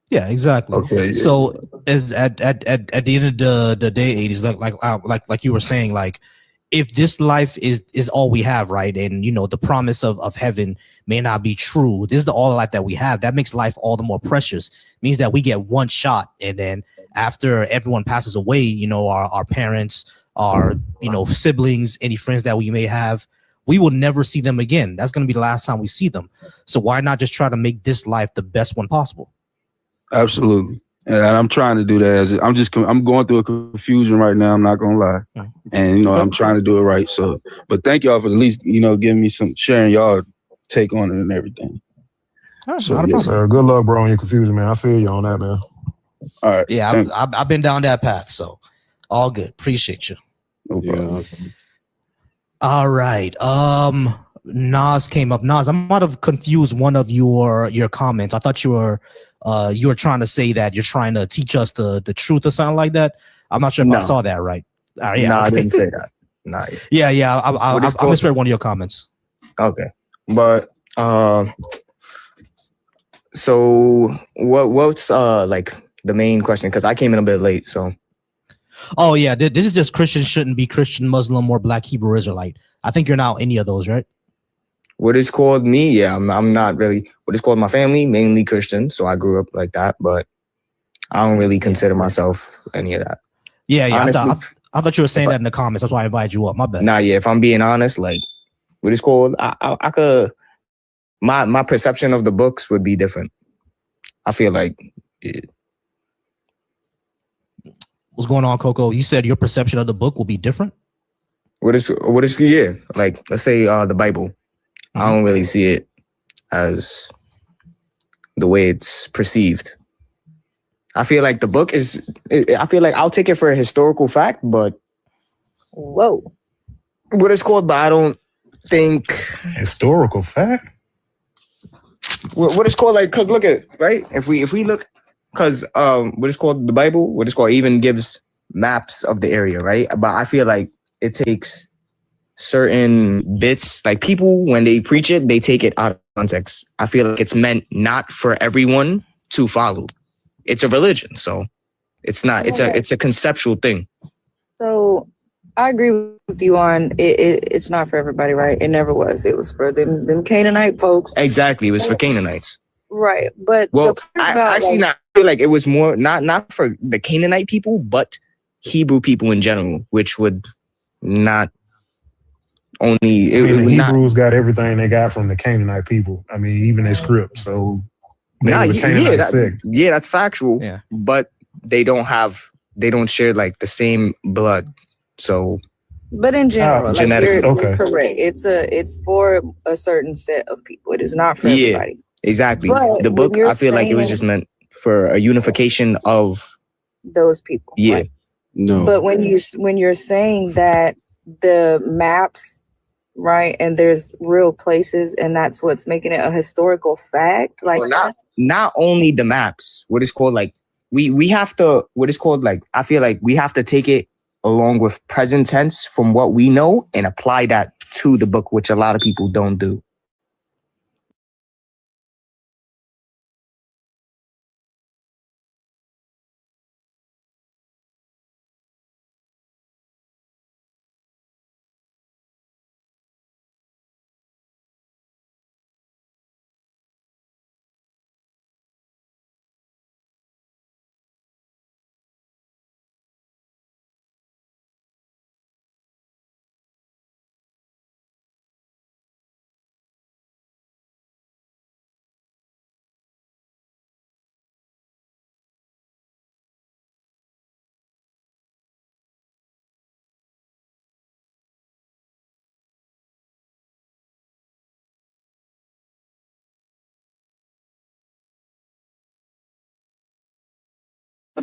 Yeah, exactly. Okay. So as at the end of the day, 80s, like you were saying, like if this life is all we have, right? And the promise of heaven may not be true. This is the all life that we have. That makes life all the more precious. Means that we get one shot, and then after everyone passes away, our parents, our siblings, any friends that we may have, we will never see them again. That's going to be the last time we see them. So why not just try to make this life the best one possible? Absolutely. And I'm trying to do that. I'm going through a confusion right now. I'm not going to lie. And, I'm trying to do it right. So, but thank y'all for at least, giving me sharing y'all take on it and everything. So, good luck, bro, on your confusion, man. I feel you on that, man. All right. Yeah, I've been down that path. So all good. Appreciate you. No problem. All right. Nas came up. Nas, I might have confused one of your comments. I thought you were trying to say that you're trying to teach us the truth or something like that. I'm not sure if I saw that right. Yeah, I didn't say that. Nah. Yeah. I misread one of your comments. Okay, but so what's like the main question? Because I came in a bit late, so. Oh yeah, this is just Christians shouldn't be Christian, Muslim, or Black Hebrew Israelite. I think you're not any of those, right? What is called me? Yeah, I'm not really. What is called my family? Mainly Christian, so I grew up like that. But I don't really consider myself any of that. Yeah. Honestly, I thought you were saying that in the comments. That's why I invited you up. My bad. Nah, yeah. If I'm being honest, like what is called, I could. My perception of the books would be different. I feel like. What's going on, Coco? You said your perception of the book will be different. What is yeah? Like, let's say the Bible. I don't really see it as the way it's perceived. I feel like the book is. I feel like I'll take it for a historical fact, but whoa, what it's called, but I don't think historical fact. What it's called, like, cause look at right. If we look, cause what it's called, the Bible, what it's called, even gives maps of the area, right? But I feel like it takes certain bits, like people when they preach it, they take it out of context. I feel like it's meant not for everyone to follow. It's a religion, so it's not. It's a conceptual thing. So I agree with you on it's not for everybody, right? It never was. It was for them Canaanite folks. Exactly, it was for Canaanites. Right, but well, I feel like it was more not for the Canaanite people, but Hebrew people in general, which would not only. The Hebrews got everything they got from the Canaanite people. I mean, even their script. So that's factual. Yeah, but they don't share like the same blood. So, but in general, genetic. You're correct. It's for a certain set of people. It is not for everybody. Exactly. But the book, I feel like it was just meant for a unification of those people. Yeah. Right? No. But when you're saying that the maps, right, and there's real places, and that's what's making it a historical fact, like not only the maps. What is called, like we have to. What is called, like, I feel like we have to take it along with present tense from what we know and apply that to the book, which a lot of people don't do.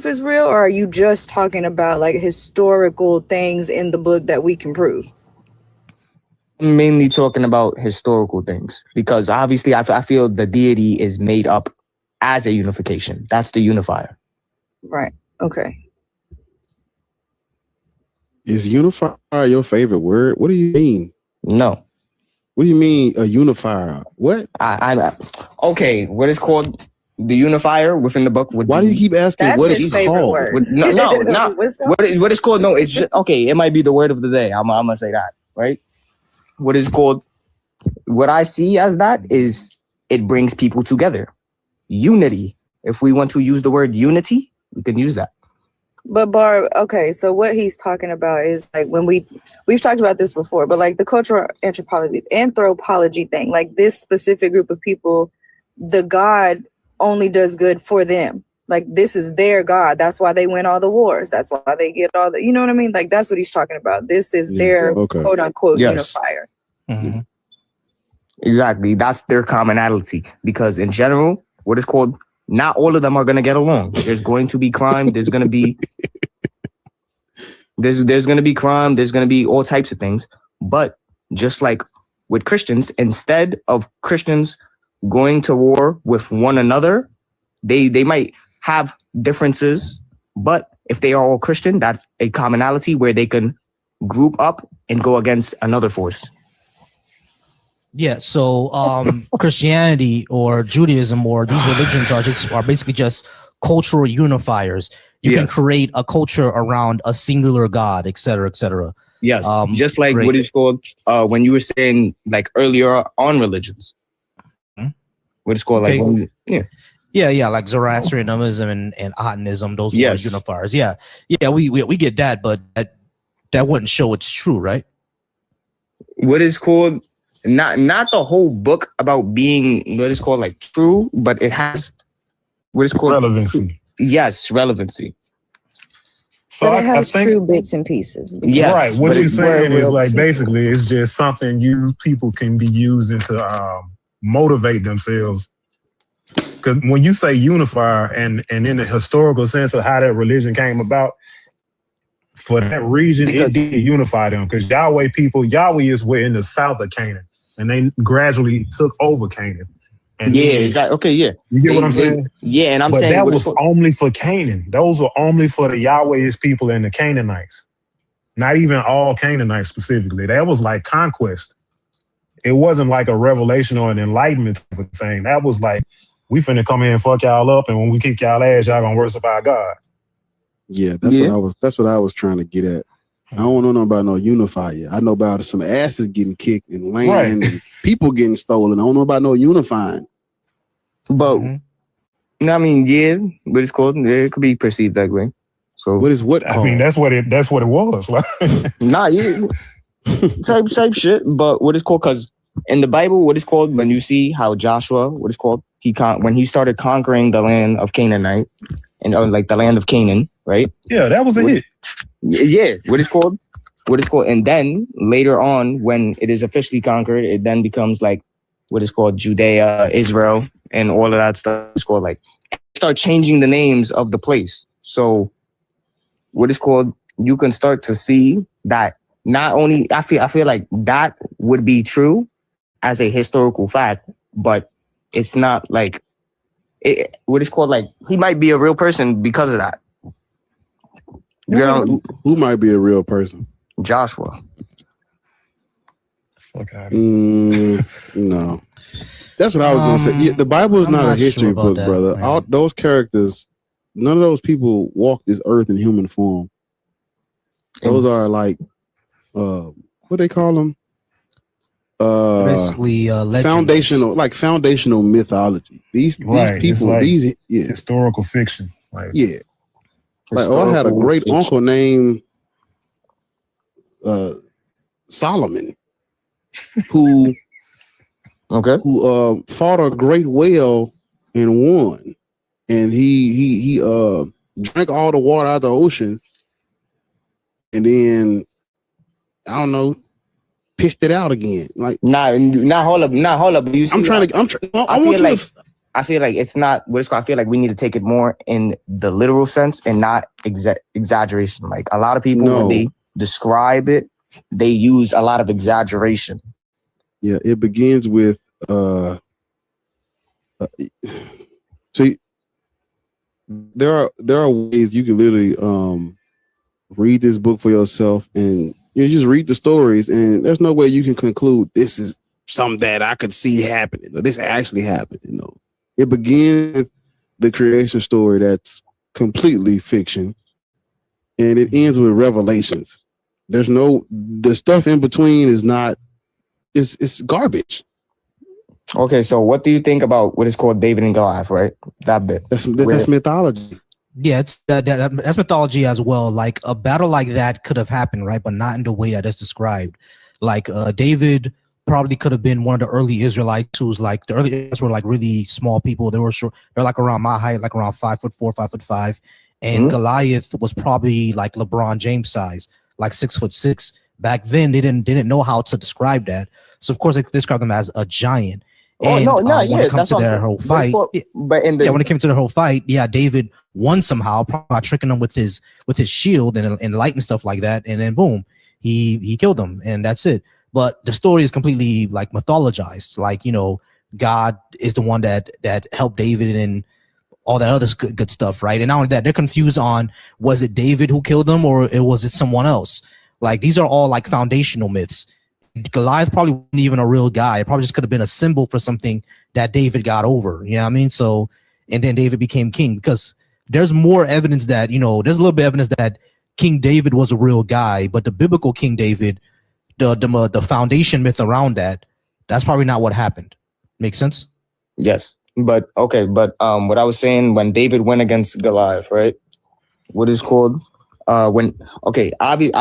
is real, or are you just talking about like historical things in the book that we can prove? I'm mainly talking about historical things because obviously I feel the deity is made up as a unification. That's the unifier. Right. Okay. Is unifier your favorite word? What do you mean? No. What do you mean a unifier? What? Okay, what is called the unifier within the book? Why do you keep asking what it's called? No. What is called? No, it's just okay. It might be the word of the day. I'm gonna say that, right? What is called? What I see as that is it brings people together. Unity. If we want to use the word unity, we can use that. But Barb, okay, so what he's talking about is like when we've talked about this before, but like the cultural anthropology thing, like this specific group of people, the God only does good for them. Like this is their God. That's why they win all the wars. That's why they get all the, you know what I mean? Like that's what he's talking about. This is their quote unquote unifier. Mm-hmm. Exactly. That's their commonality because in general, what is called, not all of them are going to get along. There's going to be crime. There's going to be there's going to be crime. There's going to be all types of things. But just like with Christians, instead of Christians going to war with one another, they might have differences. But if they are all Christian, that's a commonality where they can group up and go against another force. Yeah, so Christianity or Judaism or these religions are basically just cultural unifiers. You can create a culture around a singular God, et cetera, et cetera. Yes, just like what is called when you were saying like earlier on religions. What is called like like Zoroastrianism and Atonism. Those were unifiers. Yeah, we get that, but that wouldn't show it's true, right? What is called. Not the whole book about being what is called like true, but it has what is called relevancy. Yes, relevancy. So But it I has think true bits and pieces. Yes, right. What but you're it's very saying is real. like basically it's just something you people can be using to motivate themselves. Because when you say unify and in the historical sense of how that religion came about, for that region, it did unify them. Because Yahweh is were in the south of Canaan, and they gradually took over Canaan. And Yeah, then, exactly. Okay, yeah. you get what I'm saying? Yeah, and I'm But saying that what was it's only for Canaan. Those were only for the Yahweh's people and the Canaanites. Not even all Canaanites specifically. That was like conquest. It wasn't like a revelation or an enlightenment type of thing. That was like, we finna come in and fuck y'all up, and when we kick y'all ass, y'all gonna worship our God. Yeah, that's what I was trying to get at. I don't know nothing about no unify. I know about some asses getting kicked and land and people getting stolen. I don't know about no unifying. But I mean, yeah, but it's called. It could be perceived that way. So what is what called? I mean, that's what it was. Like, nah, yeah, type shit. But what is called? Because in the Bible, what is called when you see how Joshua, what is called, when he started conquering the land of Canaanite and like the land of Canaan, right? Yeah, that was a hit. Yeah, what is called? What is called? And then later on, when it is officially conquered, it then becomes like what is called Judea, Israel, and all of that stuff. It's called like start changing the names of the place. So what is called? You can start to see that not only I feel like that would be true as a historical fact, but it's not like what is called like he might be a real person because of that. You know, who might be a real person? Joshua. Fuck out no. That's what I was going to say. Yeah, the Bible is not a history book, brother. All those characters, none of those people walk this earth in human form. Those are like, what they call them? Basically, legends. foundational mythology. These people, like these historical fiction. Like, yeah. Like, I had a great uncle named Solomon, who fought a great whale and won, and he drank all the water out of the ocean, and then I don't know, pissed it out again. Like hold up. You see, I feel like it's not what it's called. I feel like we need to take it more in the literal sense and not exaggeration. Like a lot of people, when they describe it, they use a lot of exaggeration. Yeah, it begins with see, there are ways you can literally read this book for yourself, and you just read the stories, and there's no way you can conclude this is something that I could see happening, or this actually happened. You know, it begins with the creation story that's completely fiction, and it ends with revelations. There's the stuff in between is not. It's garbage. Okay, so what do you think about what is called David and Goliath? Right, that bit. That's mythology. Yeah, it's that's mythology as well. Like a battle like that could have happened, right? But not in the way that it's described. Like David probably could have been one of the early Israelites who's like the early Israelites were like really small people. They were short. They're like around my height, like around 5'4", 5'5". And Goliath was probably like LeBron James size, like 6'6". Back then, they didn't know how to describe that. So of course they described them as a giant. And when it comes to their whole fight, when it came to the whole fight, David won somehow, probably by tricking him with his shield and light and stuff like that, and then boom, he killed him, and that's it. But the story is completely like mythologized, like God is the one that helped David and all that other good stuff, right? And not only that, they're confused on was it David who killed them or was it someone else? Like these are all like foundational myths. Goliath probably wasn't even a real guy. It probably just could have been a symbol for something that David got over. You know what I mean? So, and then David became king because there's more evidence that, there's a little bit of evidence that King David was a real guy, but the biblical King David, the foundation myth around that's probably not what happened. Make sense? Yes. But okay. But what I was saying when David went against Goliath, right? What is called I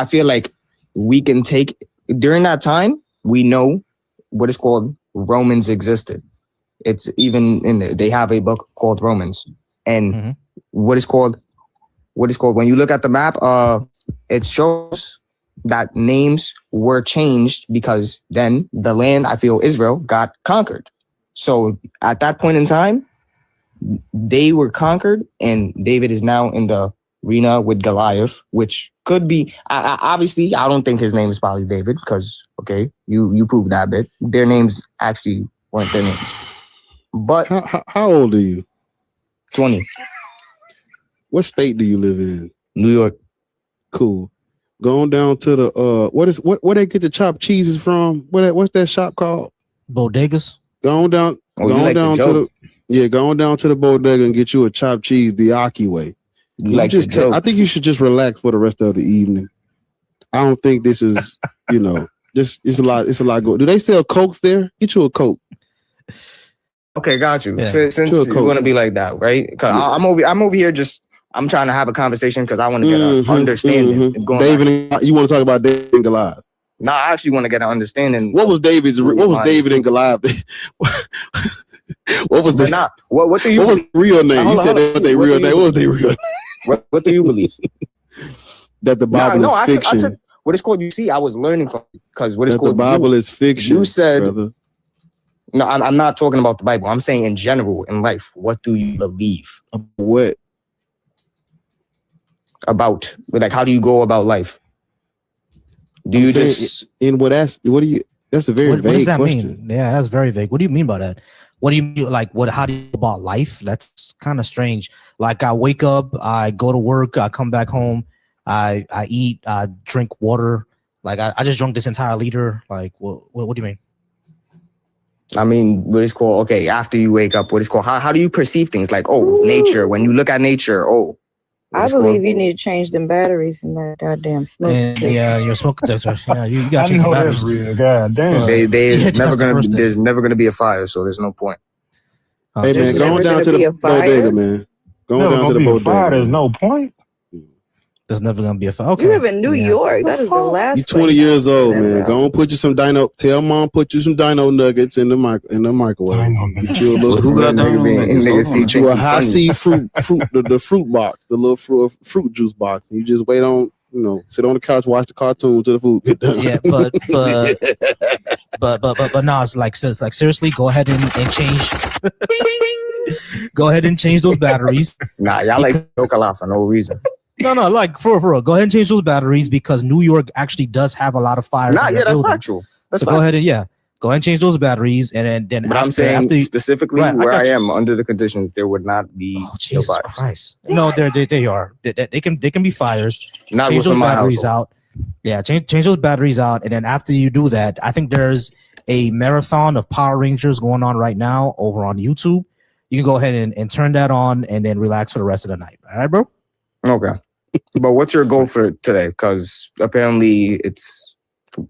feel like we can take during that time, we know what is called Romans existed. It's even in there. They have a book called Romans. And what is called what is called, when you look at the map, it shows that names were changed because then the land, I feel, Israel got conquered. So at that point in time, they were conquered, and David is now in the arena with Goliath, which could be, obviously, I don't think his name is probably David because, okay, you proved that bit. Their names actually weren't their names. But how old are you? 20. What state do you live in? New York. Cool. Going down to the where they get the chopped cheeses from? What's that shop called? Bodegas. Going down to the bodega and get you a chopped cheese the Aki way. I think you should just relax for the rest of the evening. I don't think this is, just it's a lot going. Do they sell Cokes there? Get you a Coke. Okay, got you. Yeah. Since you're going to be like that, right? Because I'm over here I'm trying to have a conversation because I want to get an understanding. David, you want to talk about David and Goliath? No, I actually want to get an understanding. What was David and Goliath? What was the what do you? What was the real name? You said that was their real name. What was their real name? What do you believe? That the Bible is fiction. I took what it's called. You see, I was learning from because what it's called. The Bible is fiction. You said, brother. No, I'm not talking about the Bible. I'm saying in general in life. What do you believe? What? About like how do you go about life? Do you just that's a very vague what does that question. mean? Yeah, that's very vague. What do you mean by that? What do you mean how do you go about life? That's kind of strange. Like I wake up, I go to work, I come back home, I eat, I drink water. Like I just drank this entire liter. Like what do you mean? I mean, what is called, okay, after you wake up, what is called, how do you perceive things? Like, nature, when you look at nature, I believe you need to change them batteries in that goddamn smoke. Yeah, your smoke detector. Yeah, you got to I change the know that's batteries. real. God damn. There's never gonna be a fire, so there's no point. Hey man, going down to the bodega, man. Going down to the bodega. There's no point. There's never gonna be a fire. Okay. You live in New York. That is the last. You 20 years old, man. Go and put you some dino. Tell mom put you some dino nuggets in the microwave. Get you a little get you a high C fruit, the fruit box, the little fruit juice box. You just wait on, sit on the couch, watch the cartoon till the food get done. Yeah, but no, it's like seriously, go ahead and change. Go ahead and change those batteries. Nah, y'all like joke a lot for no reason. No, like for real. Go ahead and change those batteries because New York actually does have a lot of fires. That's factual. So go ahead and change those batteries, and then. But I'm saying specifically where I am under the conditions, there would not be. Oh, Jesus Christ! No, they are. They can be fires. Not change those my batteries household. out. Yeah, change those batteries out, and then after you do that, I think there's a marathon of Power Rangers going on right now over on YouTube. You can go ahead and turn that on, and then relax for the rest of the night. All right, bro. Okay. But what's your goal for today? Because apparently it's,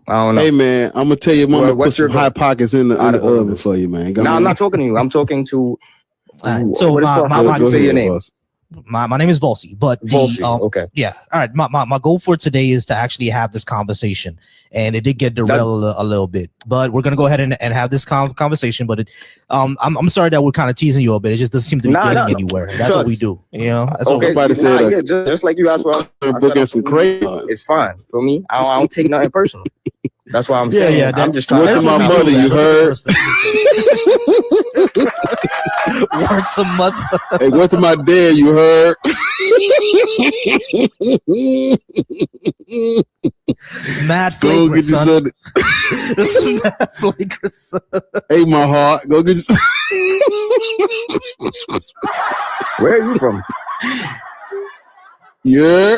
I don't know. Hey man, I'm gonna tell your mama put some hot pockets in the oven for you, man. No, I'm not talking to you. I'm talking to. So say your name. My name is Volsi, but okay. Yeah. All right. My goal for today is to actually have this conversation, and it did get derailed a little bit, but we're gonna go ahead and have this conversation. But I'm sorry that we're kind of teasing you a bit. It just doesn't seem to be getting anywhere. That's what we do. That's what somebody said. Just like you asked for. Booking some crazy. It's fine for me. I don't take nothing personal. That's why I'm saying. Yeah, I'm just trying. Word to my mother, you heard. Word to mother. Hey, word to my dad, you heard. Mad flagrant, son. This is mad flagrant, son. Hey, my heart, go get you. Where are you from? Yeah.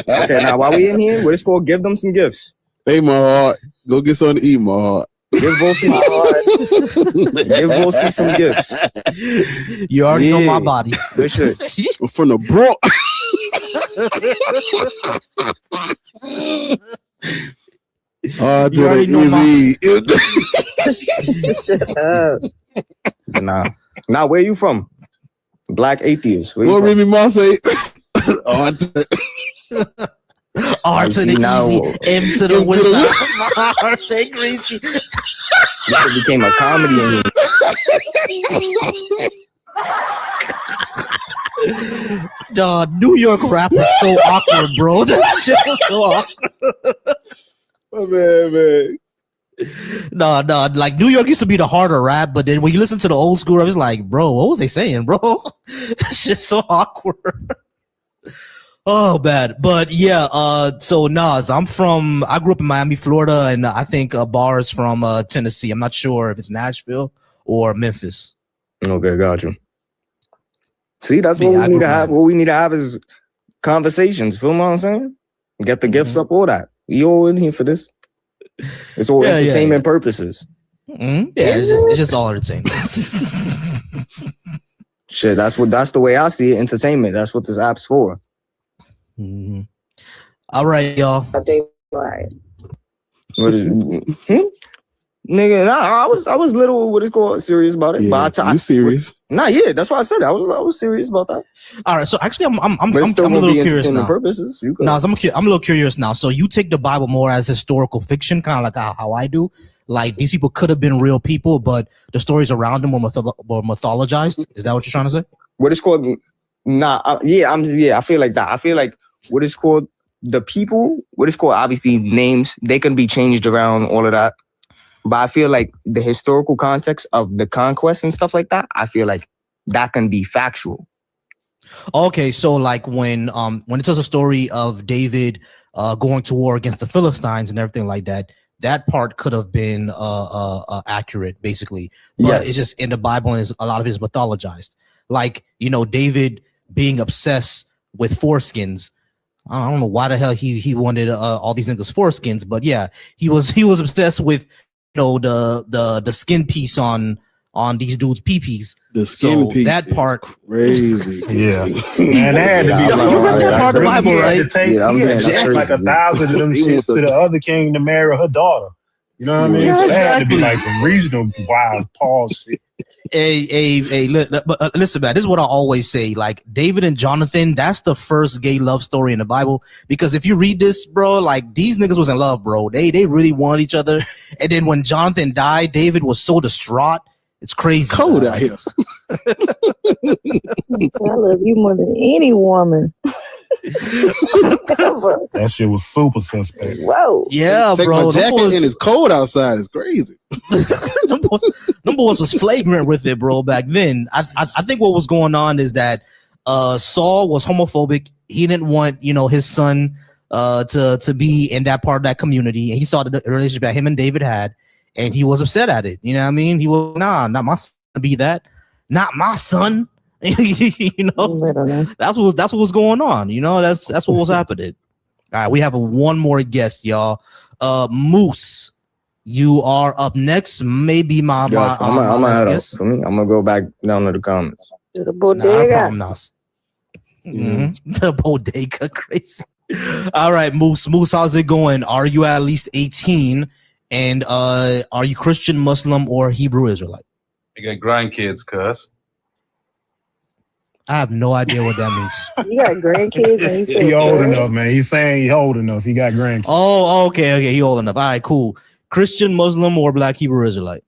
Okay, now while we in here, what is called give them some gifts. Hey, my heart, go get something to eat, my heart. Give Volsi my heart. Give Volsi some gifts. You already know my body. Good shit. From the Bronx. Oh, you already know my. Nah, where you from? Black atheist. What Remy Ma say? R to the easy, M to the wizard. R stay greasy. This became a comedy in here. The New York rap is so awkward, bro. That shit was so awkward. Oh, man. No, like New York used to be the harder rap, but then when you listen to the old school rap, it's like, bro, what was they saying, bro? That shit's so awkward. Oh, bad. But yeah, so Nas, I grew up in Miami, Florida, and I think Bar is from Tennessee. I'm not sure if it's Nashville or Memphis. Okay, got you. See, that's Yeah, what I we need grew to up have. What we need to have is conversations. Feel what I'm saying? Get the gifts up, all that. We all in here for this. It's all entertainment purposes. Mm-hmm. Yeah, it's just all entertainment. Shit, that's the way I see it. Entertainment. That's what this app's for. Mm-hmm. All right, y'all. What is nigga? Nah, I was little. What is called serious about it. Yeah, But you serious? Nah, yeah, that's why I said it. I was serious about that. All right, so actually, I'm But it's still a gonna little be curious entertainment now. purposes. You could. Nas, I'm a little curious now. So you take the Bible more as historical fiction, kind of like how I do. Like these people could have been real people, but the stories around them were mythologized. Is that what you're trying to say? What is called? Nah, I feel like that. I feel like what is called the people. What is called obviously names. They can be changed around, all of that. But I feel like the historical context of the conquest and stuff like that, I feel like that can be factual. Okay, so like when it tells a story of David going to war against the Philistines and everything like that, that part could have been accurate, basically. But Yes. it's just in the Bible and a lot of it is mythologized. Like, you know, David being obsessed with foreskins. I don't know why the hell he wanted all these niggas foreskins, but yeah, he was obsessed with, you know, the skin piece on these dudes' peepees. The skin piece that part crazy. Yeah, man, that had to be that part of the Bible, right? He had to take like 1,000 of them shits to the other king to marry her daughter. You know what I mean? Yeah, So that had to be exactly. like some regional wild pause shit. Listen, man, this is what I always say. Like David and Jonathan, that's the first gay love story in the Bible. Because if you read this, bro, like these niggas was in love, bro. They really wanted each other. And then when Jonathan died, David was so distraught. It's crazy. Cold out here. I love you more than any woman. Ever. That shit was super suspect. Whoa. Yeah, Take bro. my jacket and it's cold outside. It's crazy. Them boys was flagrant with it, bro. Back then, I think what was going on is that Saul was homophobic. He didn't want, you know, his son to be in that part of that community, and he saw the relationship that him and David had, and he was upset at it. You know what I mean? He was not my son to be that, not my son. You know, that's what was going on. You know, that's what was happening. All right, we have one more guest, y'all. Moose. You are up next. Maybe my I'm gonna head up for me. I'm gonna go back down to the comments. To the bodega. The bodega, crazy. All right, Moose, how's it going? Are you at least 18? And are you Christian, Muslim, or Hebrew Israelite? I got grandkids, cuz. I have no idea what that means. You got grandkids and you say He old enough, man. He's saying he old enough. He got grandkids. Oh, okay. He old enough. All right, cool. Christian, Muslim, or Black Hebrew Israelite?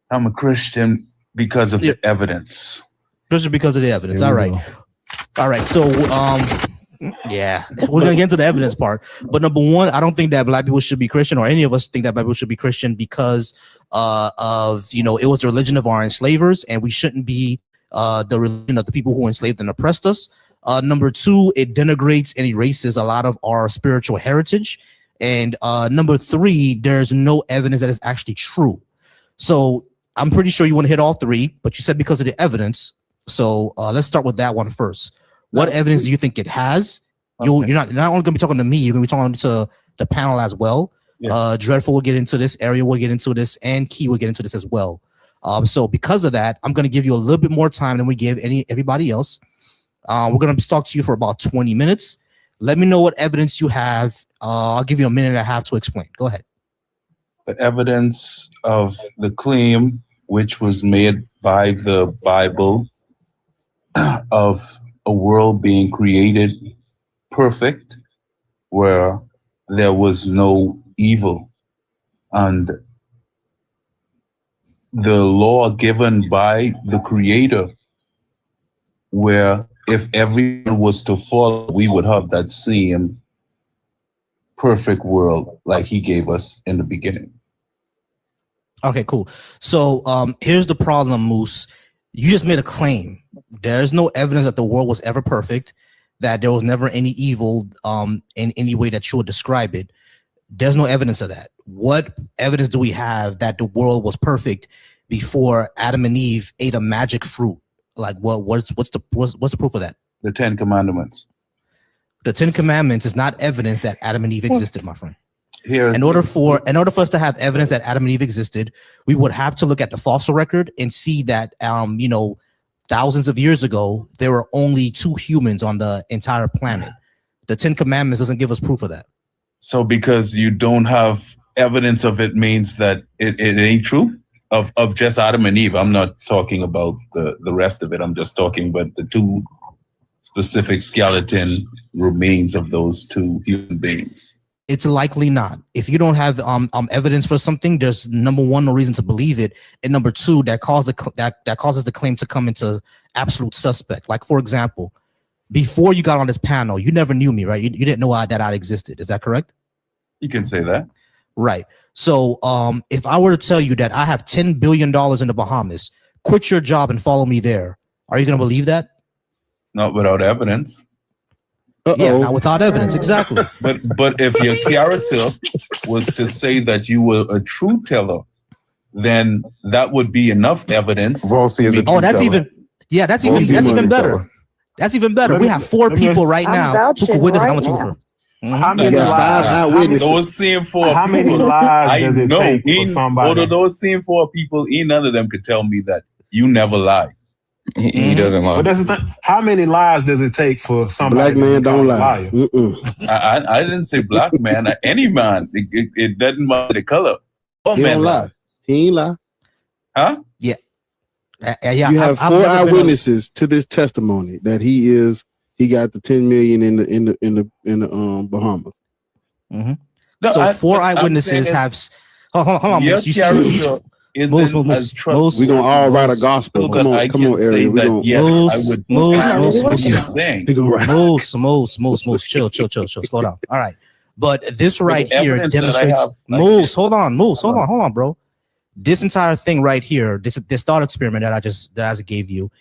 I'm a Christian because of the evidence. Christian because of the evidence. All right. So, yeah, we're gonna get into the evidence part. But number one, I don't think that Black people should be Christian, or any of us think that Black people should be Christian because of, you know, it was the religion of our enslavers, and we shouldn't be the religion of the people who enslaved and oppressed us. Number two, it denigrates and erases a lot of our spiritual heritage. And number three, there's no evidence that it's actually true. So I'm pretty sure you want to hit all three, but you said because of the evidence. So let's start with that one first. What evidence do you think it has? You're not only going to be talking to me, you're going to be talking to the panel as well. Yeah. Dreadful will get into this, Ariel will get into this, and Key will get into this as well. So because of that, I'm going to give you a little bit more time than we give everybody else. We're going to talk to you for about 20 minutes. Let me know what evidence you have. I'll give you a minute and a half to explain. Go ahead. The evidence of the claim, which was made by the Bible, of a world being created perfect, where there was no evil, and the law given by the Creator, where if everyone was to follow, we would have that same perfect world like he gave us in the beginning. Okay, cool. So here's the problem, Moose. You just made a claim. There's no evidence that the world was ever perfect, that there was never any evil in any way that you would describe it. There's no evidence of that. What evidence do we have that the world was perfect before Adam and Eve ate a magic fruit? Like, what's the proof of that? The 10 Commandments. The 10 Commandments is not evidence that Adam and Eve existed, my friend. Here, in order for us to have evidence that Adam and Eve existed, we would have to look at the fossil record and see that thousands of years ago there were only 2 humans on the entire planet. The 10 Commandments doesn't give us proof of that. So because you don't have evidence of it means that it ain't true of just Adam and Eve. I'm not talking about the rest of it. I'm just talking about the 2 specific skeleton remains of those 2 human beings. It's likely not. If you don't have evidence for something, there's number 1, no reason to believe it, and number 2, that causes the claim to come into absolute suspect. Like, for example, before you got on this panel, you never knew me, right? You didn't know that I existed. Is that correct? You can say that. Right. So if I were to tell you that I have $10 billion in the Bahamas, quit your job and follow me there, are you going to believe that? Not without evidence. Yeah, not without evidence, exactly. But if your character was to say that you were a truth teller, then that would be enough evidence. Rossi is a Oh, that's even better. That's even better. We have 4 people right now who can witness how much we're. How many lies? 5 eyewitnesses. Those same 4 How many people, lies does it take for somebody? Out of those same 4 people, none of them could tell me that you never lie. He doesn't lie. But that's the thing. How many lies does it take for somebody? Black man to don't become a lie. liar? I didn't say black man. Any man. It doesn't matter the color. Oh, He man, don't lie. He ain't lie. Huh? Yeah. You have 4 eyewitnesses to this testimony that he got the 10 million in the Bahamas. Mm-hmm. No, so 4 eyewitnesses have. Hold on. Your You character isn't as trustworthy. We're gonna all write a gospel. Come on, Ariel. We're gonna Moose, chill, slow down. All right, but this right here demonstrates. Moose, hold on, bro. This entire thing right here, this thought experiment that I just gave you,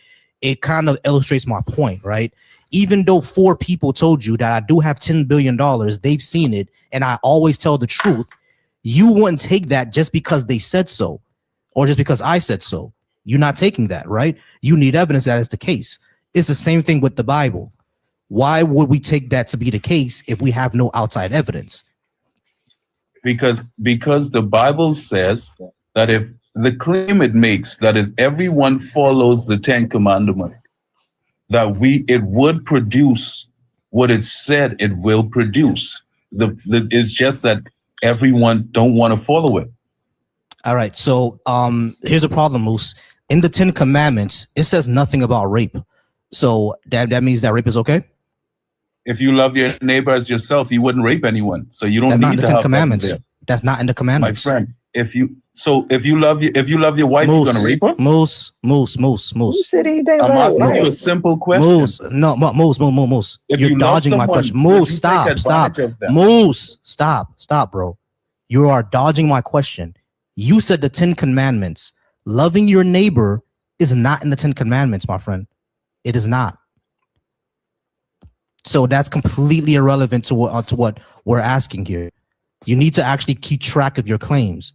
it kind of illustrates my point, right? Even though 4 people told you that I do have $10 billion, they've seen it, and I always tell the truth. You wouldn't take that just because they said so, or just because I said so. You're not taking that, right? You need evidence that is the case. It's the same thing with the Bible. Why would we take that to be the case if we have no outside evidence? Because the Bible says that if the claim it makes that if everyone follows the 10 Commandments, that it would produce what it said it will produce. It's just that everyone don't want to follow it. All right. So here's the problem, Moose. In the 10 Commandments, it says nothing about rape. So that means that rape is okay? If you love your neighbor as yourself, you wouldn't rape anyone. So you don't need to have 10 Commandments. That's not in the Commandments. My friend, if you love your wife, Moose, you're gonna rape her? Moose. I'm asking you a simple question. Moose. You're dodging my question. Moose, stop. Moose, stop, bro. You are dodging my question. You said the 10 Commandments. Loving your neighbor is not in the 10 Commandments, my friend. It is not. So that's completely irrelevant to what we're asking here. You need to actually keep track of your claims.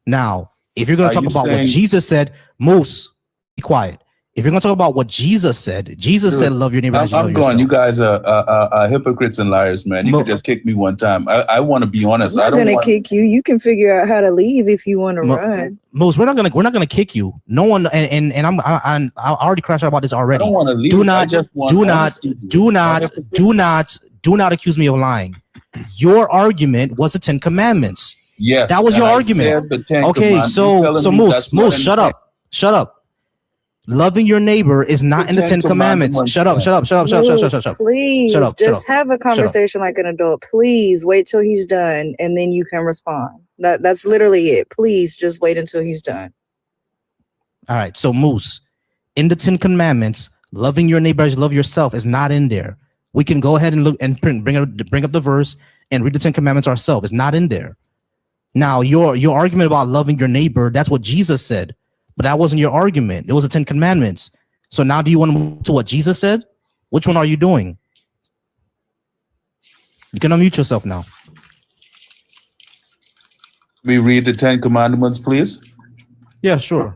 Now, if you're going to talk about what Jesus said, Moose, be quiet. If you're going to talk about what Jesus said, said, love your neighbor as you love yourself. You guys are hypocrites and liars, man. You could just kick me one time. I want to be honest. I'm not going to kick you. You can figure out how to leave if you want to run. Moose, we're not going to kick you. No one, and I already crashed out about this already. I don't want to leave. Do not accuse me of lying. Your argument was the 10 Commandments. Yes, that was your argument. Okay, so Moose, shut up. Loving your neighbor is not in the 10 Commandments. Shut up. Please, just have a conversation like an adult. Please wait till he's done, and then you can respond. That's literally it. Please just wait until he's done. All right. So Moose, in the 10 Commandments, Loving your neighbor as you love yourself is not in there. We can go ahead and look and bring up the verse and read the 10 Commandments ourselves. It's not in there. Now, your argument about loving your neighbor, that's what Jesus said, but that wasn't your argument. It was the 10 Commandments. So now do you want to move to what Jesus said? Which one are you doing? You can unmute yourself now. We read the 10 Commandments, please. Yeah, sure.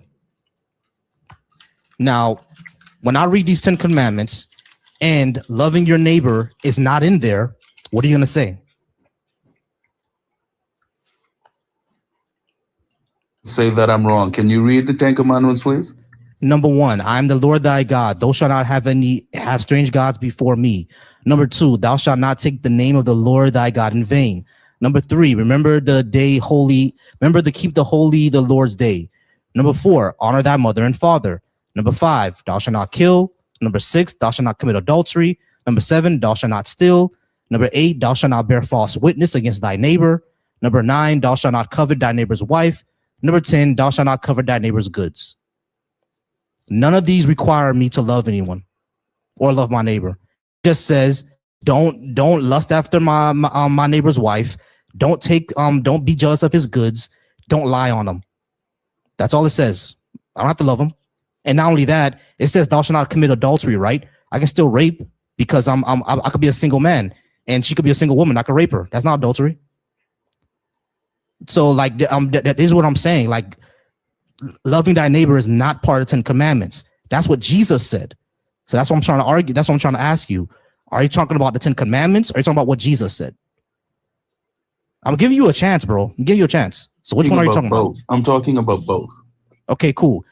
Now, when I read these 10 Commandments and loving your neighbor is not in there, what are you going to say? Say that I'm wrong. Can you read the 10 Commandments, please? Number 1, I am the Lord thy God. Thou shalt not have strange gods before me. Number 2, thou shalt not take the name of the Lord thy God in vain. Number 3, remember the day holy. Remember to keep the holy, the Lord's day. Number 4, honor thy mother and father. Number 5, thou shalt not kill. Number 6, thou shalt not commit adultery. Number 7, thou shalt not steal. Number 8, thou shalt not bear false witness against thy neighbor. Number 9, thou shalt not covet thy neighbor's wife. Number 10, thou shalt not covet thy neighbor's goods. None of these require me to love anyone or love my neighbor. It just says don't lust after my neighbor's wife. Don't be jealous of his goods. Don't lie on him. That's all it says. I don't have to love him. And not only that, it says thou shalt not commit adultery, right? I can still rape because I could be a single man and she could be a single woman. I could rape her. That's not adultery. So like that is what I'm saying. Like loving thy neighbor is not part of the 10 Commandments. That's what Jesus said. So that's what I'm trying to argue. That's what I'm trying to ask you. Are you talking about the 10 Commandments? Or are you talking about what Jesus said? I'm giving you a chance, bro. I'm giving you a chance. So which one are you talking about? I'm talking about both. Okay, cool.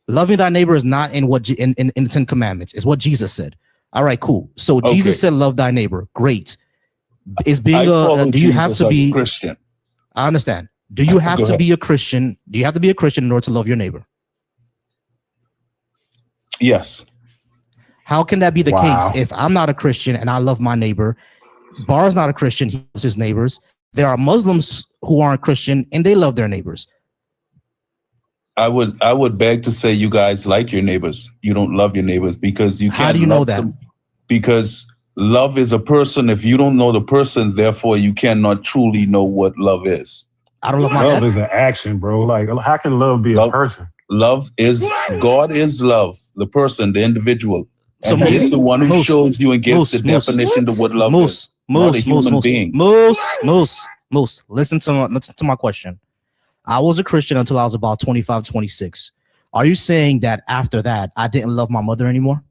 Loving thy neighbor is not in what in the 10 Commandments. It's what Jesus said. All right, cool. So Jesus said, "Love thy neighbor." Great. Is being do you have to be Christian? I understand. Do you have to be a Christian? Do you have to be a Christian in order to love your neighbor? Yes. How can that be the case if I'm not a Christian and I love my neighbor? Bar's not a Christian, he loves his neighbors. There are Muslims who aren't Christian and they love their neighbors. I would beg to say you guys like your neighbors. You don't love your neighbors because you can't. How do you know that? Because love is a person. If you don't know the person, therefore you cannot truly know what love is. I don't love my love is an action, bro. Like how can love be a person? Love is God is love, the person, the individual. So and he's the one who shows you and gives the definition to what love is. Not a human being. Moose, listen to my question. I was a Christian until I was about 25, 26. Are you saying that after that, I didn't love my mother anymore?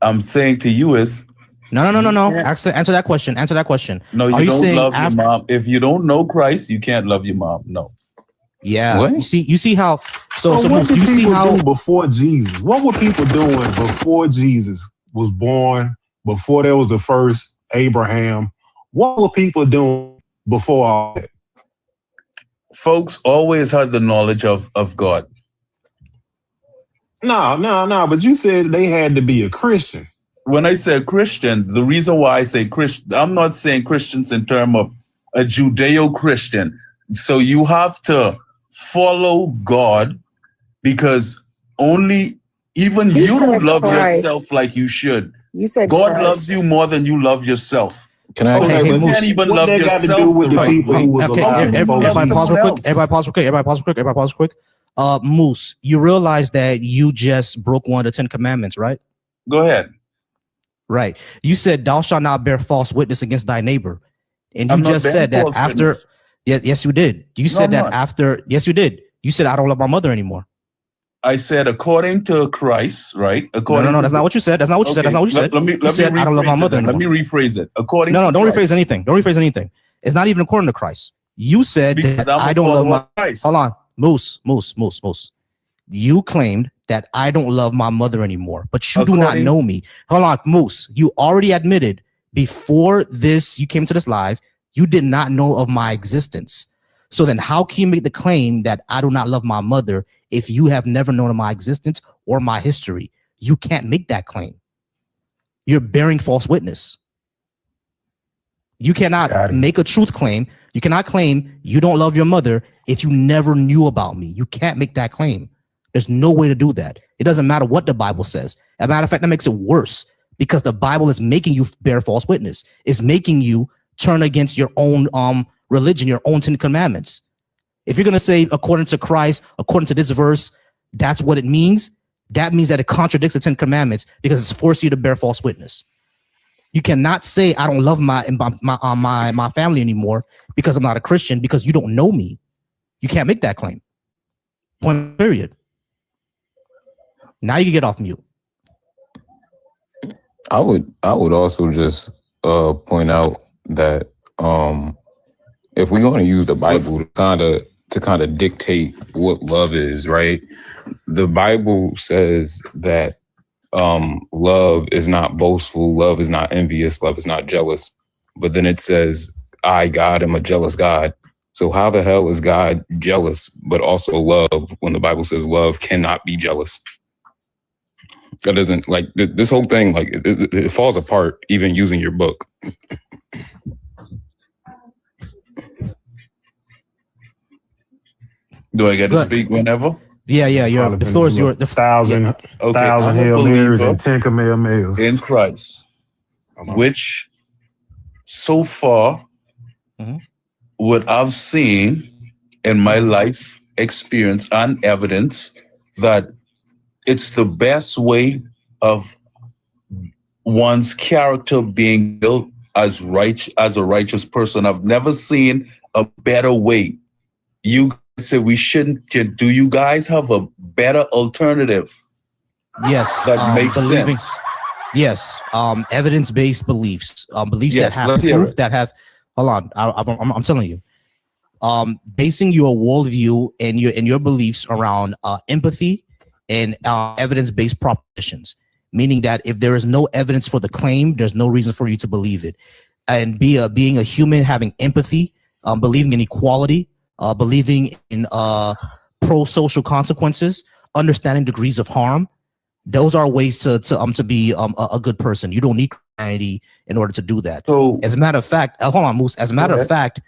I'm saying to you is no. Answer that question. Answer that question. No, you don't love your mom. If you don't know Christ, you can't love your mom. No. Yeah. What? You see how so what did you see people how do before Jesus? What were people doing before Jesus was born? Before there was the first Abraham? What were people doing before all that? Folks always had the knowledge of God. No, but you said they had to be a Christian. When I say Christian, the reason why I say Christian, I'm not saying Christians in terms of a Judeo-Christian. So you have to follow God because even you don't love yourself like you should. You said God Christ. loves you more than you love yourself. Can I? You can't even love yourself. Everybody pause real quick. Moose, you realize that you just broke one of the 10 Commandments, right? Go ahead. Right. You said, "Thou shalt not bear false witness against thy neighbor," and you just said that after. Yes, you did. You said that after. Yes, you did. You said, "I don't love my mother anymore." I said, according to Christ, right? According no, that's not what you said. That's not what you said. That's not what you said. Let me I don't love my mother anymore. Let me rephrase it. According. No, don't rephrase anything. Don't rephrase anything. It's not even according to Christ. You said that I don't love my. Christ. Hold on, Moose. You claimed that I don't love my mother anymore, but you do not know me. Hold on, Moose. You already admitted before this, you came to this live, you did not know of my existence. So then how can you make the claim that I do not love my mother if you have never known of my existence or my history? You can't make that claim. You're bearing false witness. You cannot make a truth claim. You cannot claim you don't love your mother if you never knew about me. You can't make that claim. There's no way to do that. It doesn't matter what the Bible says. As a matter of fact, that makes it worse because the Bible is making you bear false witness. It's making you turn against your own religion, your own 10 commandments. If you're going to say, according to Christ, according to this verse, that's what it means. That means that it contradicts the 10 commandments because it's forced you to bear false witness. You cannot say I don't love my family anymore because I'm not a Christian because you don't know me. You can't make that claim. Point period. Now you can get off mute. I would also just point out that if we're going to use the Bible to kind of dictate what love is, right? The Bible says that love is not boastful, love is not envious, love is not jealous. But then it says, I, God, am a jealous God. So how the hell is God jealous, but also love when the Bible says love cannot be jealous? That doesn't, like, this whole thing, like, it falls apart even using your book. Do I get to speak whenever? Yeah. The floor is yours. Thousand Hail Marys and 10 Kamehamehas. In Christ, which so far, what I've seen in my life, experience, and evidence that it's the best way of one's character being built as a righteous person. I've never seen a better way. You say we shouldn't. Do you guys have a better alternative? Yes, that makes sense. Yes, evidence-based beliefs, beliefs Yes, that have let's hear proof it. that have. Hold on, I'm telling you. Basing your worldview and your beliefs around empathy and evidence-based propositions, meaning that if there is no evidence for the claim, there's no reason for you to believe it. And being a human, having empathy, believing in equality, believing in pro-social consequences, understanding degrees of harm. Those are ways to be a good person. You don't need Christianity in order to do that. So, as a matter of fact, hold on, Moose. As a matter of fact,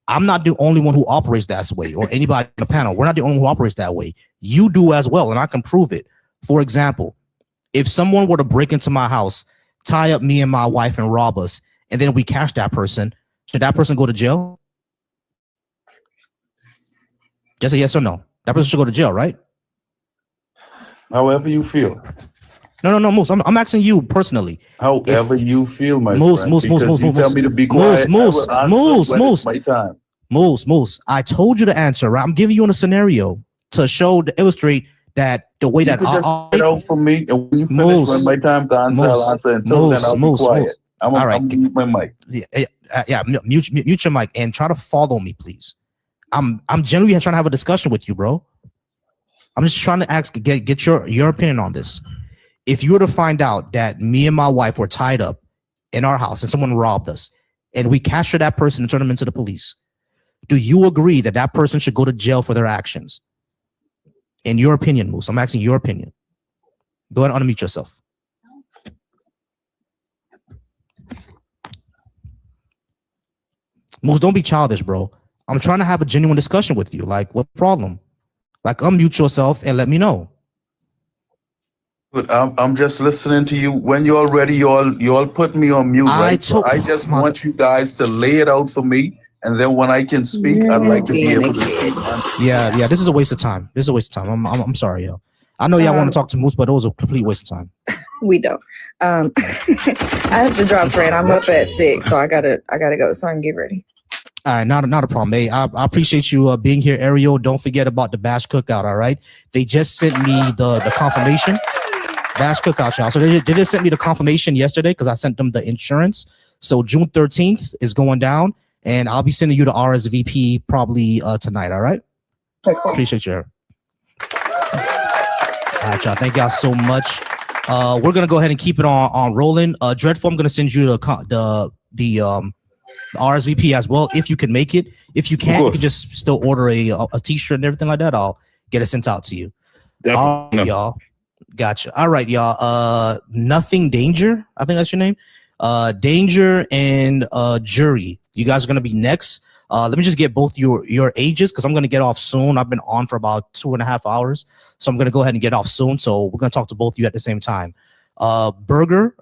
I'm not the only one who operates that way, or anybody on the panel. We're not the only one who operates that way. You do as well, and I can prove it. For example, if someone were to break into my house, tie up me and my wife, and rob us, and then we catch that person, should that person go to jail? Just a yes or no. That person should go to jail, right? However you feel. No, Moose. I'm asking you personally. However you feel, my Moose, friend. Moose, Because you Moose, tell me to be quiet. Moose, I will answer when it's my time. Moose. I told you the answer, right? I'm giving you a scenario to illustrate that the way that You could just get out from me, and when you finish, when my time to answer, I'll answer. Until then, I'll be quiet. All right. I'm mute my mic. Yeah, mute your mic and try to follow me, please. I'm genuinely trying to have a discussion with you, bro. I'm just trying to get your opinion on this. If you were to find out that me and my wife were tied up in our house and someone robbed us, and we capture that person and turn them into the police, do you agree that that person should go to jail for their actions? In your opinion, Moose, I'm asking your opinion. Go ahead and unmute yourself. Moose, don't be childish, bro. I'm trying to have a genuine discussion with you. Like, what problem? Like, unmute yourself and let me know. But I'm just listening to you. When you're ready, you all put me on mute, right? So I just want you guys to lay it out for me, and then when I can speak, I'd like to be able to speak. Yeah. This is a waste of time. I'm sorry, yo. I know y'all want to talk to Moose, but it was a complete waste of time. We don't. I have to drop Fred. I'm up at 6, so I gotta go. So I can get ready. All right, not a problem. Hey, I appreciate you being here, Ariel. Don't forget about the Bash Cookout, all right? They just sent me the confirmation. Bash Cookout, y'all. So they just sent me the confirmation yesterday because I sent them the insurance. So June 13th is going down, and I'll be sending you the RSVP probably tonight, all right? Appreciate you. All right, y'all. Thank y'all so much. We're going to go ahead and keep it on rolling. Dreadful, I'm going to send you the RSVP as well if you can make it. If you can't, you can just still order a t-shirt and everything like that. I'll get it sent out to you. Definitely. All right, y'all. Gotcha. All right, y'all. Nothing Danger, I think that's your name. Danger and Jury You guys are going to be next. Let me just get both your ages because I'm going to get off soon. I've been on for about 2.5 hours, so I'm going to go ahead and get off soon. So we're going to talk to both of you at the same time. Burger,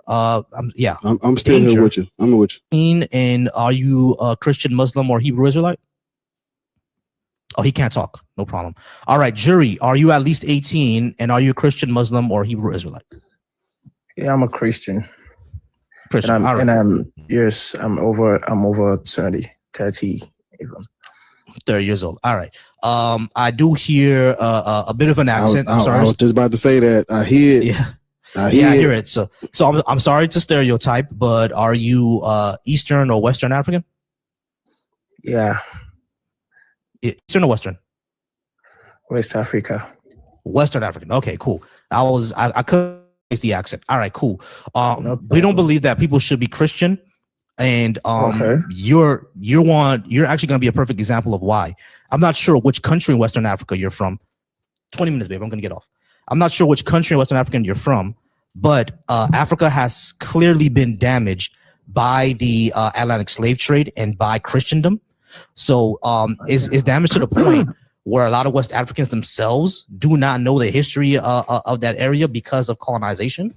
yeah, I'm still here with you. I'm with you. And are you a Christian, Muslim, or Hebrew Israelite? Oh, he can't talk. No problem. All right, Jury, are you at least 18, and are you a Christian, Muslim, or Hebrew Israelite? Yeah, I'm a Christian. Christian. And All right. Yes, I'm over 30 even. 30 years old. All right. I do hear a bit of an accent. I'm sorry. I was just about to say that. I hear it. Yeah. I hear it. So I'm sorry to stereotype, but are you Eastern or Western African? Yeah. Eastern or Western? West Africa. Western African. Okay, cool. I couldn't place the accent. All right, cool. We don't believe that people should be Christian, and you're actually going to be a perfect example of why. I'm not sure which country in Western Africa you're from. 20 minutes, babe. I'm going to get off. I'm not sure which country in Western Africa you're from, but Africa has clearly been damaged by the Atlantic slave trade and by Christendom. So is damaged to the point where a lot of West Africans themselves do not know the history of that area because of colonization.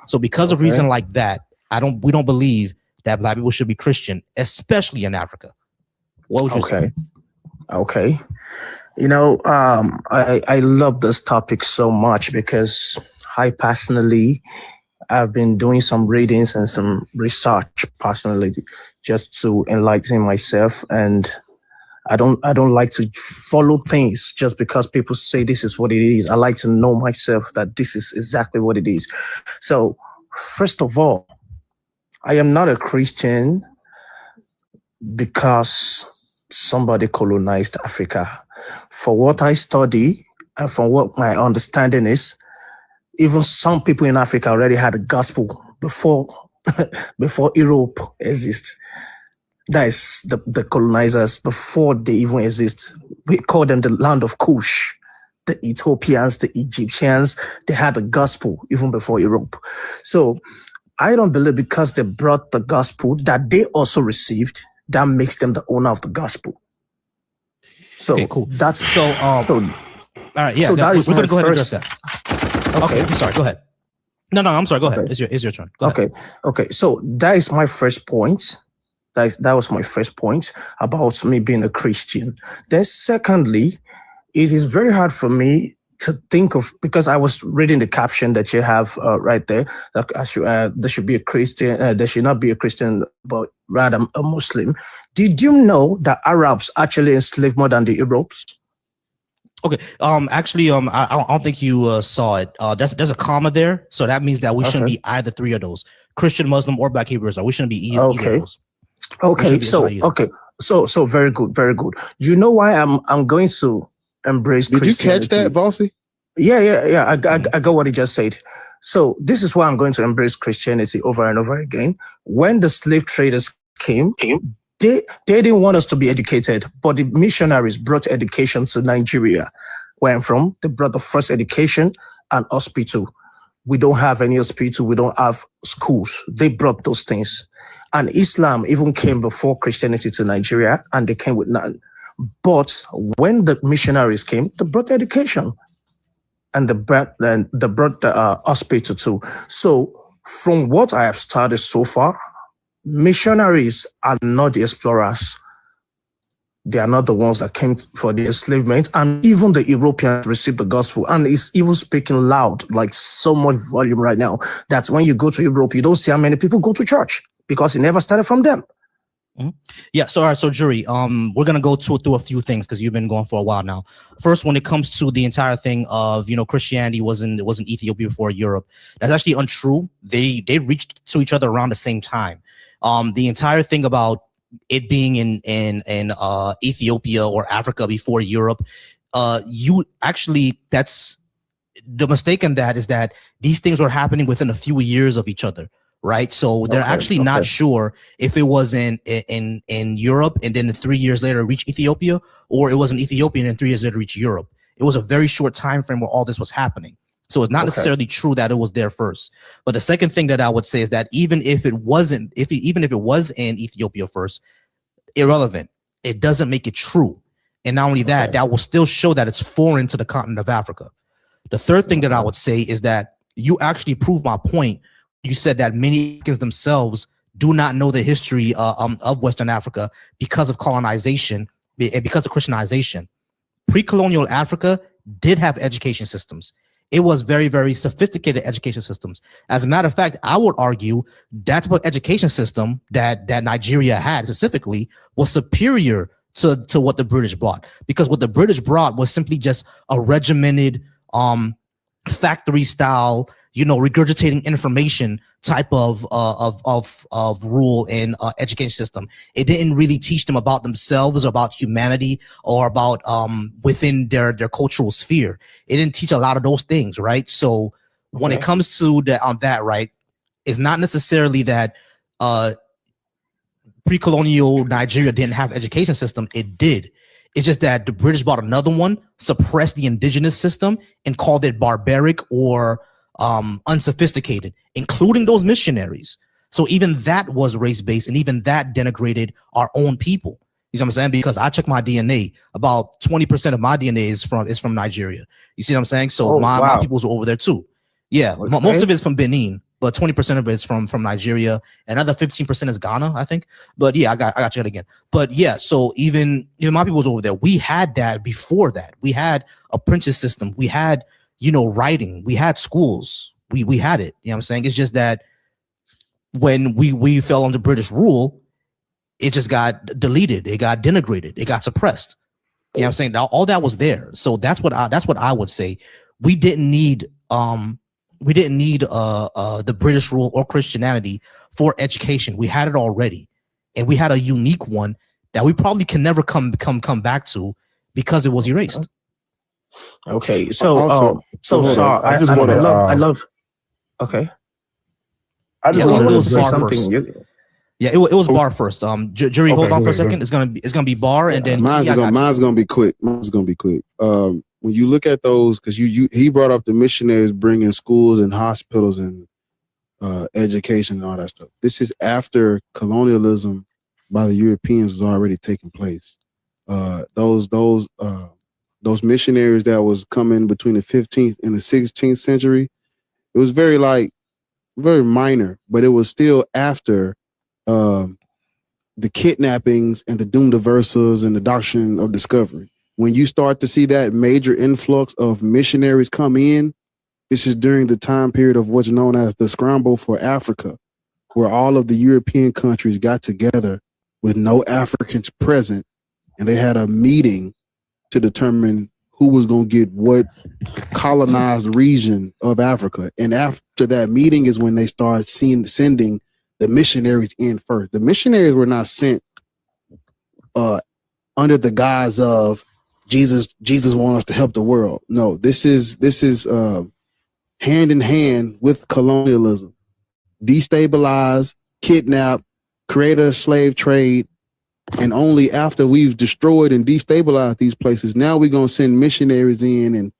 So because of reason like that, we don't believe that Black people should be Christian, especially in Africa. What would you say? Okay. You know, I love this topic so much because I personally, I've been doing some readings and some research personally just to enlighten myself, and I don't like to follow things just because people say this is what it is. I like to know myself that this is exactly what it is. So first of all, I am not a Christian because somebody colonized Africa. For what I study and from what my understanding is, even some people in Africa already had the gospel before Europe exists. That is the colonizers before they even exist. We call them the land of Kush. The Ethiopians, the Egyptians, they had the gospel even before Europe. So I don't believe because they brought the gospel that they also received, that makes them the owner of the gospel. So okay, cool. That's all right. Yeah, so that is we're gonna go ahead and first. address that. Okay, I'm sorry. Go ahead. No, I'm sorry. Go ahead. It's your turn. Go ahead. Okay. So that is my first point. That was my first point about me being a Christian. Then secondly, it is very hard for me to think of, because I was reading the caption that you have right there, that there should be a Christian, there should not be a Christian, but rather a Muslim. Did you know that Arabs actually enslaved more than the Europeans? Okay. Actually, I don't think you saw it. There's a comma there, so that means that we shouldn't be either three of those: Christian, Muslim, or Black Hebrews. We shouldn't be either of those. Okay. So very good, very good. You know why I'm going to embrace Did Christianity? you catch that, Bossy? Yeah. I got what he just said. So this is why I'm going to embrace Christianity over and over again. When the slave traders came, they didn't want us to be educated, but the missionaries brought education to Nigeria. Where I'm from, they brought the first education and hospital. We don't have any hospital. We don't have schools. They brought those things. And Islam even came before Christianity to Nigeria, and they came with none. But when the missionaries came, they brought education, and they brought the hospital too. So from what I have studied so far, missionaries are not the explorers. They are not the ones that came for the enslavement, and even the Europeans received the gospel, and it's even speaking loud, like so much volume right now, that when you go to Europe, you don't see how many people go to church because it never started from them. Mm-hmm. Yeah. So, all right. So, Jury, we're gonna go through a few things because you've been going for a while now. First, when it comes to the entire thing of Christianity wasn't Ethiopia before Europe, that's actually untrue. They reached to each other around the same time. The entire thing about it being in Ethiopia or Africa before Europe, that's the mistake in that is that these things were happening within a few years of each other, right? So they're actually not sure if it was in Europe and then 3 years later reach Ethiopia, or it was in Ethiopia and 3 years later reach Europe. It was a very short time frame where all this was happening. So it's not necessarily true that it was there first. But the second thing that I would say is that even if it was in Ethiopia first, irrelevant. It doesn't make it true. And not only that, that will still show that it's foreign to the continent of Africa. The third thing that I would say is that you actually proved my point. You said that many Africans themselves do not know the history of Western Africa because of colonization and because of Christianization. Pre-colonial Africa did have education systems. It was very, very sophisticated education systems. As a matter of fact, I would argue that education system that Nigeria had specifically was superior to what the British brought, because what the British brought was simply just a regimented factory style, regurgitating information type of rule and education system. It didn't really teach them about themselves, or about humanity, or about within their cultural sphere. It didn't teach a lot of those things, right? So when it comes to that, right, it's not necessarily that pre-colonial Nigeria didn't have education system. It did. It's just that the British bought another one, suppressed the indigenous system, and called it barbaric or unsophisticated, including those missionaries. So even that was race-based, and even that denigrated our own people. You see what I'm saying? Because I checked my DNA, about 20% of my DNA is from Nigeria. You see what I'm saying? So my peoples are over there too. Yeah, most of it is from Benin, but 20% of it is from Nigeria. Another 15% is Ghana, I think. But yeah, I got you again. But yeah, so even my people was over there. We had that before that. We had a apprentice system. We had writing. We had schools. We had it. You know what I'm saying? It's just that when we fell under British rule, it just got deleted. It got denigrated. It got suppressed. You know what I'm saying? All that was there. So that's what I would say. We didn't need the British rule or Christianity for education. We had it already, and we had a unique one that we probably can never come back to because it was erased. Okay, so Also, I just want to. I love. Okay. I just Yeah, want it to was say Bar something. first. Yeah, it was Bar first. Jury, hold on for a go ahead. second. It's gonna be Bar, and then Mine's gonna be quick. When you look at those, because he brought up the missionaries bringing schools and hospitals and education and all that stuff. This is after colonialism by the Europeans was already taking place. Those missionaries that was coming between the 15th and the 16th century, it was very minor, but it was still after the kidnappings and the doom diversas and the doctrine of discovery. When you start to see that major influx of missionaries come in, this is during the time period of what's known as the Scramble for Africa, where all of the European countries got together with no Africans present, and they had a meeting to determine who was going to get what colonized region of Africa. And after that meeting is when they started sending the missionaries in first. The missionaries were not sent under the guise of Jesus wants us to help the world. No, this is hand in hand with colonialism. Destabilize, kidnap, create a slave trade, and only after we've destroyed and destabilized these places, now we're going to send missionaries in, and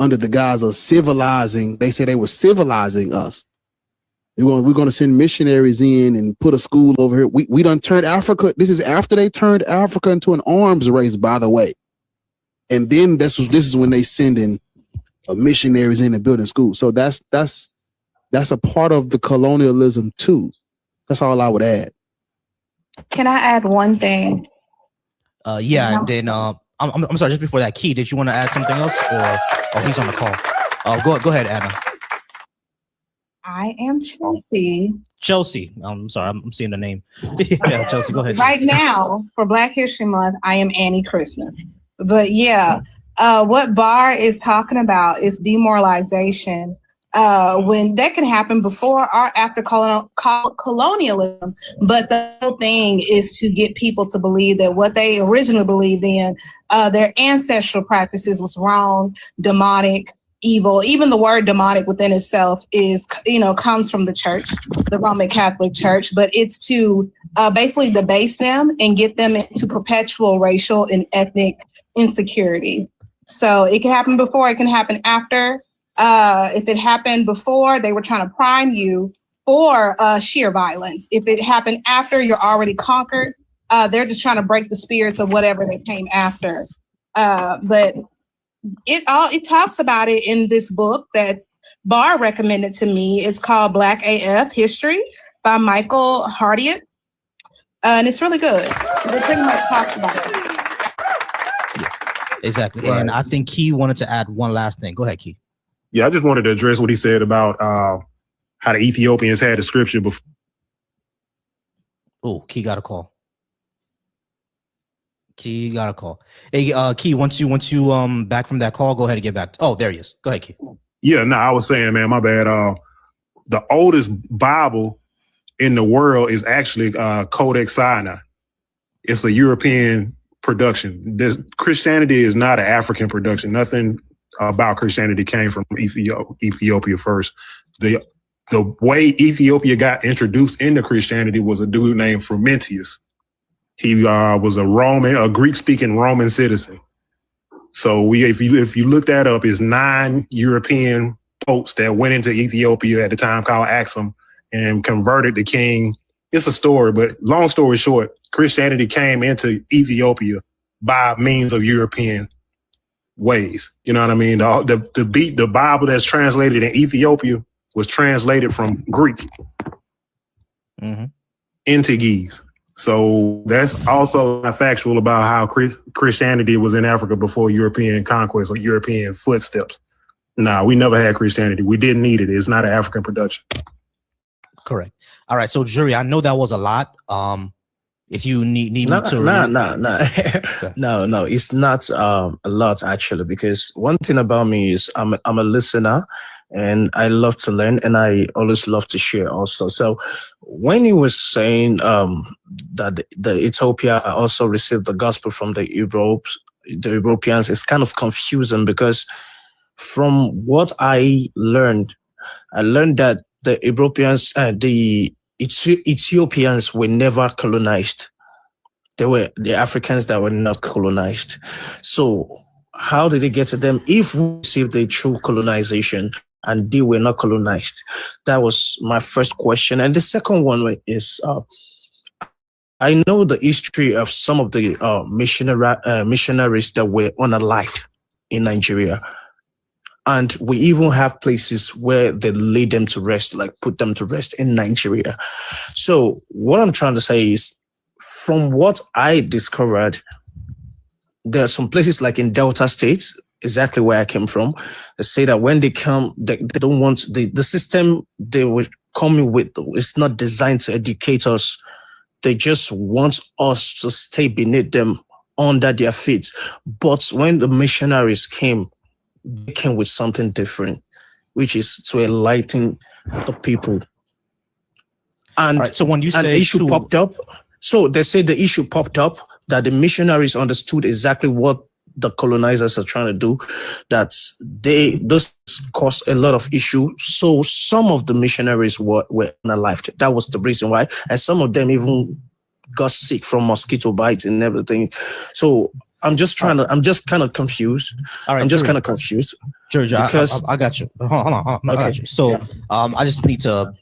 under the guise of civilizing, they say they were civilizing us. We're going to send missionaries in and put a school over here. We done turned Africa. This is after they turned Africa into an arms race, by the way. And then this is when they send in missionaries in and building schools. So that's a part of the colonialism too. That's all I would add. Can I add one thing? Yeah, and then I'm sorry. Just before that, Key, did you want to add something else, or he's on the call? Go ahead, Anna. I am Chelsea. Chelsea. I'm sorry, I'm seeing the name. Yeah, Chelsea, go ahead. Right now, for Black History Month, I am Annie Christmas. But yeah, what Bar is talking about is demoralization. When that can happen before or after colonialism. But the whole thing is to get people to believe that what they originally believed in, their ancestral practices was wrong, demonic, evil. Even the word demonic within itself is, comes from the church, the Roman Catholic Church, but it's to basically debase them and get them into perpetual racial and ethnic insecurity. So it can happen before, it can happen after. If it happened before, they were trying to prime you for sheer violence. If it happened after, you're already conquered. They're just trying to break the spirits of whatever they came after. But it talks about it in this book that Barr recommended to me. It's called Black AF History by Michael Hardiot. And it's really good. It pretty much talks about it. Exactly. Right. And I think Key wanted to add one last thing. Go ahead, Key. Yeah, I just wanted to address what he said about how the Ethiopians had the scripture before. Oh, Key got a call. Key got a call. Hey, Key, once you back from that call, go ahead and get back. Oh, there he is. Go ahead, Key. Yeah, no, I was saying, man, my bad. The oldest Bible in the world is actually Codex Sinai. It's a European production. Christianity is not an African production. Nothing about Christianity came from Ethiopia first. The way Ethiopia got introduced into Christianity was a dude named Frumentius. He was a Greek-speaking Roman citizen. So if you look that up, it's 9 European popes that went into Ethiopia at the time called Axum and converted the king. It's a story, but long story short, Christianity came into Ethiopia by means of European ways. You know what I mean? The Bible that's translated in Ethiopia was translated from Greek into Ge'ez. So that's also not factual about how Christianity was in Africa before European conquest or European footsteps. Nah, we never had Christianity. We didn't need it. It's not an African production. Correct. All right. So, jury, I know that was a lot. If you need me to... No, it's not a lot, actually, because one thing about me is I'm a listener and I love to learn and I always love to share also. So when he was saying that the Ethiopia also received the gospel from the Europeans, it's kind of confusing because from what I learned that the Europeans, the Ethiopians were never colonized. They were the Africans that were not colonized. So how did they get to them if we received the true colonization and they were not colonized? That was my first question. And the second one is, I know the history of some of the missionaries that were unalived in Nigeria. And we even have places where they lay them to rest, like put them to rest in Nigeria. So what I'm trying to say is, from what I discovered, there are some places like in Delta states, exactly where I came from. They say that when they come, they don't want the system they were coming with. It's not designed to educate us. They just want us to stay beneath them under their feet. But when the missionaries came, they came with something different, which is to enlighten the people. And right, so when you an say issue popped up, so they say the issue popped up that the missionaries understood exactly what the colonizers are trying to do, that this caused a lot of issue. So some of the missionaries were unalived. That was the reason why. And some of them even got sick from mosquito bites and everything. So I'm just kind of confused. All right, I'm just kind of confused. George, because I got you. Hold on. I got you. So I just need to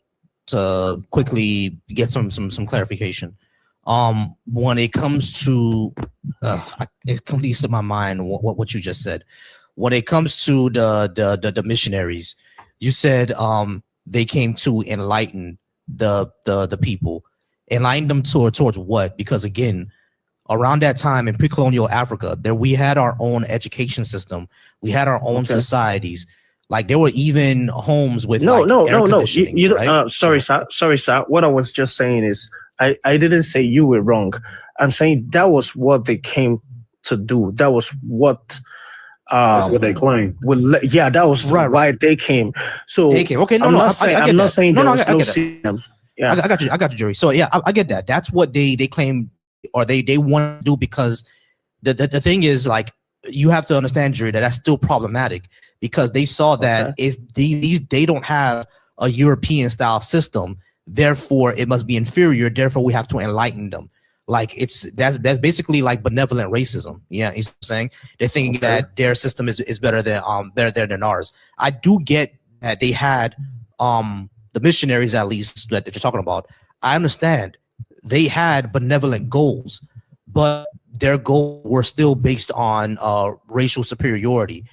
quickly get some clarification. When it comes to it comes to my mind what you just said. When it comes to the missionaries, you said they came to enlighten the people. Enlighten them towards what? Because again, around that time in pre-colonial Africa, we had our own education system. We had our own societies. Like there were even homes with no. You right? Sorry, sir. What I was just saying is I didn't say you were wrong. I'm saying that was what they came to do. That was what that's what they claim. Yeah, that was why they came. So they came. Okay, I'm not saying there was no system. Yeah, I got you, Jerry. So yeah, I get that. That's what they claim, or they want to do, because the thing is, like, you have to understand, Jerry, that's still problematic, because they saw that if they don't have a European style system, therefore it must be inferior. Therefore, we have to enlighten them. Like that's basically like benevolent racism. Yeah, he's saying they're thinking that their system is better than ours. I do get that they had the missionaries, at least that you're talking about. I understand they had benevolent goals, but their goals were still based on racial superiority,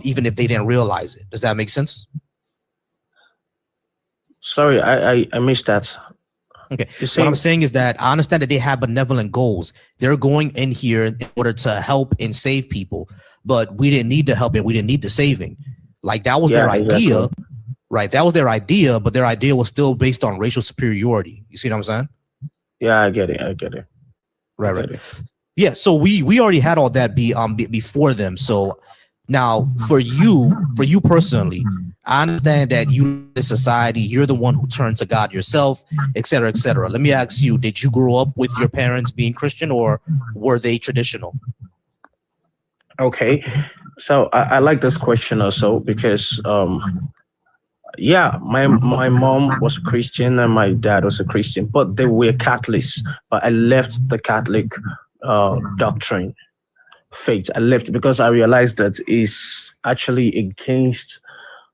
even if they didn't realize it. Does that make sense? Sorry, I missed that. Okay. You What I'm say saying is that I understand that they have benevolent goals. They're going in here in order to help and save people, but we didn't need the help and we didn't need the saving. Like that was their yeah, idea, exactly. right? That was their idea, but their idea was still based on racial superiority. You see what I'm saying? Yeah, I get it. I get it. Right, right. Yeah, so we already had all that before them. So now for you personally, I understand that you in society, you're the one who turned to God yourself, et cetera, et cetera. Let me ask you, did you grow up with your parents being Christian or were they traditional? Okay. So I like this question also because yeah, my mom was a Christian and my dad was a Christian, but they were Catholics. But I left the Catholic doctrine, faith. I left because I realized that it's actually against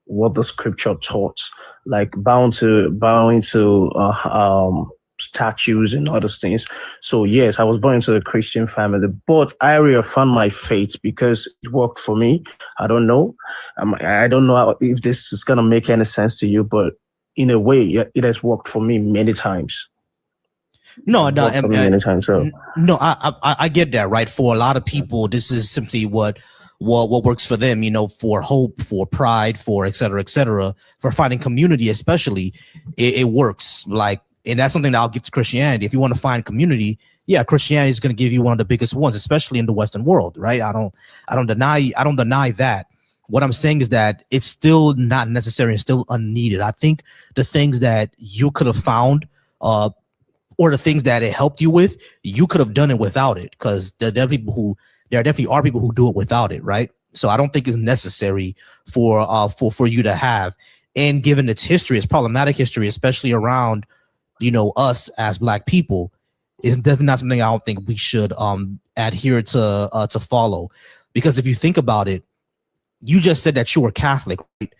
what the scripture taught, like bowing to statues and other things. So yes, I was born into a Christian family, but I reaffirmed my faith because it worked for me. I don't know. I don't know if this is gonna make any sense to you, but in a way, it has worked for me many times. No, Worked for me many times. So no, I get that, right? For a lot of people, this is simply what works for them, you know, for hope, for pride, for et cetera, for finding community, especially, it works. Like, and that's something that I'll give to Christianity. If you want to find community, yeah, Christianity is going to give you one of the biggest ones, especially in the Western world, right? I don't deny that. What I'm saying is that it's still not necessary and still unneeded. I think the things that you could have found, or the things that it helped you with, you could have done it without it, because there definitely are people who do it without it, right? So I don't think it's necessary for you to have. And given its history, its problematic history, especially around, you know, us as Black people, is definitely not something I don't think we should adhere to follow. Because if you think about it, you just said that you were Catholic, right?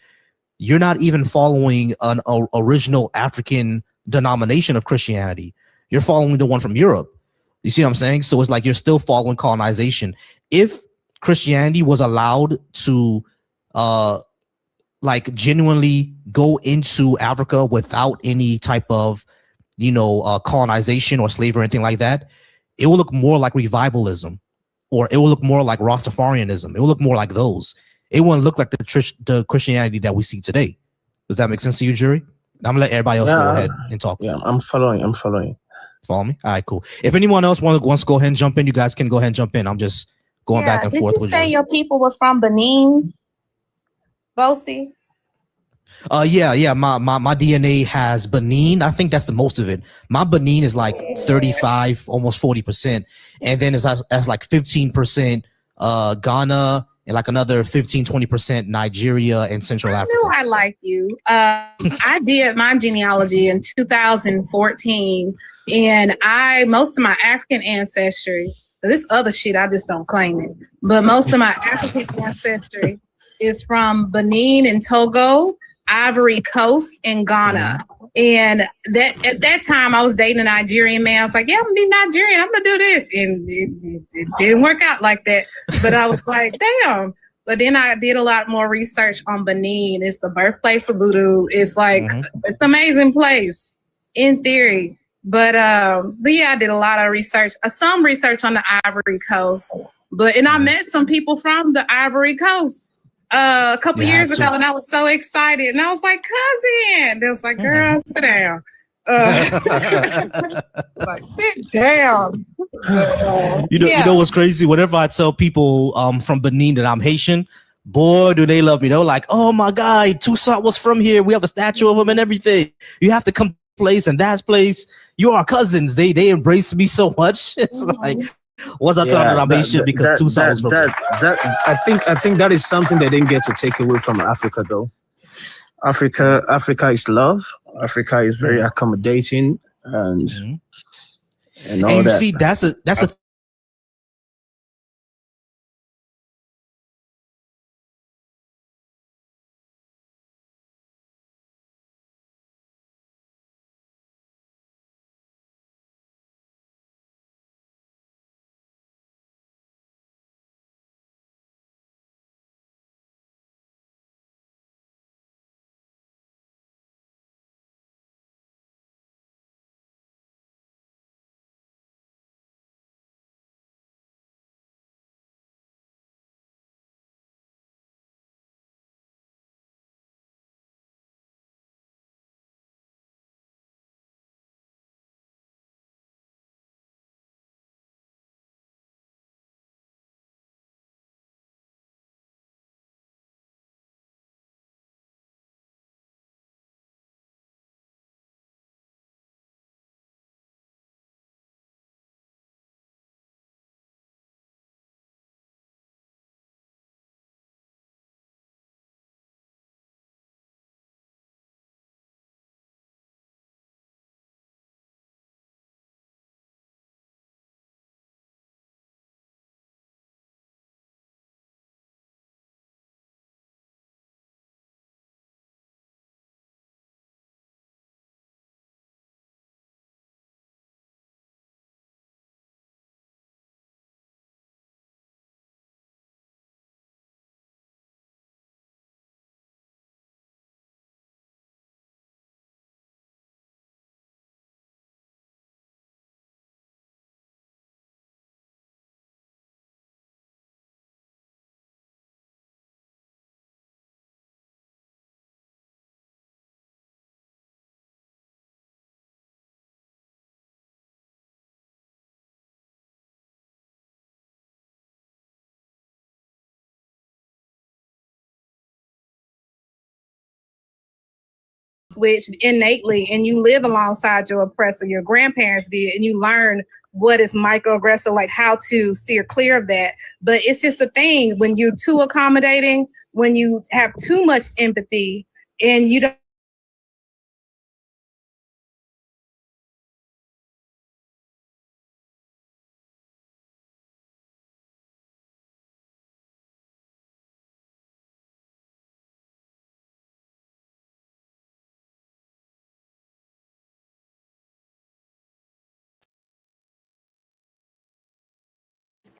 You're not even following an original African denomination of Christianity. You're following the one from Europe. You see what I'm saying? So it's like you're still following colonization. If Christianity was allowed to like genuinely go into Africa without any type of, you know, colonization or slavery or anything like that, it will look more like revivalism, or it will look more like Rastafarianism. It will look more like those. It won't look like the Christianity that we see today. Does that make sense to you, Jury? I'm gonna let everybody else go ahead and talk. Yeah, I'm following. Follow me? All right, cool. If anyone else wants to go ahead and jump in, you guys can go ahead and jump in. I'm just going back and Did forth you with say you. your people was from Benin, Bosie? Yeah. My DNA has Benin. I think that's the most of it. My Benin is like 35, almost 40%, and then it's like 15% Ghana, and like another 15-20% Nigeria and Central Africa. I knew I like you. I did my genealogy in 2014, and most of my African ancestry, this other shit, I just don't claim it, but most of my African ancestry is from Benin and Togo, Ivory Coast, and Ghana. And that at that time, I was dating a Nigerian man. I was like, yeah, I'm gonna be Nigerian. I'm gonna do this. And it didn't work out like that. But I was like, damn. But then I did a lot more research on Benin. It's the birthplace of voodoo. It's like, it's an amazing place in theory. But yeah, I did a lot of research, some research on the Ivory Coast. And I met some people from the Ivory Coast a couple years ago, and I was so excited. And I was like, cousin. They was like, girl, sit down. Like, sit down. You know what's crazy? Whenever I tell people from Benin that I'm Haitian, boy, do they love me. They're like, oh my God, Toussaint was from here. We have a statue of him and everything. You have to come to this place and that place. You are cousins. They embrace me so much. It's like, once I tell them that I'm Haitian because Toussaint was from here. I think that is something they didn't get to take away from Africa, though. Africa is love. Africa is very accommodating, and all you that. see, that's a switch innately, and you live alongside your oppressor. Your grandparents did, and you learn what is microaggressive, like how to steer clear of that. But it's just a thing when you're too accommodating, when you have too much empathy, and you don't.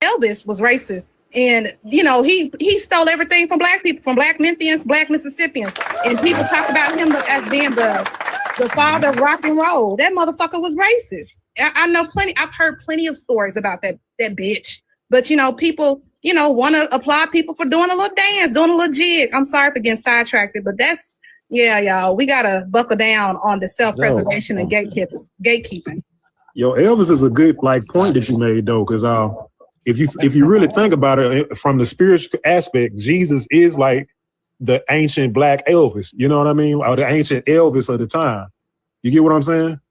Elvis was racist, and he stole everything from black people, from black Memphians, black Mississippians, and people talk about him as being the father of rock and roll. That motherfucker was racist. I know plenty. I've heard plenty of stories about that bitch. But people want to applaud people for doing a little dance, doing a little jig. I'm sorry for getting sidetracked, but that's y'all. We gotta buckle down on the self-preservation and gatekeeping. Yo, Elvis is a good point that you made though, because if you really think about it from the spiritual aspect, Jesus is like the ancient black Elvis. You know what I mean? Or the ancient Elvis of the time. You get what I'm saying?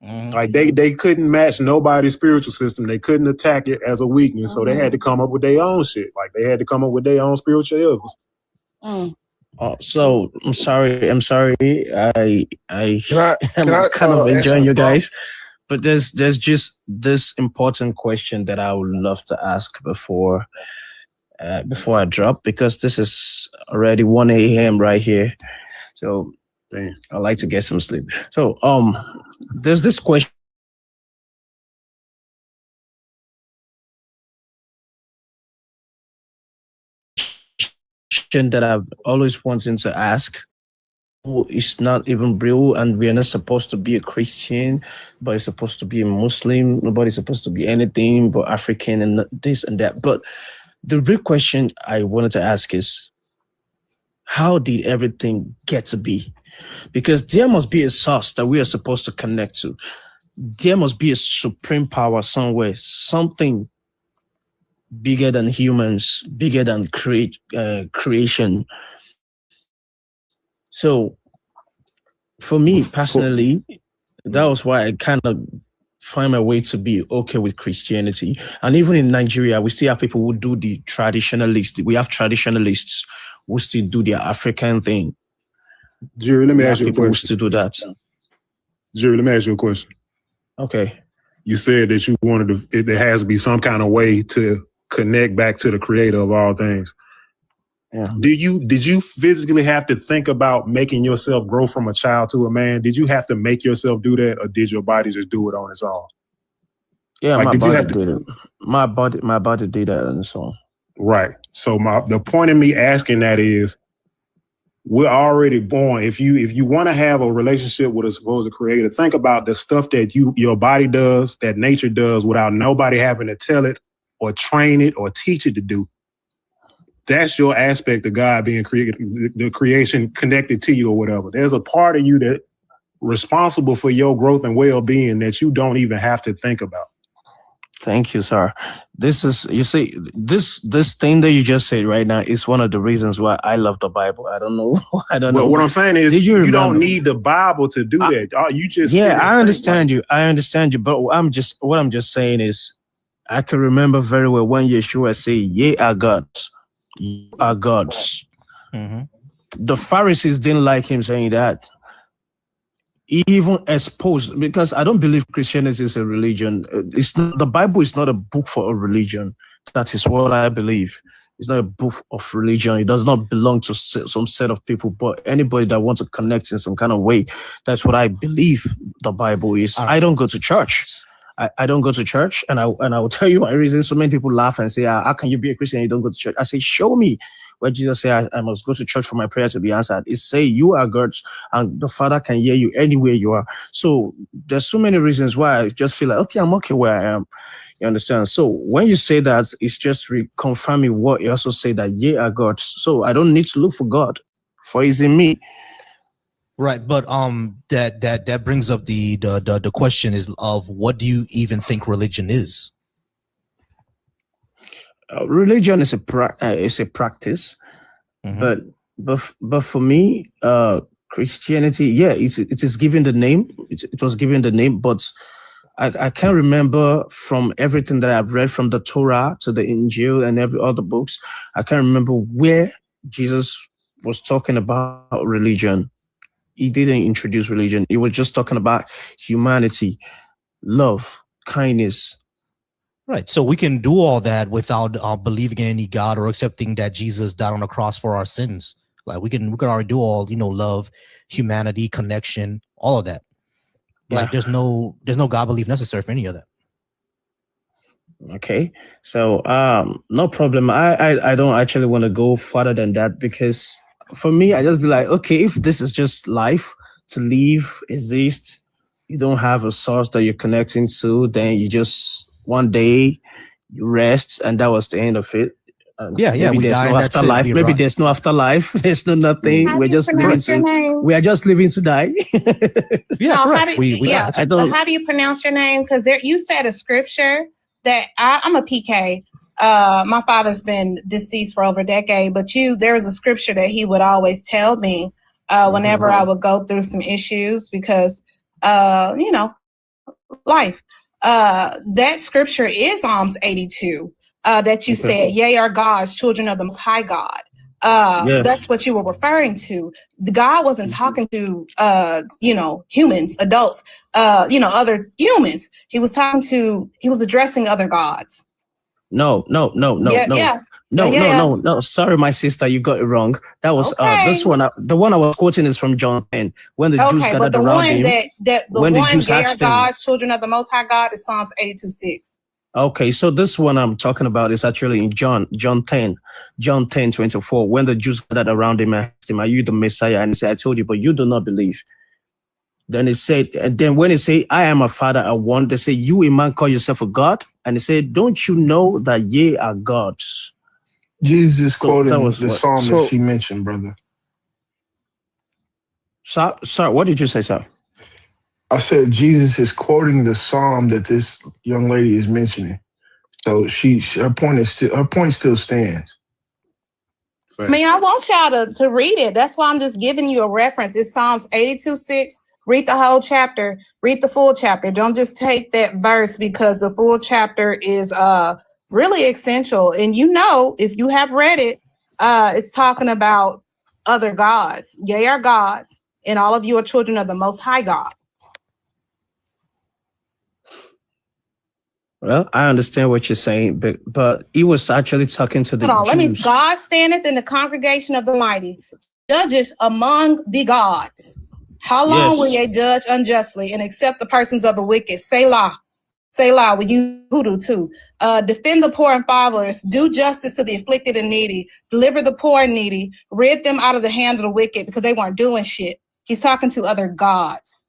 Mm-hmm. Like they couldn't match nobody's spiritual system. They couldn't attack it as a weakness, so they had to come up with their own shit. Like they had to come up with their own spiritual Elvis. So I'm sorry. I am kind of enjoying you guys. But there's just this important question that I would love to ask before I drop, because this is already 1 a.m. right here. So I'd like to get some sleep. So there's this question that I've always wanted to ask. It's not even real, and we're not supposed to be a Christian, but it's supposed to be a Muslim. Nobody's supposed to be anything but African and this and that. But the real question I wanted to ask is, how did everything get to be? Because there must be a source that we are supposed to connect to. There must be a supreme power somewhere, something bigger than humans, bigger than creation. So for me personally, that was why I kind of find my way to be okay with Christianity. And even in Nigeria, we still have people who do the traditionalists. We have traditionalists who still do their African thing. Jerry, let me ask you a question. Who still do that. Jerry, let me ask you a question. Okay. You said that you wanted to, there has to be some kind of way to connect back to the creator of all things. Yeah. Did you physically have to think about making yourself grow from a child to a man? Did you have to make yourself do that, or did your body just do it on its own? Yeah, like, my body did it. My body did that on its own. Right. So the point of me asking that is, we're already born. If you want to have a relationship with a supposed creator, think about the stuff that your body does, that nature does, without nobody having to tell it or train it or teach it to do. That's your aspect of God being created, the creation connected to you or whatever. There's a part of you that responsible for your growth and well-being that you don't even have to think about. Thank you, sir. This is, you see, this thing that you just said right now is one of the reasons why I love the Bible. I don't know. But what I'm saying is, you don't need the Bible to do that. You just I understand you. I understand you. But what I'm just saying is, I can remember very well when Yeshua said, "Ye are gods, you are gods." Mm-hmm. The Pharisees didn't like him saying that. He even exposed, because I don't believe Christianity is a religion. It's not, the Bible is not a book for a religion. That is what I believe. It's not a book of religion. It does not belong to some set of people, but anybody that wants to connect in some kind of way. That's what I believe the Bible is. I don't go to church. I don't go to church, and I will tell you my reason. So many people laugh and say, "How can you be a Christian and you don't go to church?" I say, "Show me where Jesus said I must go to church for my prayer to be answered." It say you are God's, and the Father can hear you anywhere you are. So there's so many reasons why I just feel like, okay, I'm okay where I am. You understand? So when you say that, it's just confirming what you also say, that ye are God's. So I don't need to look for God, for He's in me. Right, but that brings up the question is of what do you even think religion is? Religion is a practice, mm-hmm. but for me, Christianity, yeah, it is given the name. It was given the name, but I can't remember from everything that I've read from the Torah to the Injil and every other books. I can't remember where Jesus was talking about religion. He didn't introduce religion. He was just talking about humanity, love, kindness. Right. So we can do all that without believing in any God or accepting that Jesus died on the cross for our sins. Like we can already do all, love, humanity, connection, all of that. Like there's no God belief necessary for any of that. Okay. So no problem. I don't actually want to go further than that, because for me, I just be like, okay, if this is just life to live, exist, you don't have a source that you're connecting to, then you just one day you rest and that was the end of it. Maybe we there's die no and that's it. afterlife. We Maybe rot. there's no afterlife. There's no nothing. How We're do you just living pronounce your name? we are just living to die. Yeah, No, correct. I don't. How do you pronounce your name? Because you said a scripture that I'm a PK. My father's been deceased for over a decade, but there was a scripture that he would always tell me whenever I would go through some issues because, life. That scripture is Psalms 82. That you said, "Yea, are gods, children of the Most High God." Yes. That's what you were referring to. The God wasn't talking to humans, adults, other humans. He was addressing other gods. No. Sorry, my sister, you got it wrong. That was this one. The one I was quoting is from John 10. When the Jews Okay, but gathered the around one him, the when the one Jews they are asked him. gods, children of the Most High God is Psalms 82:6. Okay, so this one I'm talking about is actually in John 10:24. When the Jews gathered around him and asked him, "Are you the Messiah?" And he said, "I told you, but you do not believe." Then he said, and then when he say, "I am a father at one," they say, "You a man call yourself a God?" And he said, "Don't you know that ye are gods?" Jesus is quoting that was the what- psalm so- that she mentioned, brother. Sir, what did you say, sir? I said Jesus is quoting the psalm that this young lady is mentioning. So her point still stands. I mean, I want y'all to read it. That's why I'm just giving you a reference. It's Psalms 82:6. Read the whole chapter. Read the full chapter. Don't just take that verse, because the full chapter is really essential. And if you have read it, it's talking about other gods. Yea, are gods, and all of you are children of the Most High God. Well, I understand what you're saying, but he was actually talking to the Hold on, Jews. God standeth in the congregation of the mighty, judges among the gods. How long Yes. will ye judge unjustly and accept the persons of the wicked? Selah. Selah, we use hoodoo too. Defend the poor and fatherless, do justice to the afflicted and needy, deliver the poor and needy, rid them out of the hand of the wicked, because they weren't doing shit. He's talking to other gods.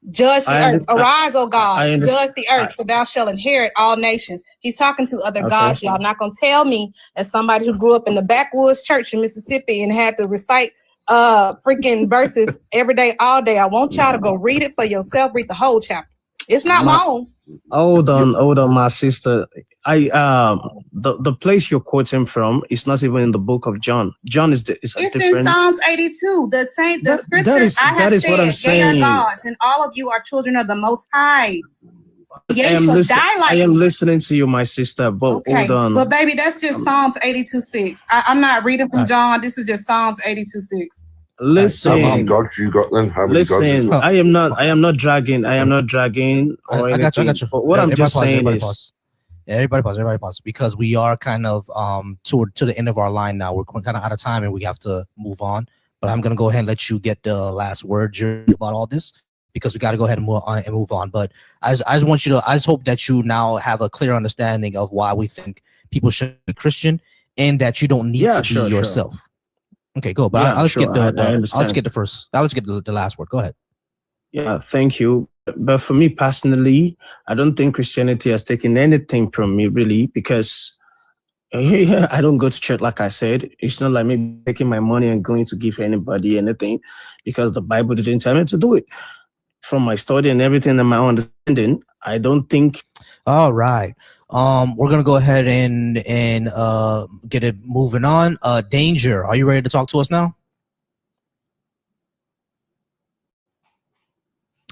Judge the earth. Arise, O gods. Judge the earth, for thou shalt inherit all nations. He's talking to other gods. Y'all not gonna tell me, as somebody who grew up in the backwoods church in Mississippi and had to recite freaking verses every day, all day. I want y'all to go read it for yourself. Read the whole chapter. It's not long. Hold on, my sister. The place you're quoting from is not even in the book of John. John is It's different. in Psalms 82. The scripture. that is I have what I'm said, "Ye are saying. gods, and all of you are children of the Most High." Ye I shall die like I am me. listening to you, my sister, but Okay, hold on. but baby, that's just Psalms 82:6. I'm not reading from John. This is just Psalms 82:6. Listen, How many gods you got then? How many gods you listen. got? I am not dragging. I am not dragging or I anything. got you. But what I'm Everybody just pause, saying everybody is, pause. Yeah, everybody pause, because we are kind of to the end of our line now. We're kind of out of time and we have to move on. But I'm gonna go ahead and let you get the last word about all this, because we got to go ahead and move on. But I just want you to, I just hope that you now have a clear understanding of why we think people should be Christian, and that you don't need to be yourself. Okay, go. But I'll just get the last word. Go ahead. Yeah, thank you. But for me personally, I don't think Christianity has taken anything from me, really, because I don't go to church, like I said. It's not like me taking my money and going to give anybody anything, because the Bible didn't tell me to do it. From my study and everything and my understanding, I don't think. All right. We're gonna go ahead and get it moving on. Danger, are you ready to talk to us now?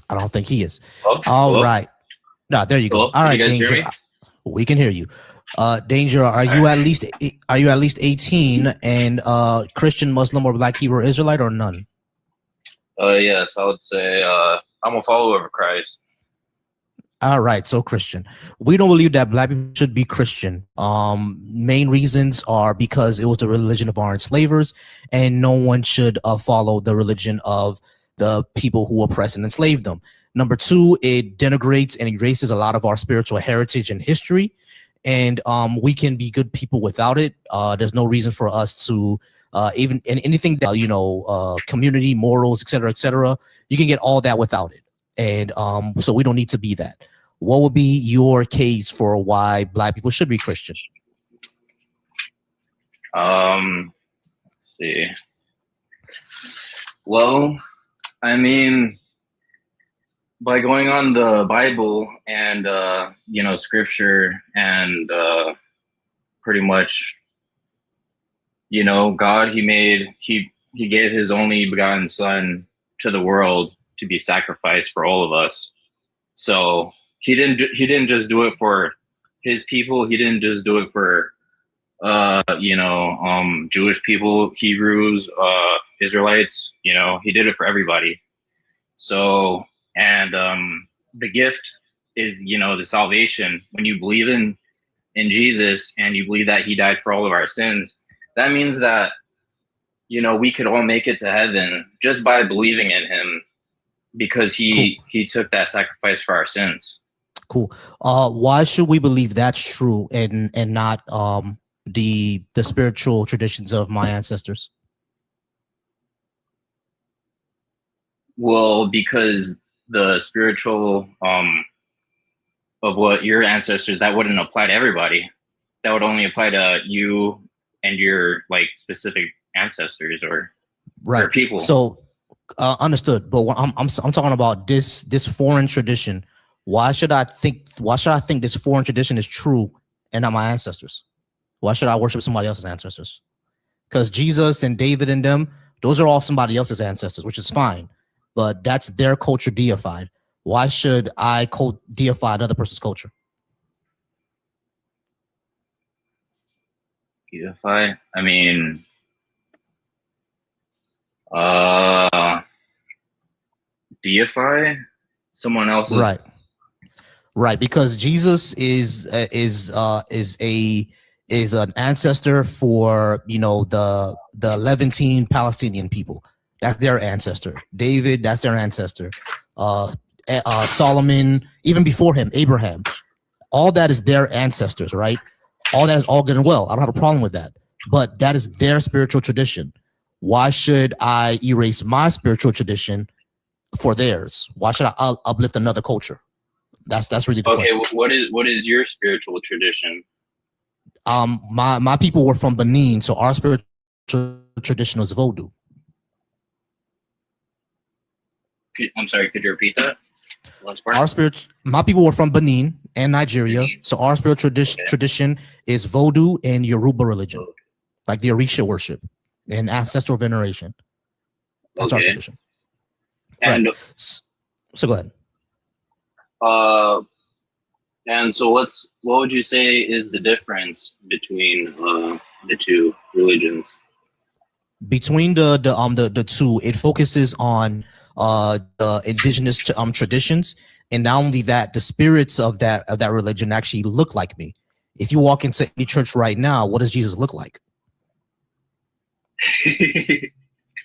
I don't think he is. Oh, All hello? right. No, there you go. Hello? All right, Can you guys hear Danger. me? We can hear you. Danger, are you at least 18 and Christian, Muslim, or Black Hebrew Israelite, or none? Yes, I would say I'm a follower of Christ. All right, so Christian. We don't believe that Black people should be Christian. Main reasons are because it was the religion of our enslavers, and no one should follow the religion of the people who oppressed and enslaved them. Number two, it denigrates and erases a lot of our spiritual heritage and history, and we can be good people without it. There's no reason for us to even in anything that community morals, etc. You can get all that without it. And so we don't need to be that. What would be your case for why Black people should be Christian? Let's see. Well, I mean, by going on the Bible and scripture and pretty much, God, he gave his only begotten son to the world to be sacrificed for all of us. So he didn't just do it for his people. He didn't just do it for Jewish people, Hebrews, Israelites. He did it for everybody. So, and the gift is the salvation. When you believe in Jesus and you believe that he died for all of our sins, that means that we could all make it to heaven just by believing in him, because he took that sacrifice for our sins. Cool. Why should we believe that's true and not the spiritual traditions of my ancestors? Well, because the spiritual of what your ancestors, that wouldn't apply to everybody. That would only apply to you and your specific ancestors or people. So understood. But I'm talking about this foreign tradition. Why should I think this foreign tradition is true and not my ancestors? Why should I worship somebody else's ancestors? Because Jesus and David and them, those are all somebody else's ancestors, which is fine. But that's their culture deified. Why should I deify another person's culture? Deify? I mean, deify someone else's. Right, because Jesus is an ancestor for the Levantine Palestinian people. That's their ancestor. David, that's their ancestor. Solomon, even before him, Abraham. All that is their ancestors, right? All that is all good and well. I don't have a problem with that. But that is their spiritual tradition. Why should I erase my spiritual tradition for theirs? Why should I uplift another culture? That's really the question. What is your spiritual tradition? My people were from Benin, so our spiritual tradition was Vodou. I'm sorry, could you repeat that? My people were from Benin and Nigeria, so our spiritual tradition is Vodou and Yoruba religion, like the Orisha worship and ancestral veneration. That's our tradition. And so go ahead. And so what would you say is the difference between the two religions? Between the two, it focuses on the indigenous traditions, and not only that, the spirits of that religion actually look like me. If you walk into any church right now, what does Jesus look like?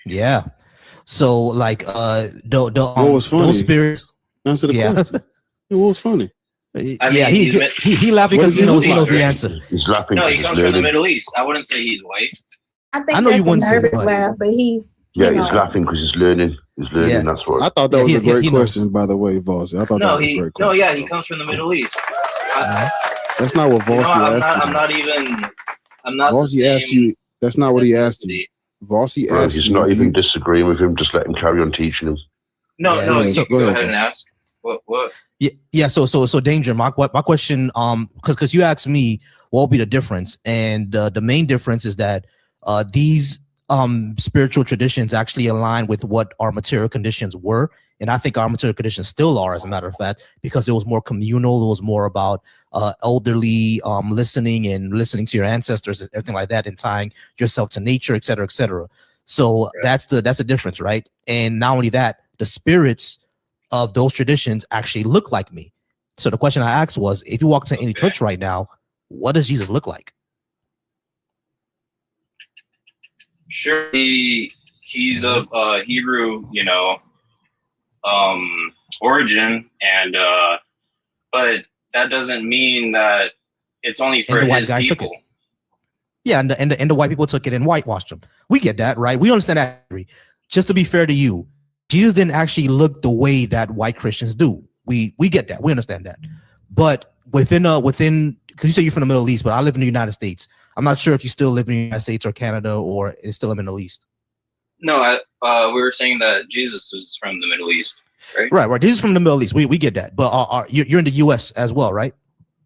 Yeah. So like those spirits. Answer the question. What was funny? He laughed because he knows the answer. He's laughing. No, he comes from the Middle East. I wouldn't say he's white. I think I know that's you wouldn't a say nervous white. laugh, but he's Yeah, he's laughing because he's learning. He's learning. Yeah. That's what. I thought that was a great he question, by the way, Vossi. I thought that was a great question. Yeah, he comes from the Middle East. That's not what Vossi asked you. I'm not Vossi asked you. That's not what he asked you. Vossi Bro, asked he's you. not even disagreeing with him. Just let him carry on teaching him. No, you can go ahead and Vossi. ask. What? Yeah. So Danger. My question, because you asked me what would be the difference, and the main difference is that these spiritual traditions actually align with what our material conditions were. And I think our material conditions still are, as a matter of fact, because it was more communal. It was more about elderly listening to your ancestors, everything like that, and tying yourself to nature, et cetera, et cetera. So that's the difference, right? And not only that, the spirits of those traditions actually look like me. So the question I asked was, if you walk into any church right now, what does Jesus look like? Surely he's of Hebrew, origin, and but that doesn't mean that it's only for And the white his guys took people. it. Yeah, and the white people took it and whitewashed them. We get that, right? We understand that. Just to be fair to you, Jesus didn't actually look the way that white Christians do. We get that. We understand that. But within because you say you're from the Middle East, but I live in the United States. I'm not sure if you still live in the United States or Canada, or it's still in the Middle East. No, we were saying that Jesus is from the Middle East, right? Right. Jesus is from the Middle East. We get that. But you're in the U.S. as well, right?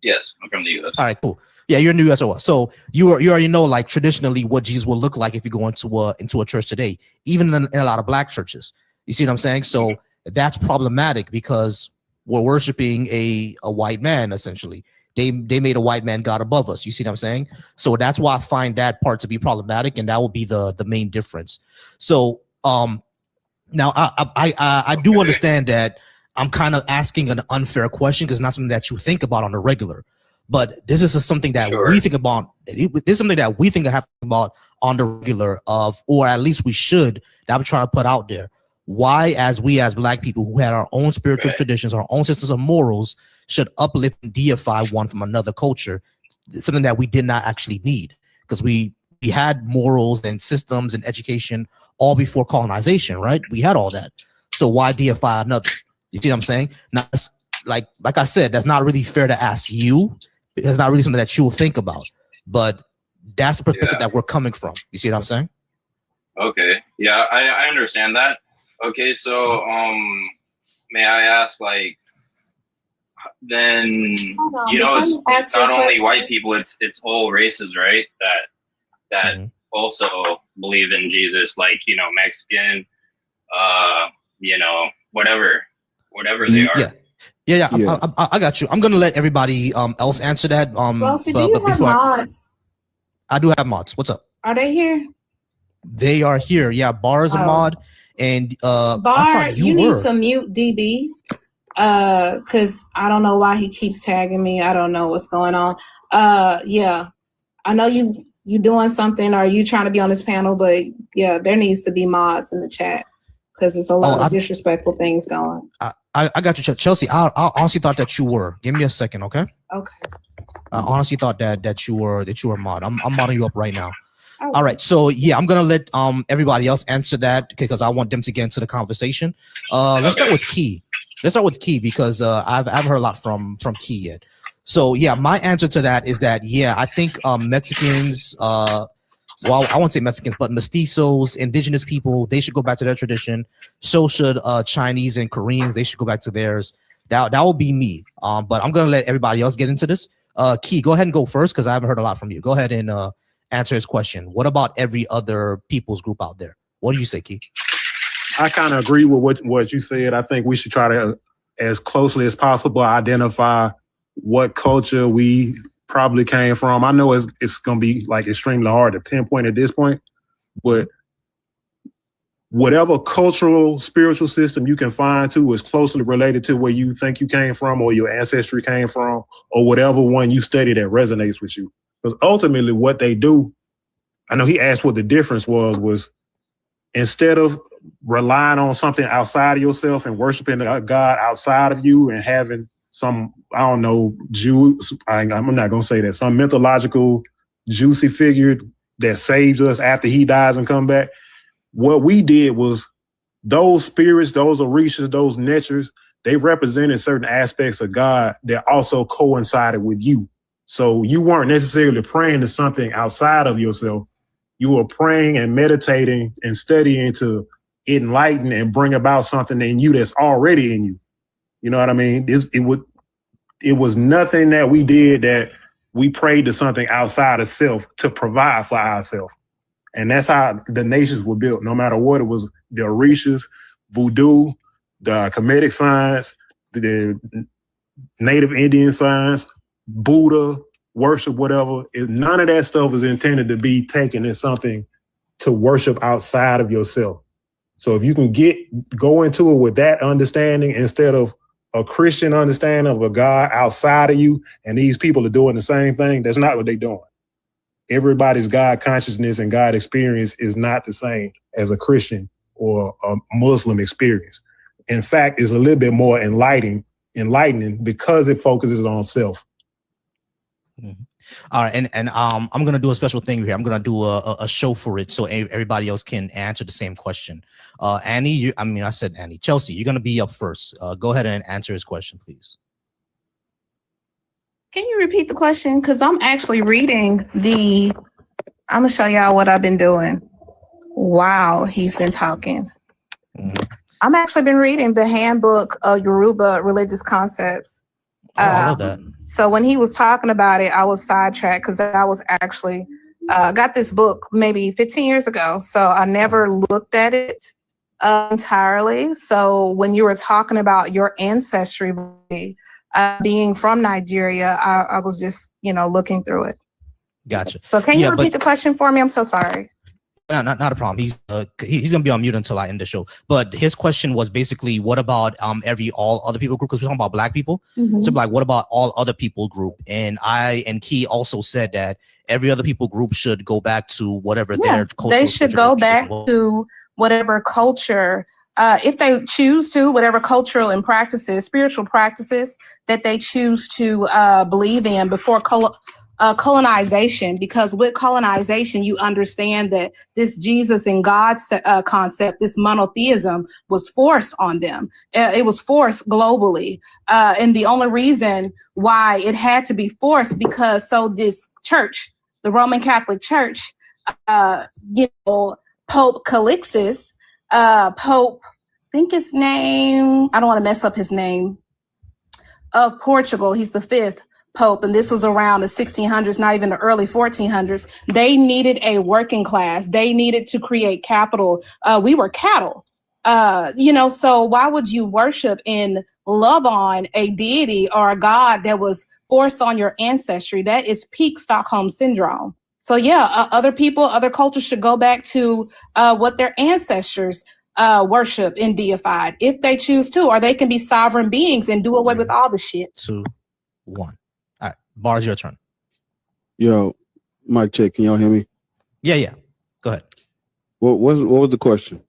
Yes, I'm from the U.S. All right, cool. Yeah, you're in the U.S. as well. So you already know, like, traditionally what Jesus will look like if you go into a church today, even in a lot of black churches. You see what I'm saying? So that's problematic because we're worshiping a white man, essentially. They made a white man God above us. You see what I'm saying? So that's why I find that part to be problematic, and that will be the main difference. So now I do understand that I'm kind of asking an unfair question because it's not something that you think about on the regular. But this is something that we think about. This is something that we think I have to think about on the regular or at least we should, that I'm trying to put out there. Why, as black people who had our own spiritual traditions, our own systems of morals, should uplift and deify one from another culture, something that we did not actually need, because we had morals and systems and education all before colonization, right? We had all that. So why deify another? You see what I'm saying? Now, like I said, that's not really fair to ask you. It's not really something that you'll think about, but that's the perspective that we're coming from. You see what I'm saying? Okay. Yeah, I understand that. Okay, so may I ask, like, then it's not only white people, it's all races, right? That also believe in Jesus, like, Mexican, whatever they are. Yeah. I got you. I'm gonna let everybody else answer that. Bossy, do you have mods? I do have mods. What's up? Are they here? They are here. Yeah, Bar is a mod, and Bar, I thought you need were. to mute DB. Because I don't know why he keeps tagging me. I don't know what's going on. Yeah, I know you doing something, or you trying to be on this panel, but yeah, there needs to be mods in the chat because there's a lot of disrespectful things going. I got you, Chelsea. I honestly thought that you were. Give me a second, okay? Okay. I honestly thought that you were mod. I'm modding you up right now. Okay. All right, so yeah, I'm gonna let everybody else answer that because I want them to get into the conversation. Let's start with Key. Because I haven't heard a lot from Key yet. So yeah, my answer to that is that I think Mexicans, well, I won't say Mexicans, but mestizos, indigenous people, they should go back to their tradition. So should Chinese and Koreans. They should go back to theirs. That will be me. But I'm gonna let everybody else get into this. Key, go ahead and go first because I haven't heard a lot from you. Go ahead and answer his question. What about every other people's group out there? What do you say, Key? I kind of agree with what you said. I think we should try to, as closely as possible, identify what culture we probably came from. I know it's going to be like extremely hard to pinpoint at this point, but whatever cultural, spiritual system you can find to is closely related to where you think you came from or your ancestry came from, or whatever one you study that resonates with you. Because ultimately what they do, I know he asked what the difference was instead of relying on something outside of yourself and worshiping a God outside of you and having some, I don't know, I'm not going to say that, some mythological juicy figure that saves us after he dies and come back. What we did was those spirits, those orishas, those natures, they represented certain aspects of God that also coincided with you. So you weren't necessarily praying to something outside of yourself. You were praying and meditating and studying to enlighten and bring about something in you that's already in you. You know what I mean? It was nothing that we did that we prayed to something outside of self to provide for ourselves. And that's how the nations were built. No matter what it was, the Orishas, voodoo, the Kemetic science, the Native Indian science, Buddha, worship, whatever. None of that stuff is intended to be taken as something to worship outside of yourself. So if you can go into it with that understanding instead of a Christian understanding of a God outside of you, and these people are doing the same thing, that's not what they're doing. Everybody's God consciousness and God experience is not the same as a Christian or a Muslim experience. In fact, it's a little bit more enlightening because it focuses on self. Mm-hmm. All right, and I'm gonna do a special thing here. I'm gonna do a show for it so everybody else can answer the same question. Annie, I said Annie. Chelsea, you're gonna be up first. Go ahead and answer his question, please. Can you repeat the question? Because I'm actually reading I'm gonna show y'all what I've been doing while he's been talking. Mm-hmm. I'm actually been reading the Handbook of Yoruba Religious Concepts. I love that. So when he was talking about it, I was sidetracked because I was actually got this book maybe 15 years ago. So I never looked at it entirely. So when you were talking about your ancestry, being from Nigeria, I was just, looking through it. Gotcha. So can you repeat the question for me? I'm so sorry. No, not a problem. He's gonna be on mute until I end the show. But his question was basically, what about all other people group? Because we're talking about black people. Mm-hmm. So like, what about all other people group? And Key also said that every other people group should go back to whatever their culture. They should go back to whatever culture, if they choose to, whatever cultural and spiritual practices that they choose to believe in before colonization, because with colonization, you understand that this Jesus and God concept, this monotheism, was forced on them. It was forced globally. And the only reason why it had to be forced, because this church, the Roman Catholic Church, Pope Calixtus, Pope, I think his name, I don't want to mess up his name, of Portugal, he's the 5th Pope, and this was around the 1600s, not even the early 1400s. They needed a working class. They needed to create capital. We were cattle, so why would you worship and love on a deity or a God that was forced on your ancestry? That is peak Stockholm syndrome. So other people, other cultures should go back to what their ancestors worship and deified if they choose to, or they can be sovereign beings and do away with all the shit. 2, 1. All right, Bars, your turn. Yo, mic check. Can y'all hear me? Yeah. Go ahead. What was the question?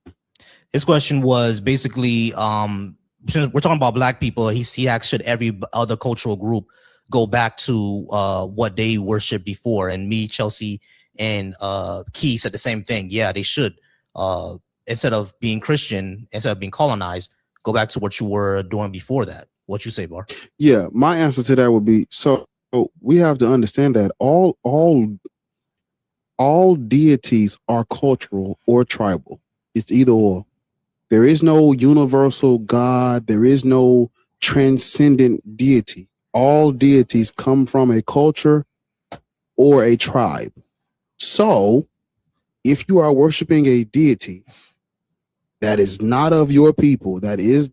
His question was basically, since we're talking about black people, he asked, should every other cultural group go back to what they worshiped before? And me, Chelsea, and Key said the same thing. Yeah, they should. Instead of being Christian, instead of being colonized, go back to what you were doing before that. What you say, Bar? Yeah, my answer to that would be, so we have to understand that all deities are cultural or tribal. It's either or. There is no universal God. There is no transcendent deity. All deities come from a culture or a tribe. So if you are worshiping a deity that is not of your people, that is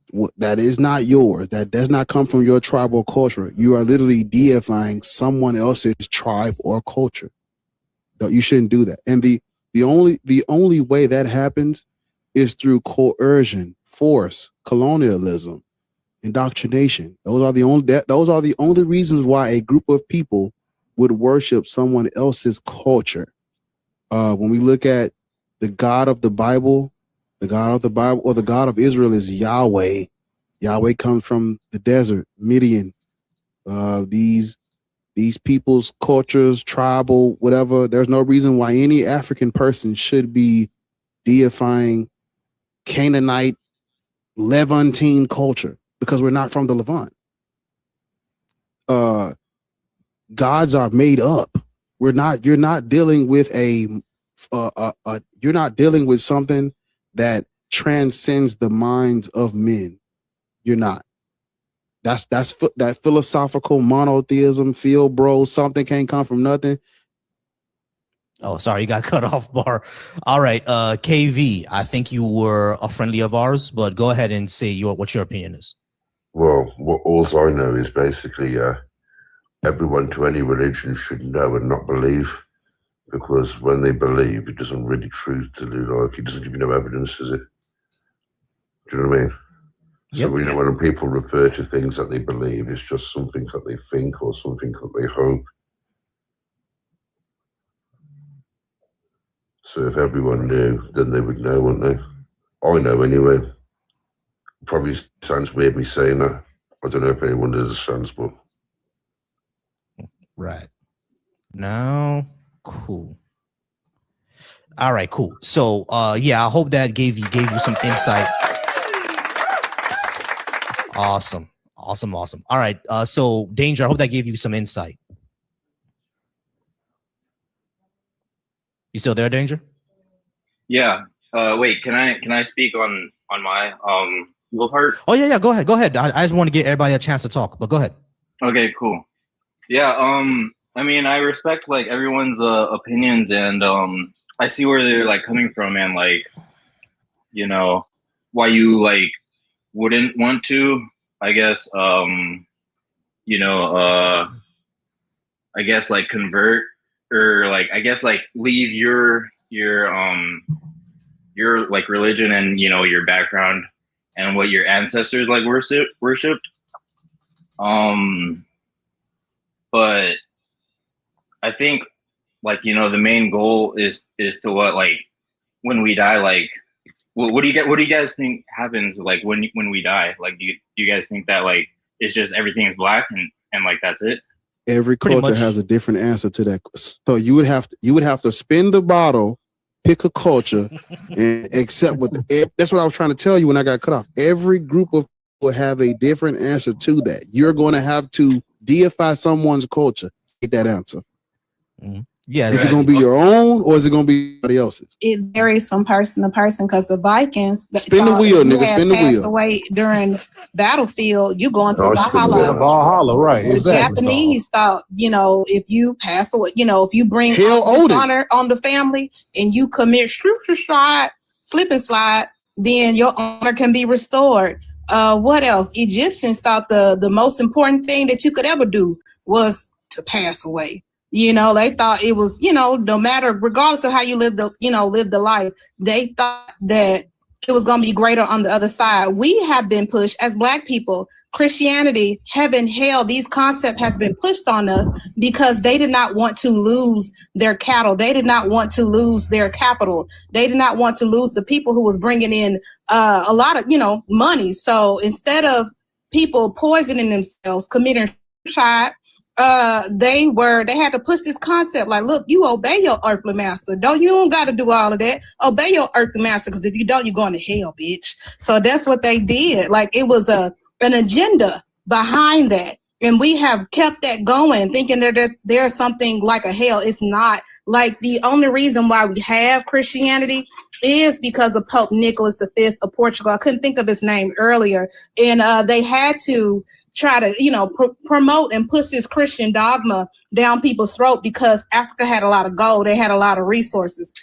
not yours, that does not come from your tribal culture, you are literally deifying someone else's tribe or culture. You shouldn't do that. And the only way that happens is through coercion, force, colonialism, indoctrination. Those are the only reasons why a group of people would worship someone else's culture. When we look at the God of the Bible, or the God of Israel is Yahweh. Yahweh comes from the desert, Midian. These people's cultures, tribal, whatever. There's no reason why any African person should be deifying Canaanite, Levantine culture, because we're not from the Levant. Gods are made up. You're not dealing with you're not dealing with something that transcends the minds of men. You're not. That's that philosophical monotheism, feel bro, something can't come from nothing. Oh, sorry, you got cut off, Bar. All right, KV, I think you were a friendly of ours, but go ahead and say what your opinion is. Well, what all I know is basically everyone to any religion should know and not believe, because when they believe, it doesn't really it doesn't give you no evidence, does it? Do you know what I mean? So we know when people refer to things that they believe, it's just something that they think or something that they hope. So if everyone knew, then they would know, wouldn't they? I know anyway. Probably sounds weird me saying that. I don't know if anyone understands, but right now, cool. All right, cool. So yeah, I hope that gave you some insight. Awesome. All right. So Danger, I hope that gave you some insight. You still there, Danger? Yeah. Wait, can I speak on my little part? Oh yeah, go ahead. I just want to get everybody a chance to talk, but go ahead. Okay, cool. Yeah, I mean, I respect like everyone's opinions, and I see where they're like coming from, and like, you know, why you like wouldn't want to, I guess, you know, I guess like convert, or like I guess like leave your like religion and, you know, your background and what your ancestors like worshipped. But I think, like, you know, the main goal is to what, like, when we die, like, what do you guys think happens like when we die? Like, do you guys think that like it's just everything is black and like that's it? Every culture has a different answer to that. So you would have to spin the bottle, pick a culture, and accept what that's what I was trying to tell you when I got cut off. Every group of people have a different answer to that. You're going to have to deify someone's culture. Get that answer. Mm-hmm. Yeah, is it going to be your own or is it going to be somebody else's? It varies from person to person, because the Vikings, spin the wheel, nigga. Spin the wheel. Away during battlefield, you going to Valhalla. Valhalla, right? The Exactly. Japanese thought, you know, if you pass away, you know, if you bring dishonor on the family and you commit slip and slide, then your honor can be restored. What else? Egyptians thought the most important thing that you could ever do was to pass away. You know, they thought it was, you know, no matter, regardless of how you live the life, they thought that it was going to be greater on the other side. We have been pushed as Black people. Christianity, heaven, hell, these concepts has been pushed on us because they did not want to lose their cattle. They did not want to lose their capital. They did not want to lose the people who was bringing in a lot of, you know, money. So instead of people poisoning themselves, committing suicide, they had to push this concept like, look, you obey your earthly master. You don't got to do all of that. Obey your earthly master, because if you don't, you're going to hell, bitch. So that's what they did. Like, it was an agenda behind that. And we have kept that going, thinking that there's something like a hell. It's not. Like, the only reason why we have Christianity is because of Pope Nicholas V of Portugal. I couldn't think of his name earlier. And they had to try to, you know, promote and push this Christian dogma down people's throat, because Africa had a lot of gold. They had a lot of resources.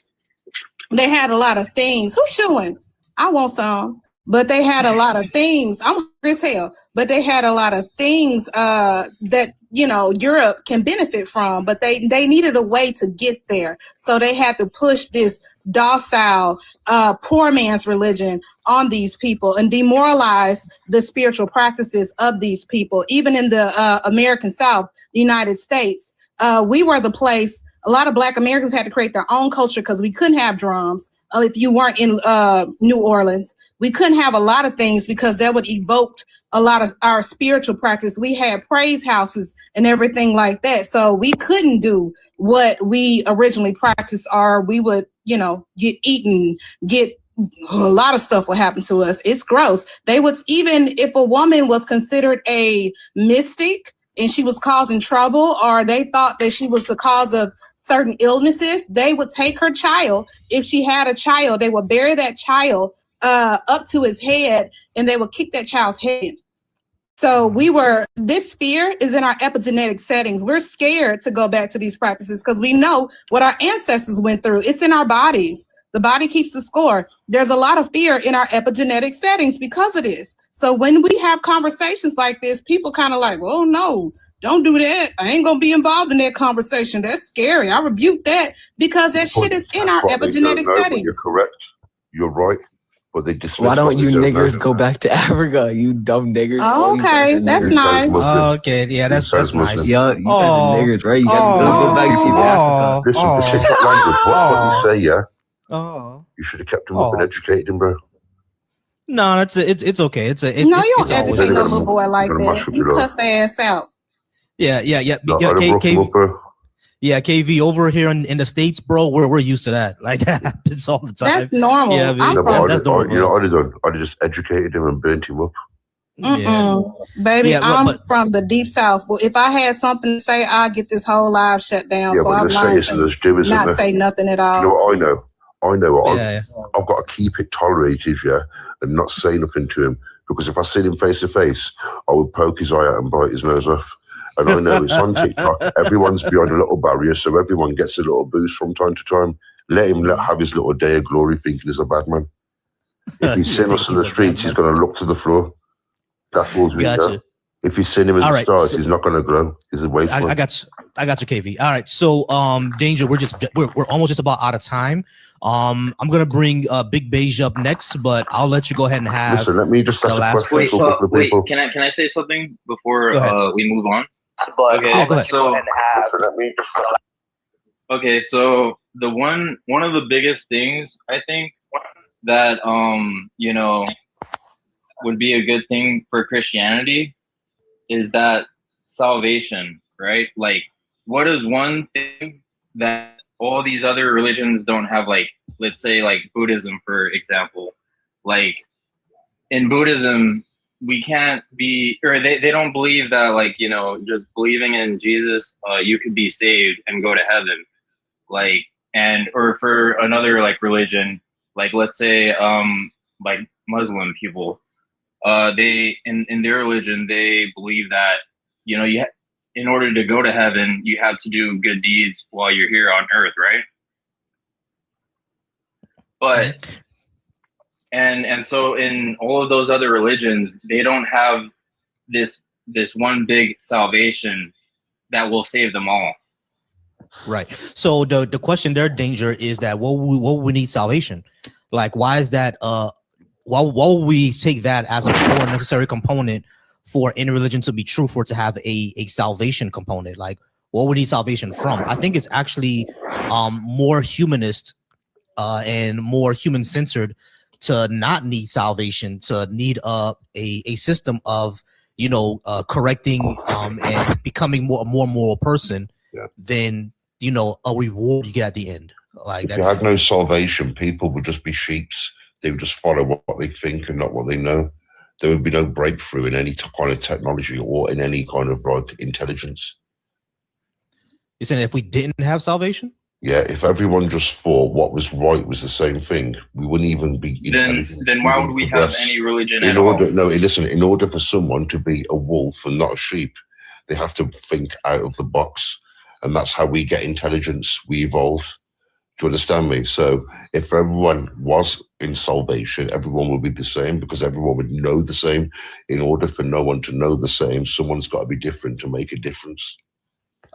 They had a lot of things. Who's chewing? I want some. But they had a lot of things. I'm hungry as hell. But they had a lot of things that, you know, Europe can benefit from. But they needed a way to get there. So they had to push this docile, poor man's religion on these people and demoralize the spiritual practices of these people. Even in the American South, United States, we were the place. A lot of Black Americans had to create their own culture because we couldn't have drums. If you weren't in New Orleans, we couldn't have a lot of things because that would evoke a lot of our spiritual practice. We had praise houses and everything like that. So we couldn't do what we originally practiced, or we would, you know, get eaten, a lot of stuff would happen to us. It's gross. They would, even if a woman was considered a mystic and she was causing trouble, or they thought that she was the cause of certain illnesses, they would take her child. If she had a child, they would bury that child up to his head, and they would kick that child's head. So this fear is in our epigenetic settings. We're scared to go back to these practices because we know what our ancestors went through. It's in our bodies. The body keeps the score. There's a lot of fear in our epigenetic settings because of this. So when we have conversations like this, people kind of like, oh no, don't do that. I ain't going to be involved in that conversation. That's scary. I rebuke that because that shit is in our epigenetic settings. You're correct. You're right. But they dismiss Why don't what you they niggers know. go back to Africa? You dumb niggers. Oh, okay, that's nice. Okay, yeah, that's nice. Yeah, you guys are niggers, right? You guys go back to Africa. Listen, for different language, watch what you say, yeah? Oh. You should have kept him up and educated him, bro. No, it's okay. No, you don't educate no little boy like that. You cuss their ass out. Yeah. No, I'd have broke him up, bro. Yeah, KV, over here in the States, bro, we're used to that. Like, that happens all the time. That's normal. Yeah, that's normal. I'd have just educated him and burnt him up. Baby, Yeah, I'm from the deep south. Well, if I had something to say, I'll get this whole live shut down. Yeah, So but I'm there's learning saying there's to do, isn't not there? say nothing at all. You know what I know? Yeah. I've got to keep it tolerated, yeah, and not say nothing to him. Because if I see him face to face, I would poke his eye out and bite his nose off. And I know it's on TikTok. Everyone's behind a little barrier, so everyone gets a little boost from time to time. Let him have his little day of glory thinking he's a bad man. If he's seen us in the streets, he's going to look to the floor. That's all we know. If he's seen him as a star, he's not going to grow. He's a waste man. I got you, KV. All right, so Danger, we're almost just about out of time. I'm gonna bring Big Beige up next, but I'll let you go ahead and have. Listen, let me just ask a question. Wait, can I say something before we move on? Okay, go ahead. So the one of the biggest things I think that would be a good thing for Christianity is that salvation, right? Like, what is one thing that all these other religions don't have? Like, let's say like Buddhism, for example. Like, in Buddhism, we can't be, or they don't believe that, like, just believing in Jesus, you could be saved and go to heaven. Like, or for another like religion, like let's say like Muslim people, they in their religion, they believe that, in order to go to heaven, you have to do good deeds while you're here on earth, right? But and so in all of those other religions, they don't have this one big salvation that will save them all. Right. So the question there, Danger, is that what we need salvation? Like, why is that? Why would we take that as a core necessary component for any religion to be true, for it to have a salvation component? Like, what we need salvation from? I think it's actually more humanist and more human centered to not need salvation, to need a system of correcting and becoming more moral person than a reward you get at the end. Like, if you had no salvation, people would just be sheeps. They would just follow what they think and not what they know. There would be no breakthrough in any kind of technology or in any kind of like intelligence. You're saying if we didn't have salvation? Yeah, if everyone just thought what was right was the same thing, we wouldn't even be intelligent. Then why would we have any religion in order for someone to be a wolf and not a sheep, they have to think out of the box. And that's how we get intelligence. We evolve. Do you understand me? So if everyone was in salvation, everyone would be the same, because everyone would know the same. In order for no one to know the same, someone's got to be different to make a difference.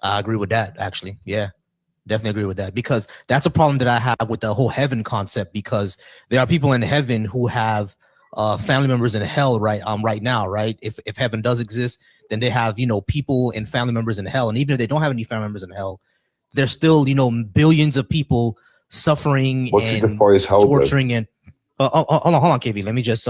I agree with that, actually. Yeah, definitely agree with that, because that's a problem that I have with the whole heaven concept, because there are people in heaven who have family members in hell right now, right? If heaven does exist, then they have, people and family members in hell. And even if they don't have any family members in hell, there's still, billions of people suffering and torturing and hold on, KV. Let me just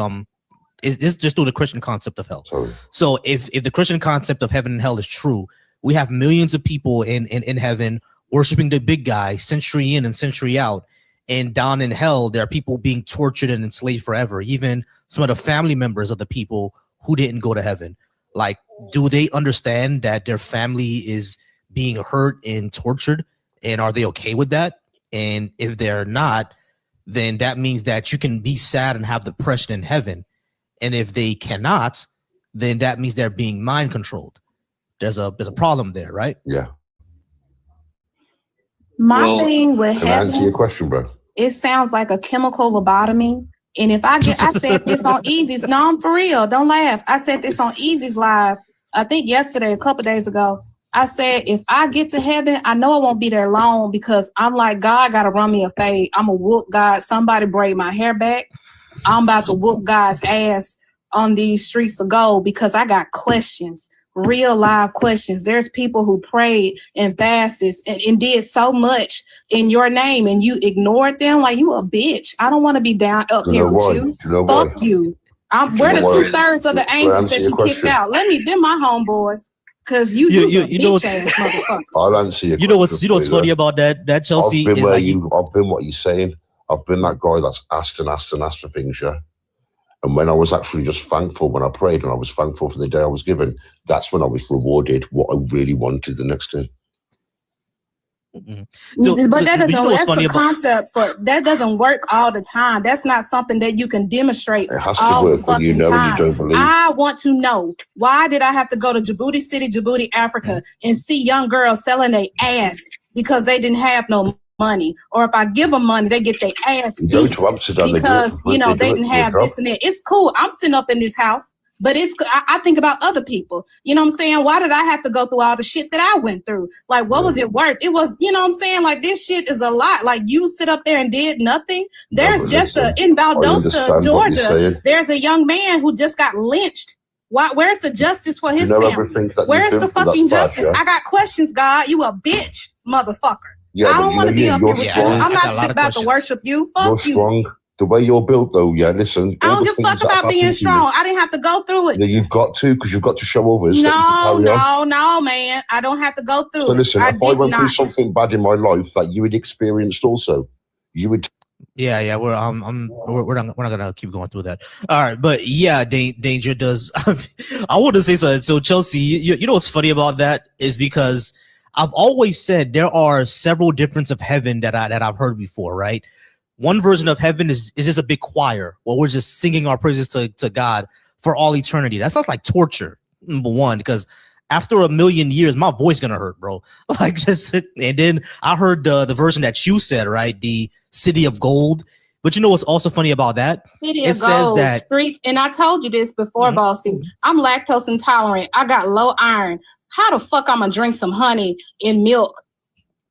just do the Christian concept of hell. Sorry. So if the Christian concept of heaven and hell is true, we have millions of people in heaven worshiping the big guy, century in and century out. And down in hell, there are people being tortured and enslaved forever. Even some of the family members of the people who didn't go to heaven. Like, do they understand that their family is being hurt and tortured, and are they okay with that? And if they're not, then that means that you can be sad and have depression in heaven. And if they cannot, then that means they're being mind controlled. There's a problem there, right? Yeah. My thing with Can I answer your heaven, question, bro? it sounds like a chemical lobotomy. And if I said this on Easy's, no, I'm for real. Don't laugh. I said this on Easy's live, I think yesterday, a couple days ago. I said, if I get to heaven, I know I won't be there long because I'm like, God got to run me a fade. I'm going to whoop God. Somebody braid my hair back. I'm about to whoop God's ass on these streets of gold because I got questions, real live questions. There's people who prayed and fasted and did so much in your name and you ignored them like you a bitch. I don't want to be down up Do you here know with why? you. Do you know Fuck why? you. Do We're you the know why? 2/3 of the Can I angels answer that your you kicked question? out. Them my homeboys. Cause you know bitch ass motherfucker. I'll answer your You know question. what's funny about that Chelsea I've been is where like I've been what you're saying. I've been that guy that's asked and asked and asked for things, yeah. And when I was actually just thankful when I prayed and I was thankful for the day I was given, that's when I was rewarded what I really wanted the next day. But that you know doesn't. what's That's funny a about concept, but that doesn't work all the time. That's not something that you can demonstrate It has to all the work when you fucking know and you time. don't believe. I want to know, why did I have to go to Djibouti City, Djibouti, Africa, and see young girls selling their ass because they didn't have no money, or if I give them money, they get their ass You go beat to Amsterdam, because they do they it didn't for a have job. this and that. It's cool. I'm sitting up in this house. But I think about other people. You know what I'm saying? Why did I have to go through all the shit that I went through? Like, what was it worth? It was, you know what I'm saying? Like, this shit is a lot. Like, you sit up there and did nothing. There's No, but in I Valdosta, understand what you're Georgia, saying. there's a young man who just got lynched. Where's the justice for You his know family? everything that Where's you've the been through fucking that's bad, justice? yeah? I got questions, God. You a bitch, motherfucker. Yeah, I but don't you want know to be up here you're with strong. you. I'm not about to worship you. You're Fuck you. strong. The way you're built, though, yeah. Listen, I all don't the give a fuck things that have about being happened to you, strong. I didn't have to go through it. yeah, you've got to, because you've got to show others that you can carry on. No, man. I don't have to go through So it. listen, I if I did went through not. something bad in my life that you had experienced also, you would. Yeah, we're not gonna keep going through that. All right, but yeah, Danger does. I want to say something. So Chelsea, you know what's funny about that is because I've always said there are several difference of heaven that I've heard before, right? One version of heaven is just a big choir where we're just singing our praises to God for all eternity. That sounds like torture, number one, because after 1,000,000 years, my voice gonna hurt, bro. Like just, and then I heard the version that you said, right? The city of gold. But you know what's also funny about that? City It of says gold that streets, and I told you this before, Bossy. I'm lactose intolerant. I got low iron. How the fuck I'm gonna drink some honey in milk?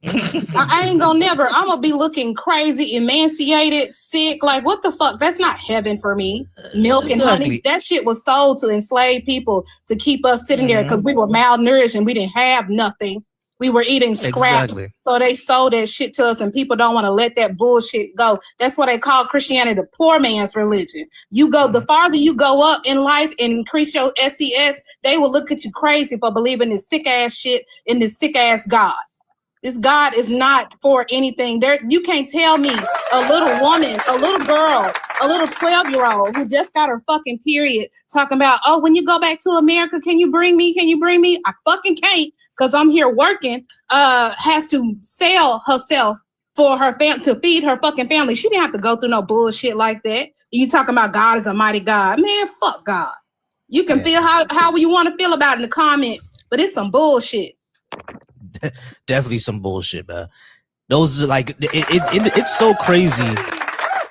I ain't gonna never. I'm gonna be looking crazy, emaciated, sick. Like, what the fuck? That's not heaven for me. Milk and honey. That shit was sold to enslave people to keep us sitting there because we were malnourished and we didn't have nothing. We were eating scraps. Exactly. So they sold that shit to us, and people don't want to let that bullshit go. That's why they call Christianity the poor man's religion. You go, the farther you go up in life and increase your SES, they will look at you crazy for believing this sick ass shit in this sick ass God. This God is not for anything. There, you can't tell me a little woman, a little girl, a little 12-year-old who just got her fucking period talking about, oh, when you go back to America, can you bring me? Can you bring me? I fucking can't because I'm here working. Has to sell herself for her to feed her fucking family. She didn't have to go through no bullshit like that. You talking about God is a mighty God. Man, fuck God. You can feel how you want to feel about it in the comments, but it's some bullshit. Definitely some bullshit, man. Those are like it's so crazy.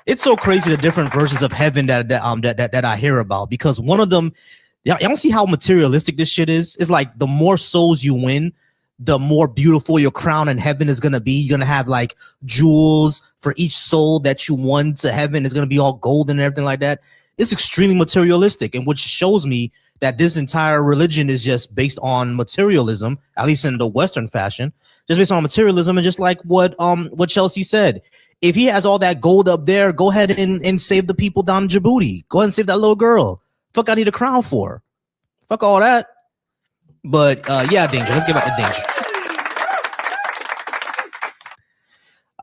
It's so crazy the different versions of heaven that I hear about, because one of them, y'all don't see how materialistic this shit is. It's like the more souls you win, the more beautiful your crown in heaven is gonna be. You're gonna have like jewels for each soul that you won to heaven. It's gonna be all gold and everything like that. It's extremely materialistic, and which shows me that this entire religion is just based on materialism, at least in the Western fashion, just based on materialism. And just like what Chelsea said, if he has all that gold up there, go ahead and save the people down in Djibouti. Go ahead and save that little girl. Fuck, I need a crown for. Fuck all that. But yeah, Danger. Let's get back to Danger.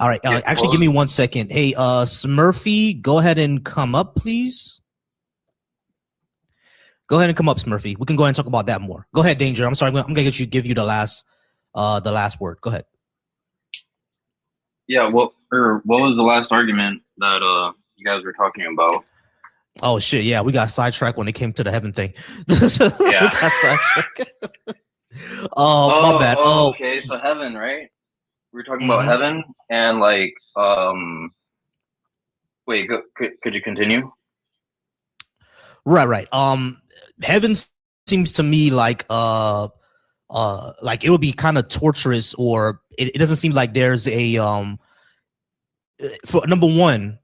All right. Actually, give me 1 second. Hey, Smurfy, go ahead and come up, please. Go ahead and come up, Smurfy. We can go ahead and talk about that more. Go ahead, Danger. I'm sorry. I'm gonna give you the last word. Go ahead. Yeah. What was the last argument that you guys were talking about? Oh shit! Yeah, we got sidetracked when it came to the heaven thing. We got sidetracked. My bad. Okay, so heaven, right? We were talking about Mhm. heaven and like wait, could you continue? Right. Heaven seems to me like it would be kind of torturous, or it doesn't seem like there's a for number one.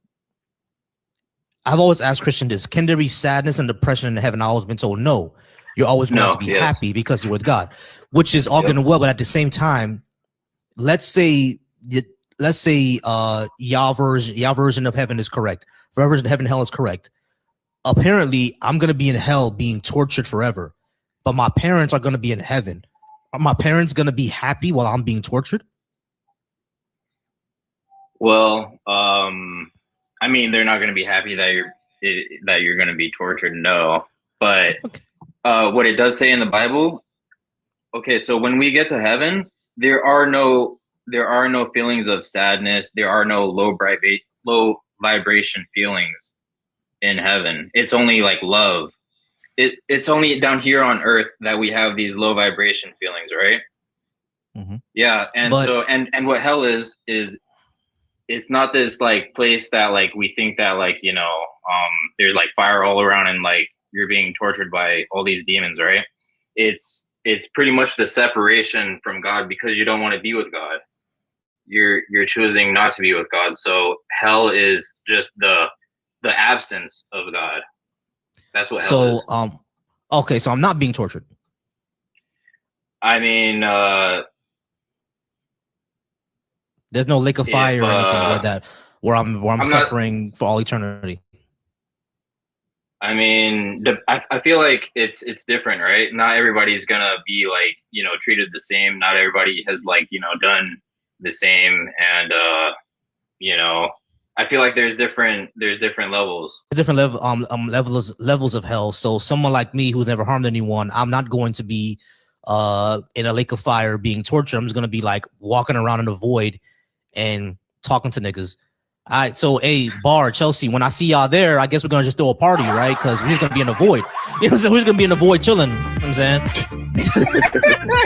I've always asked Christian this: can there be sadness and depression in heaven? I've always been told no. You're always going No, to be yes. happy because you're with God, which is all good and well. But at the same time, let's say y'all version of heaven is correct. Your version of heaven and hell is correct. Apparently, I'm going to be in hell being tortured forever, but my parents are going to be in heaven. Are my parents going to be happy while I'm being tortured? Well, I mean, they're not going to be happy that you're going to be tortured. No, but what it does say in the Bible. Okay, so when we get to heaven, there are no feelings of sadness. There are no low vibration feelings in heaven. It's only like love. It's only down here on earth that we have these low vibration feelings, right? Mm-hmm. Yeah, and so what hell is it's not this like place that like we think that like, you know, there's like fire all around and like you're being tortured by all these demons, right? It's pretty much the separation from God because you don't want to be with God. You're choosing not to be with God. So hell is just the absence of God. That's what hell is. Okay, so I'm not being tortured. I mean, there's no lake of fire or anything where I'm suffering for all eternity. I mean, I feel like it's different, right? Not everybody's gonna be like, you know, treated the same. Not everybody has like, you know, done the same, and you know, I feel like there's different levels. There's different levels of hell. So someone like me who's never harmed anyone, I'm not going to be in a lake of fire being tortured. I'm just gonna be like walking around in the void and talking to niggas. All right, so hey, Bar, Chelsea, when I see y'all there, I guess we're gonna just throw a party, right? Because we're just gonna be in the void. You know what I'm saying? We're just gonna be in the void chilling. You know what I'm saying?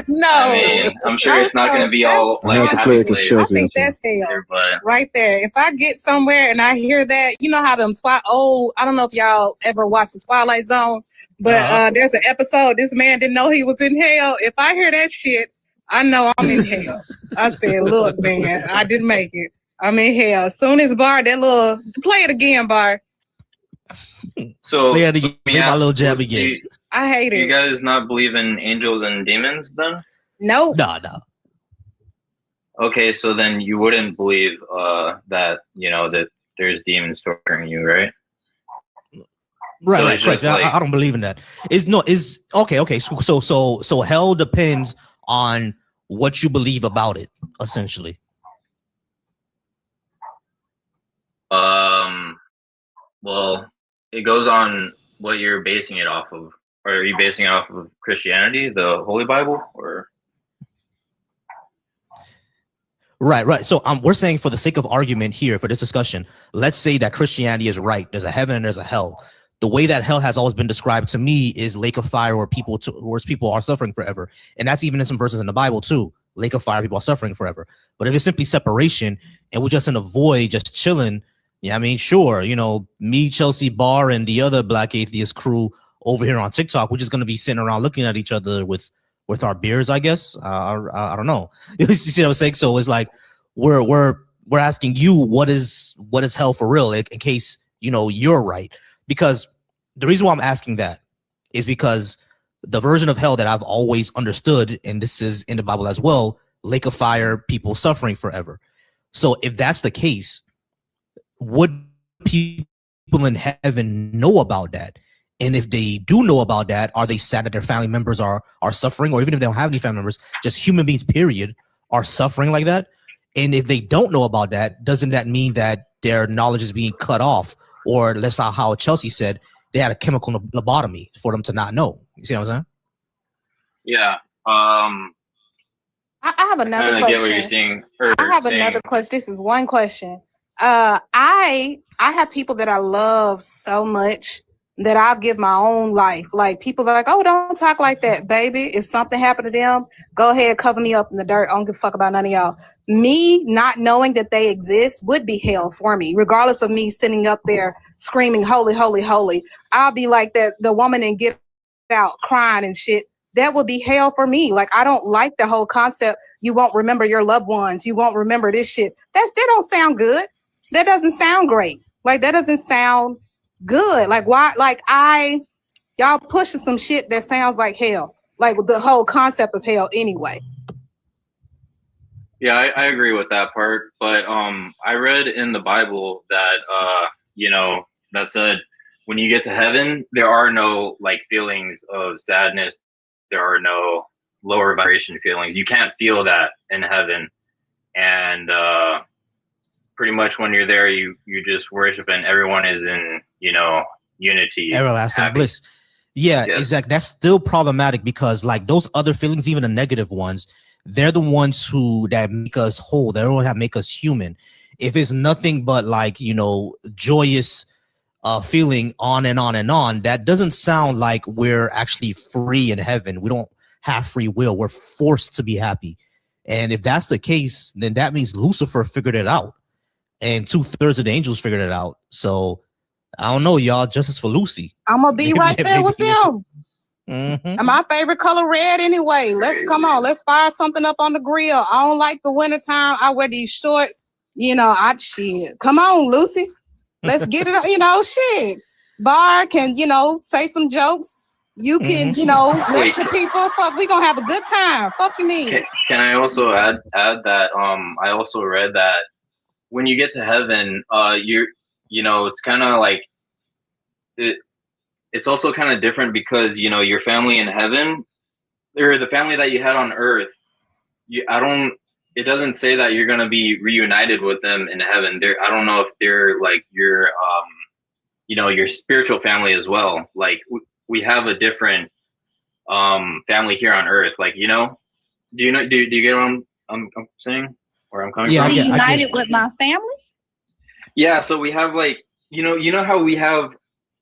No, I mean, I'm sure it's not gonna be all like I think that's hell right there. If I get somewhere and I hear that, you know how them I don't know if y'all ever watched the Twilight Zone, but there's an episode this man didn't know he was in hell. If I hear that shit, I know I'm in hell. I said, look, man, I didn't make it. I'm in hell. As soon as Bar, that little play it again, Bar. So play my little jab again. I hate do it. you guys not believe in angels and demons then? Nope. No. Okay, so then you wouldn't believe that, you know, that there's demons torturing you, right? Right, So correct. I don't believe in that. Okay. So hell depends on what you believe about it, essentially. Well, it goes on what you're basing it off of. Are you basing it off of Christianity, the Holy Bible, or? Right. So we're saying, for the sake of argument here for this discussion, let's say that Christianity is right. There's a heaven and there's a hell. The way that hell has always been described to me is lake of fire, where people are suffering forever, and that's even in some verses in the Bible too. Lake of fire, people are suffering forever. But if it's simply separation and we're just in a void, just chilling, yeah, I mean, sure, you know, me, Chelsea, Bar, and the other Black Atheist crew over here on TikTok, we're just gonna be sitting around looking at each other with our beers, I guess. I don't know. You see what I'm saying? So it's like we're asking you what is hell for real, in case you know you're right. Because the reason why I'm asking that is because the version of hell that I've always understood, and this is in the Bible as well, lake of fire, people suffering forever. So if that's the case, would people in heaven know about that? And if they do know about that, are they sad that their family members are suffering? Or even if they don't have any family members, just human beings, period, are suffering like that? And if they don't know about that, doesn't that mean that their knowledge is being cut off? Or that's not how Chelsea said, they had a chemical lobotomy for them to not know. You see what I'm saying? Yeah. I have another I question. get what you're saying. I have another question. This is one question. I I have people that I love so much that I'll give my own life. Like people are like, oh, don't talk like that, baby. If something happened to them, go ahead, cover me up in the dirt. I don't give a fuck about none of y'all. Me not knowing that they exist would be hell for me, regardless of me sitting up there screaming, holy, holy, holy. I'll be like that, the woman in Get Out crying and shit. That would be hell for me. Like, I don't like the whole concept. You won't remember your loved ones. You won't remember this shit. That don't sound good. That doesn't sound great. Like, that doesn't sound good. Like, why? Like, y'all pushing some shit that sounds like hell. Like the whole concept of hell anyway. Yeah, I agree with that part. But I read in the Bible that that said when you get to heaven, there are no like feelings of sadness. There are no lower vibration feelings. You can't feel that in heaven. And pretty much when you're there, you just worship and everyone is in, unity. Everlasting happy. bliss. Yeah, Yes. exactly. That's still problematic because like those other feelings, even the negative ones, they're the ones that make us whole. They're the ones that make us human. If it's nothing but like, joyous feeling on and on and on, that doesn't sound like we're actually free in heaven. We don't have free will. We're forced to be happy. And if that's the case, then that means Lucifer figured it out. And 2/3 of the angels figured it out. So I don't know, y'all. Justice for Lucy. I'm gonna be right there with them. Mm-hmm. And my favorite color red anyway. Let's fire something up on the grill. I don't like the wintertime. I wear these shorts. Shit. Come on, Lucy. Let's get it. Shit. Bar can, say some jokes. You can, let your people fuck. We gonna have a good time. Fuck you mean. Can I also add that I also read that when you get to heaven, it's kind of like it's also kind of different because your family in heaven or the family that you had on earth, it doesn't say that you're gonna be reunited with them in heaven. I don't know if they're like your spiritual family as well. Like we have a different family here on earth. Like do you get what I'm saying? Where I'm coming from? Reunited with my family? Yeah, so we have like how we have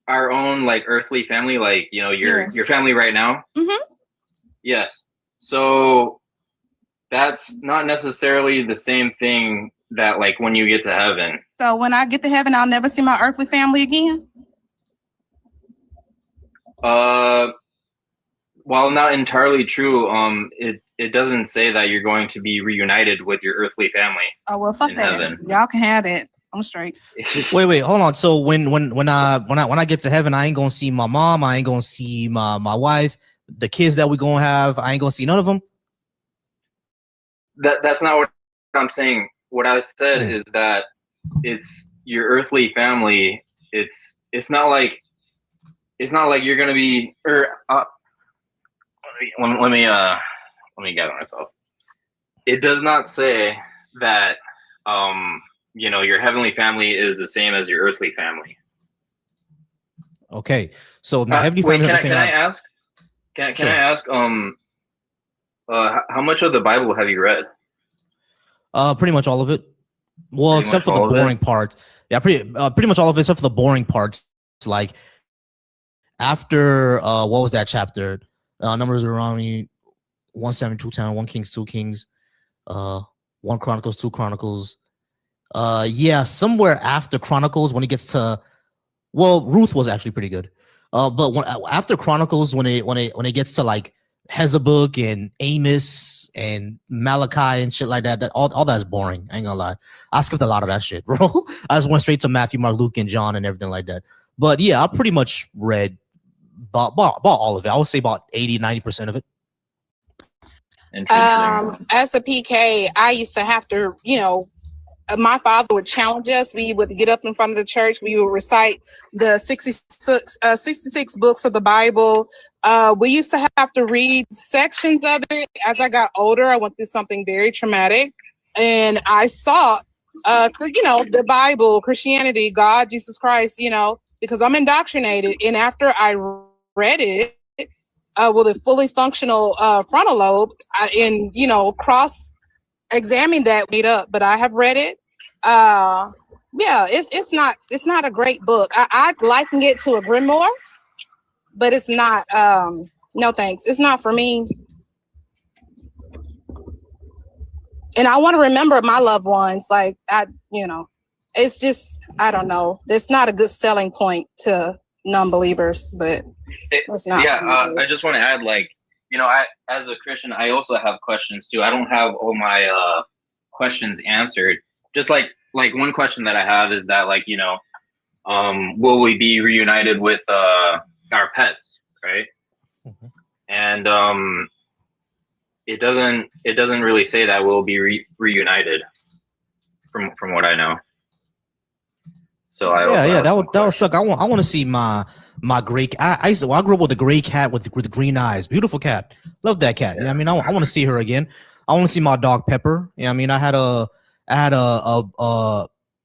our own like earthly family, like your family right now. Mm-hmm. Yes. So that's not necessarily the same thing that like when you get to heaven. So when I get to heaven, I'll never see my earthly family again? While not entirely true, it doesn't say that you're going to be reunited with your earthly family. Oh well, fuck that. Heaven. Y'all can have it. I'm straight. Wait, hold on. So when I get to heaven, I ain't gonna see my mom. I ain't gonna see my wife. The kids that we gonna have, I ain't gonna see none of them. That's not what I'm saying. What I said is that it's your earthly family. It's not like you're gonna be let me gather myself. It does not say that your heavenly family is the same as your earthly family. Okay, so my heavenly family. Can I ask? Can I ask? How much of the Bible have you read? Pretty much all of it. Well, except for the boring part. Yeah, pretty much all of it except for the boring parts. It's like after what was that chapter? Numbers around me, 1:7, 2:10, 1 Kings, 2 Kings, 1 Chronicles, 2 Chronicles. Yeah, somewhere after Chronicles when it gets to, well, Ruth was actually pretty good. But after Chronicles, when it gets to like Hezebook and Amos and Malachi and shit like that, all that's boring. I ain't gonna lie. I skipped a lot of that shit, bro. I just went straight to Matthew, Mark, Luke, and John and everything like that. But yeah, I pretty much read about all of it. I would say about 80-90% of it. As a PK, I used to have to, my father would challenge us. We would get up in front of the church. We would recite the 66 books of the Bible. We used to have to read sections of it. As I got older, I went through something very traumatic, and I saw, the Bible, Christianity, God, Jesus Christ, because I'm indoctrinated. And after I read it, with a fully functional frontal lobe, cross-examined that, made up. But I have read it. Yeah, it's not a great book. I liken it to a grimoire, but it's not. No thanks. It's not for me. And I want to remember my loved ones. Like it's just I don't know. It's not a good selling point to non-believers, but it's not. I just want to add, like, I, as a Christian, I also have questions too. I don't have all my questions answered. Just like one question that I have is that, like, will we be reunited with our pets, right? Mm-hmm. And it doesn't really say that we'll be reunited from what I know. So that would suck. I want to see my gray. I grew up with a gray cat with the green eyes. Beautiful cat. Love that cat. Yeah. I mean, I want to see her again. I want to see my dog Pepper. Yeah. I mean, I had a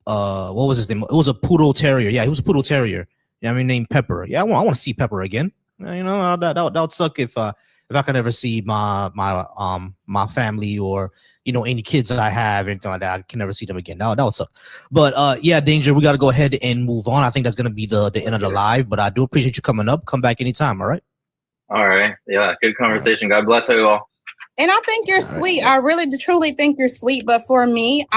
what was his name? It was a poodle terrier. Yeah, he was a poodle terrier. Yeah, I mean, named Pepper. Yeah, I want to see Pepper again. That would suck if I could never see my family or any kids that I have, anything like that. I can never see them again. That would suck. But yeah, Danger, we got to go ahead and move on. I think that's gonna be the end of the live. But I do appreciate you coming up. Come back anytime. All right. All right. Yeah. Good conversation. God bless you all. And I think you're sweet. I really truly think you're sweet. But for me,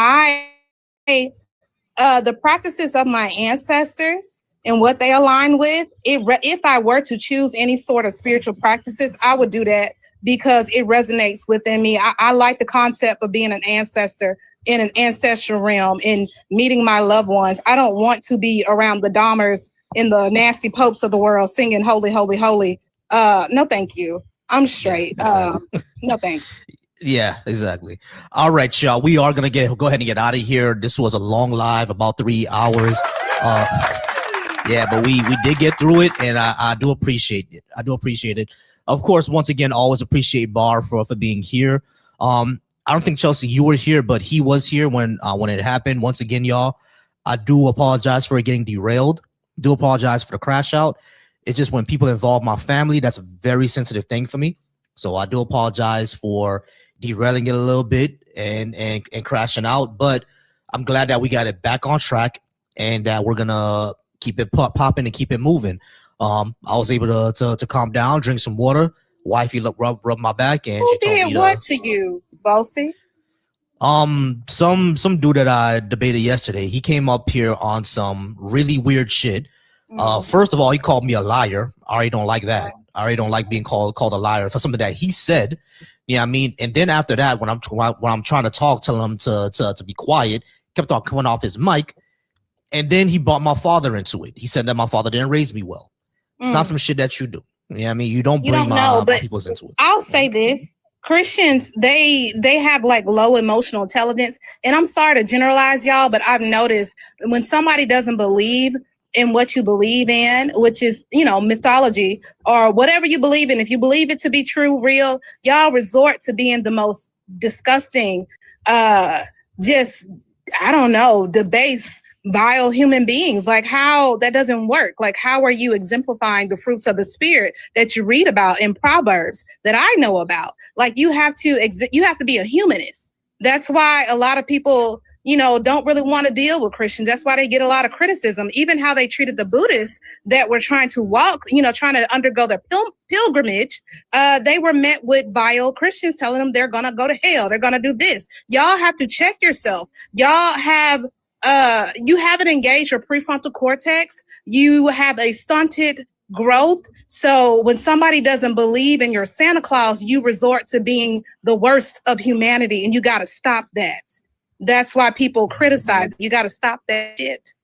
the practices of my ancestors and what they align with, if I were to choose any sort of spiritual practices, I would do that because it resonates within me. I like the concept of being an ancestor in an ancestral realm and meeting my loved ones. I don't want to be around the Dahmers and the nasty popes of the world singing holy, holy, holy. No, thank you. I'm straight. No, thanks. Yeah, exactly. All right, y'all. We are gonna go ahead and get out of here. This was a long live, about 3 hours. Yeah, but we did get through it, and I do appreciate it. I do appreciate it. Of course, once again, always appreciate Bar for being here. I don't think Chelsea, you were here, but he was here when it happened. Once again, y'all, I do apologize for getting derailed. Do apologize for the crash out. It's just when people involve my family, that's a very sensitive thing for me. So I do apologize for derailing it a little bit and crashing out. But I'm glad that we got it back on track and that we're gonna keep it popping and keep it moving. I was able to calm down, drink some water. Wifey rub my back, and who she told did me what to you, Bossy? Some dude that I debated yesterday. He came up here on some really weird shit. First of all, he called me a liar. I already don't like that. I already don't like being called a liar for something that he said. Yeah, I mean, and then after that, when I'm trying to talk, telling him to be quiet, kept on coming off his mic, and then he brought my father into it. He said that my father didn't raise me well. It's not some shit that you do. Yeah, I mean, you don't bring my people's into it. I'll say this. Christians, they have like low emotional intelligence. And I'm sorry to generalize y'all, but I've noticed when somebody doesn't believe in what you believe in, which is, mythology or whatever you believe in, if you believe it to be true, real, y'all resort to being the most disgusting, debased, vile human beings. Like, how that doesn't work. Like, how are you exemplifying the fruits of the spirit that you read about in Proverbs that I know about? Like, you have to be a humanist. That's why a lot of people, don't really want to deal with Christians. That's why they get a lot of criticism. Even how they treated the Buddhists that were trying to walk, trying to undergo their pilgrimage. They were met with vile Christians telling them they're going to go to hell. They're going to do this. Y'all have to check yourself. Y'all have you haven't engaged your prefrontal cortex. You have a stunted growth. So when somebody doesn't believe in your Santa Claus, you resort to being the worst of humanity, and you got to stop that. That's why people criticize. You got to stop that shit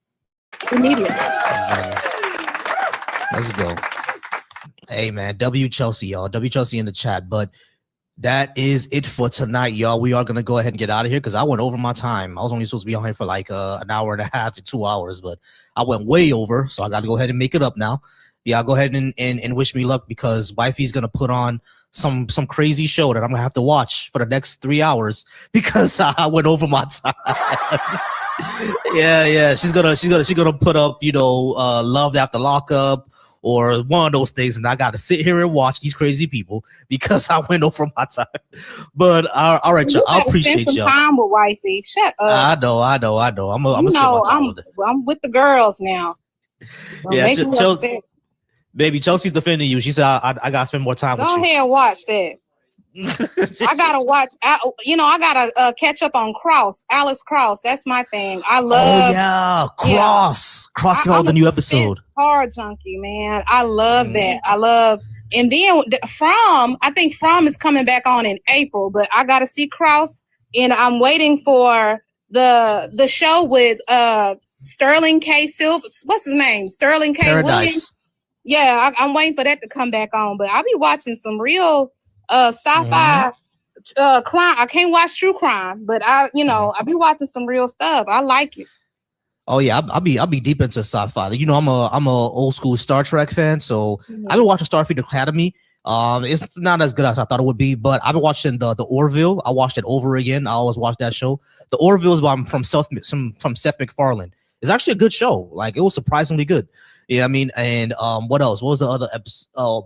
immediately. Exactly. Let's go. Hey, man. W Chelsea, y'all. W Chelsea in the chat. But that is it for tonight, y'all. We are going to go ahead and get out of here because I went over my time. I was only supposed to be on here for like an hour and a half to 2 hours, but I went way over. So I got to go ahead and make it up now. Yeah, I'll go ahead and wish me luck because wifey's going to put on some crazy show that I'm going to have to watch for the next 3 hours because I went over my time. Yeah. She's gonna put up, Loved After Lockup or one of those things, and I got to sit here and watch these crazy people because I went over my time. But all right, y'all, I appreciate spend some y'all. time with wifey. Shut up. I know. I'm gonna spend No, my time with it. I'm with the girls now. Don't Yeah, make me upset. baby, Chelsea's defending you. She said I gotta spend more time with Go you. ahead and watch that. I gotta watch. I gotta catch up on Alice Cross. That's my thing. I love. Cross came out with a new episode. Hard junkie, man. I love that. I love. And then I think From is coming back on in April, but I gotta see Cross, and I'm waiting for the show with Sterling K. Silver. What's his name? Sterling K. Paradise. Williams. Yeah, I'm waiting for that to come back on, but I'll be watching some real sci-fi crime. I can't watch true crime, but I'll be watching some real stuff. I like it. Oh yeah, I'll be deep into sci-fi. You know, I'm a old school Star Trek fan, so I've been watching Starfleet Academy. It's not as good as I thought it would be, but I've been watching the Orville. I watched it over again. I always watch that show. The Orville is from Seth MacFarlane. It's actually a good show. Like, it was surprisingly good. You know what I mean? And what else? What was the other episode?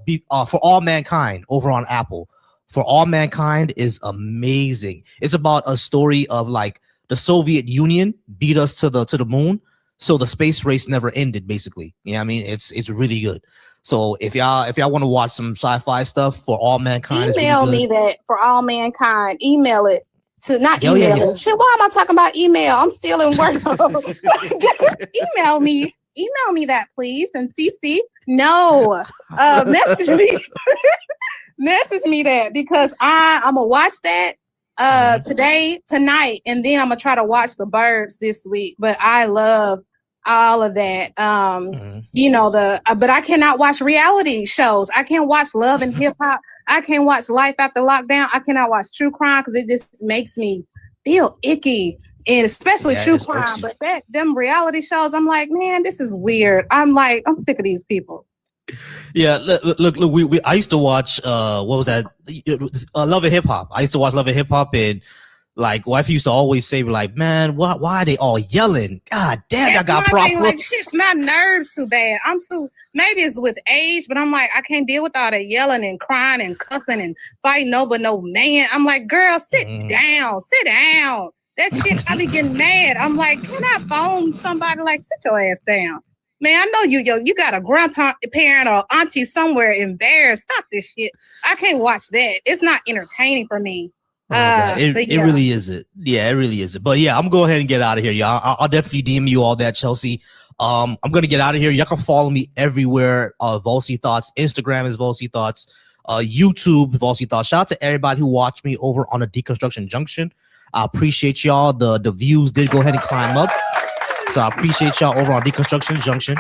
For All Mankind over on Apple. For All Mankind is amazing. It's about a story of like the Soviet Union beat us to the moon, so the space race never ended. Basically, you know what I mean? It's really good. So if y'all want to watch some sci-fi stuff, For All Mankind, email is really me good. that For All Mankind. Email it to not Oh, email yeah. it. Shit, why am I talking about email? I'm still in work. Email me. Email me that, please. And CC, no, message me. Message me that, because I'm gonna watch that tonight, and then I'm gonna try to watch The Birds this week. But I love all of that. But I cannot watch reality shows. I can't watch Love and Hip Hop. I can't watch Life After Lockdown. I cannot watch true crime because it just makes me feel icky. And especially true crime, but them reality shows, I'm like, man, this is weird. I'm sick of these people. Yeah, look. I used to watch what was that? Love and Hip Hop. I used to watch Love and Hip Hop, and like wife used to always say, like, man, why are they all yelling? God damn, y'all got problems. Like, shit's my nerves too bad. Maybe it's with age, but I'm like, I can't deal with all that yelling and crying and cussing and fighting over no man. I'm like, girl, sit down. That shit, I be getting mad. I'm like, can I phone somebody? Like, sit your ass down. Man, I know you got a grandparent or auntie somewhere embarrassed. Stop this shit. I can't watch that. It's not entertaining for me. It really isn't. Yeah, it really isn't. But yeah, I'm gonna go ahead and get out of here, y'all. I'll definitely DM you all that, Chelsea. I'm gonna get out of here. Y'all can follow me everywhere. Volsy Thoughts. Instagram is Volsy Thoughts. YouTube, Volsy Thoughts. Shout out to everybody who watched me over on the Deconstruction Junction. I appreciate y'all. The views did go ahead and climb up. So I appreciate y'all over on Deconstruction Junction.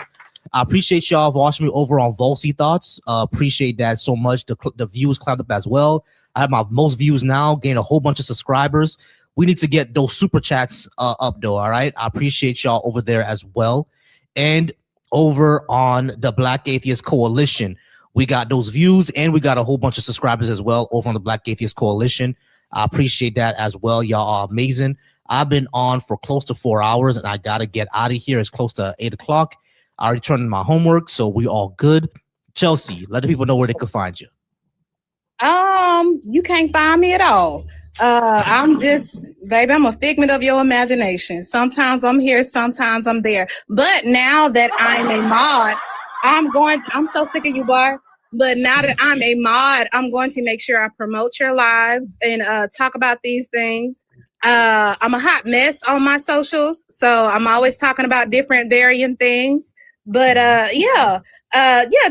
I appreciate y'all watching me over on Volsy Thoughts. Appreciate that so much. The views climbed up as well. I have my most views now, gained a whole bunch of subscribers. We need to get those super chats up though, all right? I appreciate y'all over there as well. And over on the Black Atheist Coalition, we got those views and we got a whole bunch of subscribers as well over on the Black Atheist Coalition. I appreciate that as well. Y'all are amazing. I've been on for close to 4 hours and I got to get out of here. It's close to 8 o'clock. I already turned in my homework, so we all good. Chelsea, let the people know where they could find you. You can't find me at all. I'm a figment of your imagination. Sometimes I'm here, sometimes I'm there. But now that I'm a mod, I'm so sick of you, Bar. But now that I'm a mod, I'm going to make sure I promote your live and talk about these things. I'm a hot mess on my socials, so I'm always talking about different varying things. But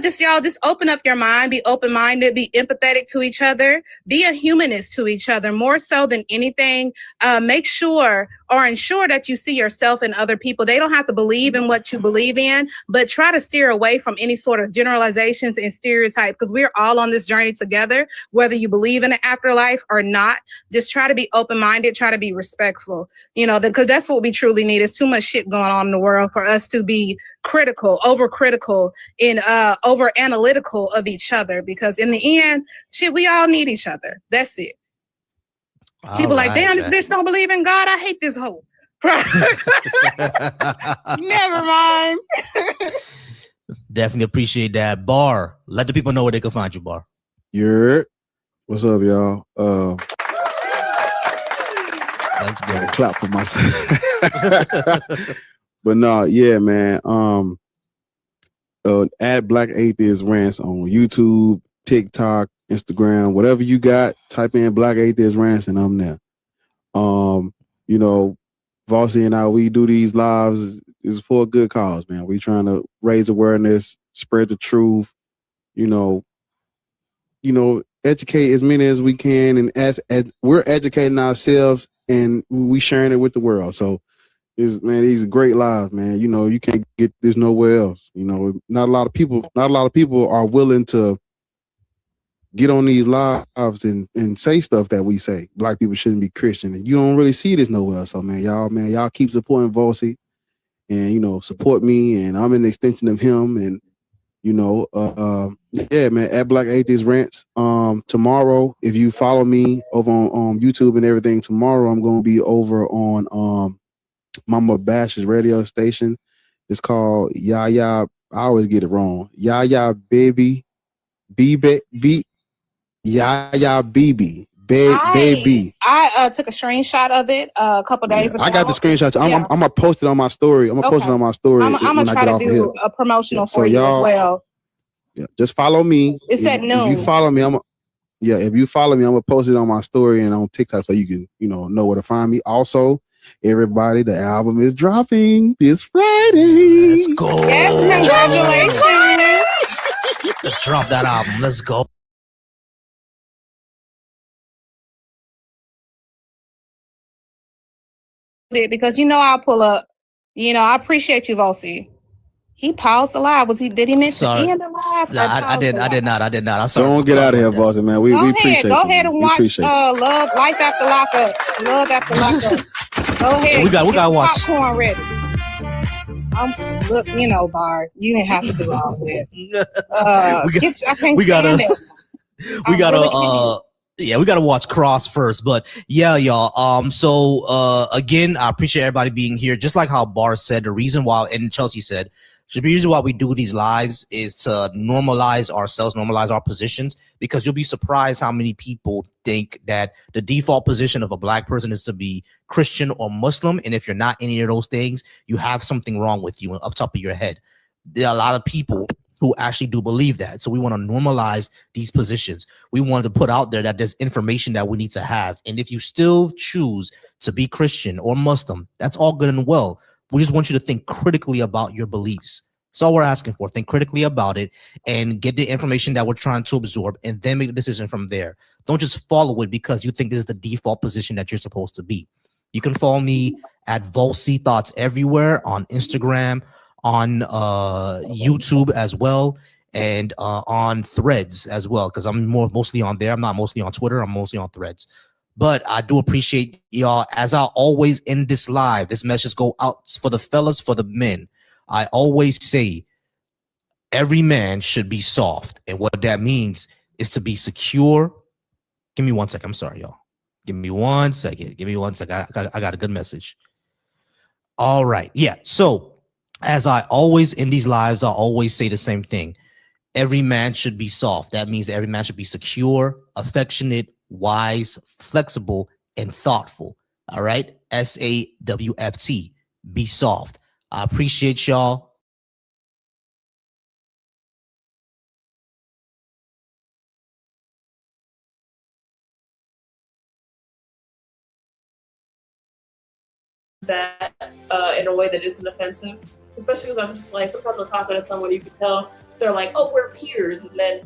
just open up your mind, be open-minded, be empathetic to each other, be a humanist to each other, more so than anything. Make sure or ensure that you see yourself in other people. They don't have to believe in what you believe in, but try to steer away from any sort of generalizations and stereotype, because we're all on this journey together, whether you believe in an afterlife or not. Just try to be open-minded, try to be respectful, because that's what we truly need. There's too much shit going on in the world for us to be overcritical and over analytical of each other, because in the end, shit, we all need each other. That's it. People like, damn, this bitch don't believe in God. I hate this hoe. Never mind. Definitely appreciate that. Bar, let the people know where they can find you, Bar. You're what's up, y'all? Let's go. Clap for myself. But no, yeah, man. At Black Atheist Rants on YouTube, TikTok, Instagram, whatever you got, type in Black Atheist Rants and I'm there. You know, Vossi and I, we do these lives is for a good cause, man. We trying to raise awareness, spread the truth, you know, educate as many as we can, and as we're educating ourselves and we sharing it with the world. So these are great lives, man. You know, you can't get this nowhere else. You know, not a lot of people are willing to get on these lives and say stuff that we say. Black people shouldn't be Christian. And you don't really see this nowhere. So y'all keep supporting Vossi and, you know, support me, and I'm an extension of him. And, you know, yeah, man, at Black Atheist Rants. Tomorrow, if you follow me over on YouTube and everything, tomorrow I'm gonna be over on Mama Bash's radio station. It's called Yaya. I always get it wrong. Yaya Baby, B. Yaya Baby, baby. I took a screenshot of it a couple days ago. I got the screenshots. I'm gonna post it on my story. I'm gonna try to do a promotional for you as well. Yeah, just follow me. It's at noon. If you follow me, if you follow me, I'm gonna post it on my story and on TikTok so you can, know where to find me. Also, everybody, the album is dropping this Friday. Let's go. Yes, congratulations. Let's drop that album. Let's go. Because I'll pull up. I appreciate you, Vossi. He paused the live. Did he mention end the live? No, I did not. I'm sorry. Don't get out of here, Vossi, man. We appreciate you. Go ahead and watch Life After Lockup. Love After Lockup. Go ahead. We gotta watch. Popcorn ready. Look, Bar. You didn't have to do all that. I can't stand it. We gotta watch Cross first, but yeah, y'all. So again, I appreciate everybody being here. Just like how Bar said, the reason why, and Chelsea said, the reason why we do these lives is to normalize ourselves, normalize our positions, because you'll be surprised how many people think that the default position of a black person is to be Christian or Muslim, and if you're not any of those things, you have something wrong with you up top of your head. There are a lot of people who actually do believe that. So we want to normalize these positions. We want to put out there that there's information that we need to have. And if you still choose to be Christian or Muslim, that's all good and well. We just want you to think critically about your beliefs. That's all we're asking for. Think critically about it and get the information that we're trying to absorb and then make a decision from there. Don't just follow it because you think this is the default position that you're supposed to be. You can follow me at Vossi Thoughts everywhere, on Instagram, on YouTube as well, and on Threads as well, because I'm mostly on there. I'm not mostly on Twitter. I'm mostly on Threads. But I do appreciate y'all. As I always end this live, this message go out for the fellas, for the men. I always say every man should be soft. And what that means is to be secure. Give me 1 second. I'm sorry, y'all. Give me 1 second. Give me 1 second. I got a good message. All right. Yeah. So as I always in these lives, I always say the same thing. Every man should be soft. That means every man should be secure, affectionate, wise, flexible, and thoughtful. All right. SAWFT. Be soft. I appreciate y'all. That in a way that isn't offensive, especially because I'm just like, sometimes I'm talking to someone, you can tell they're like, oh, we're peers, and then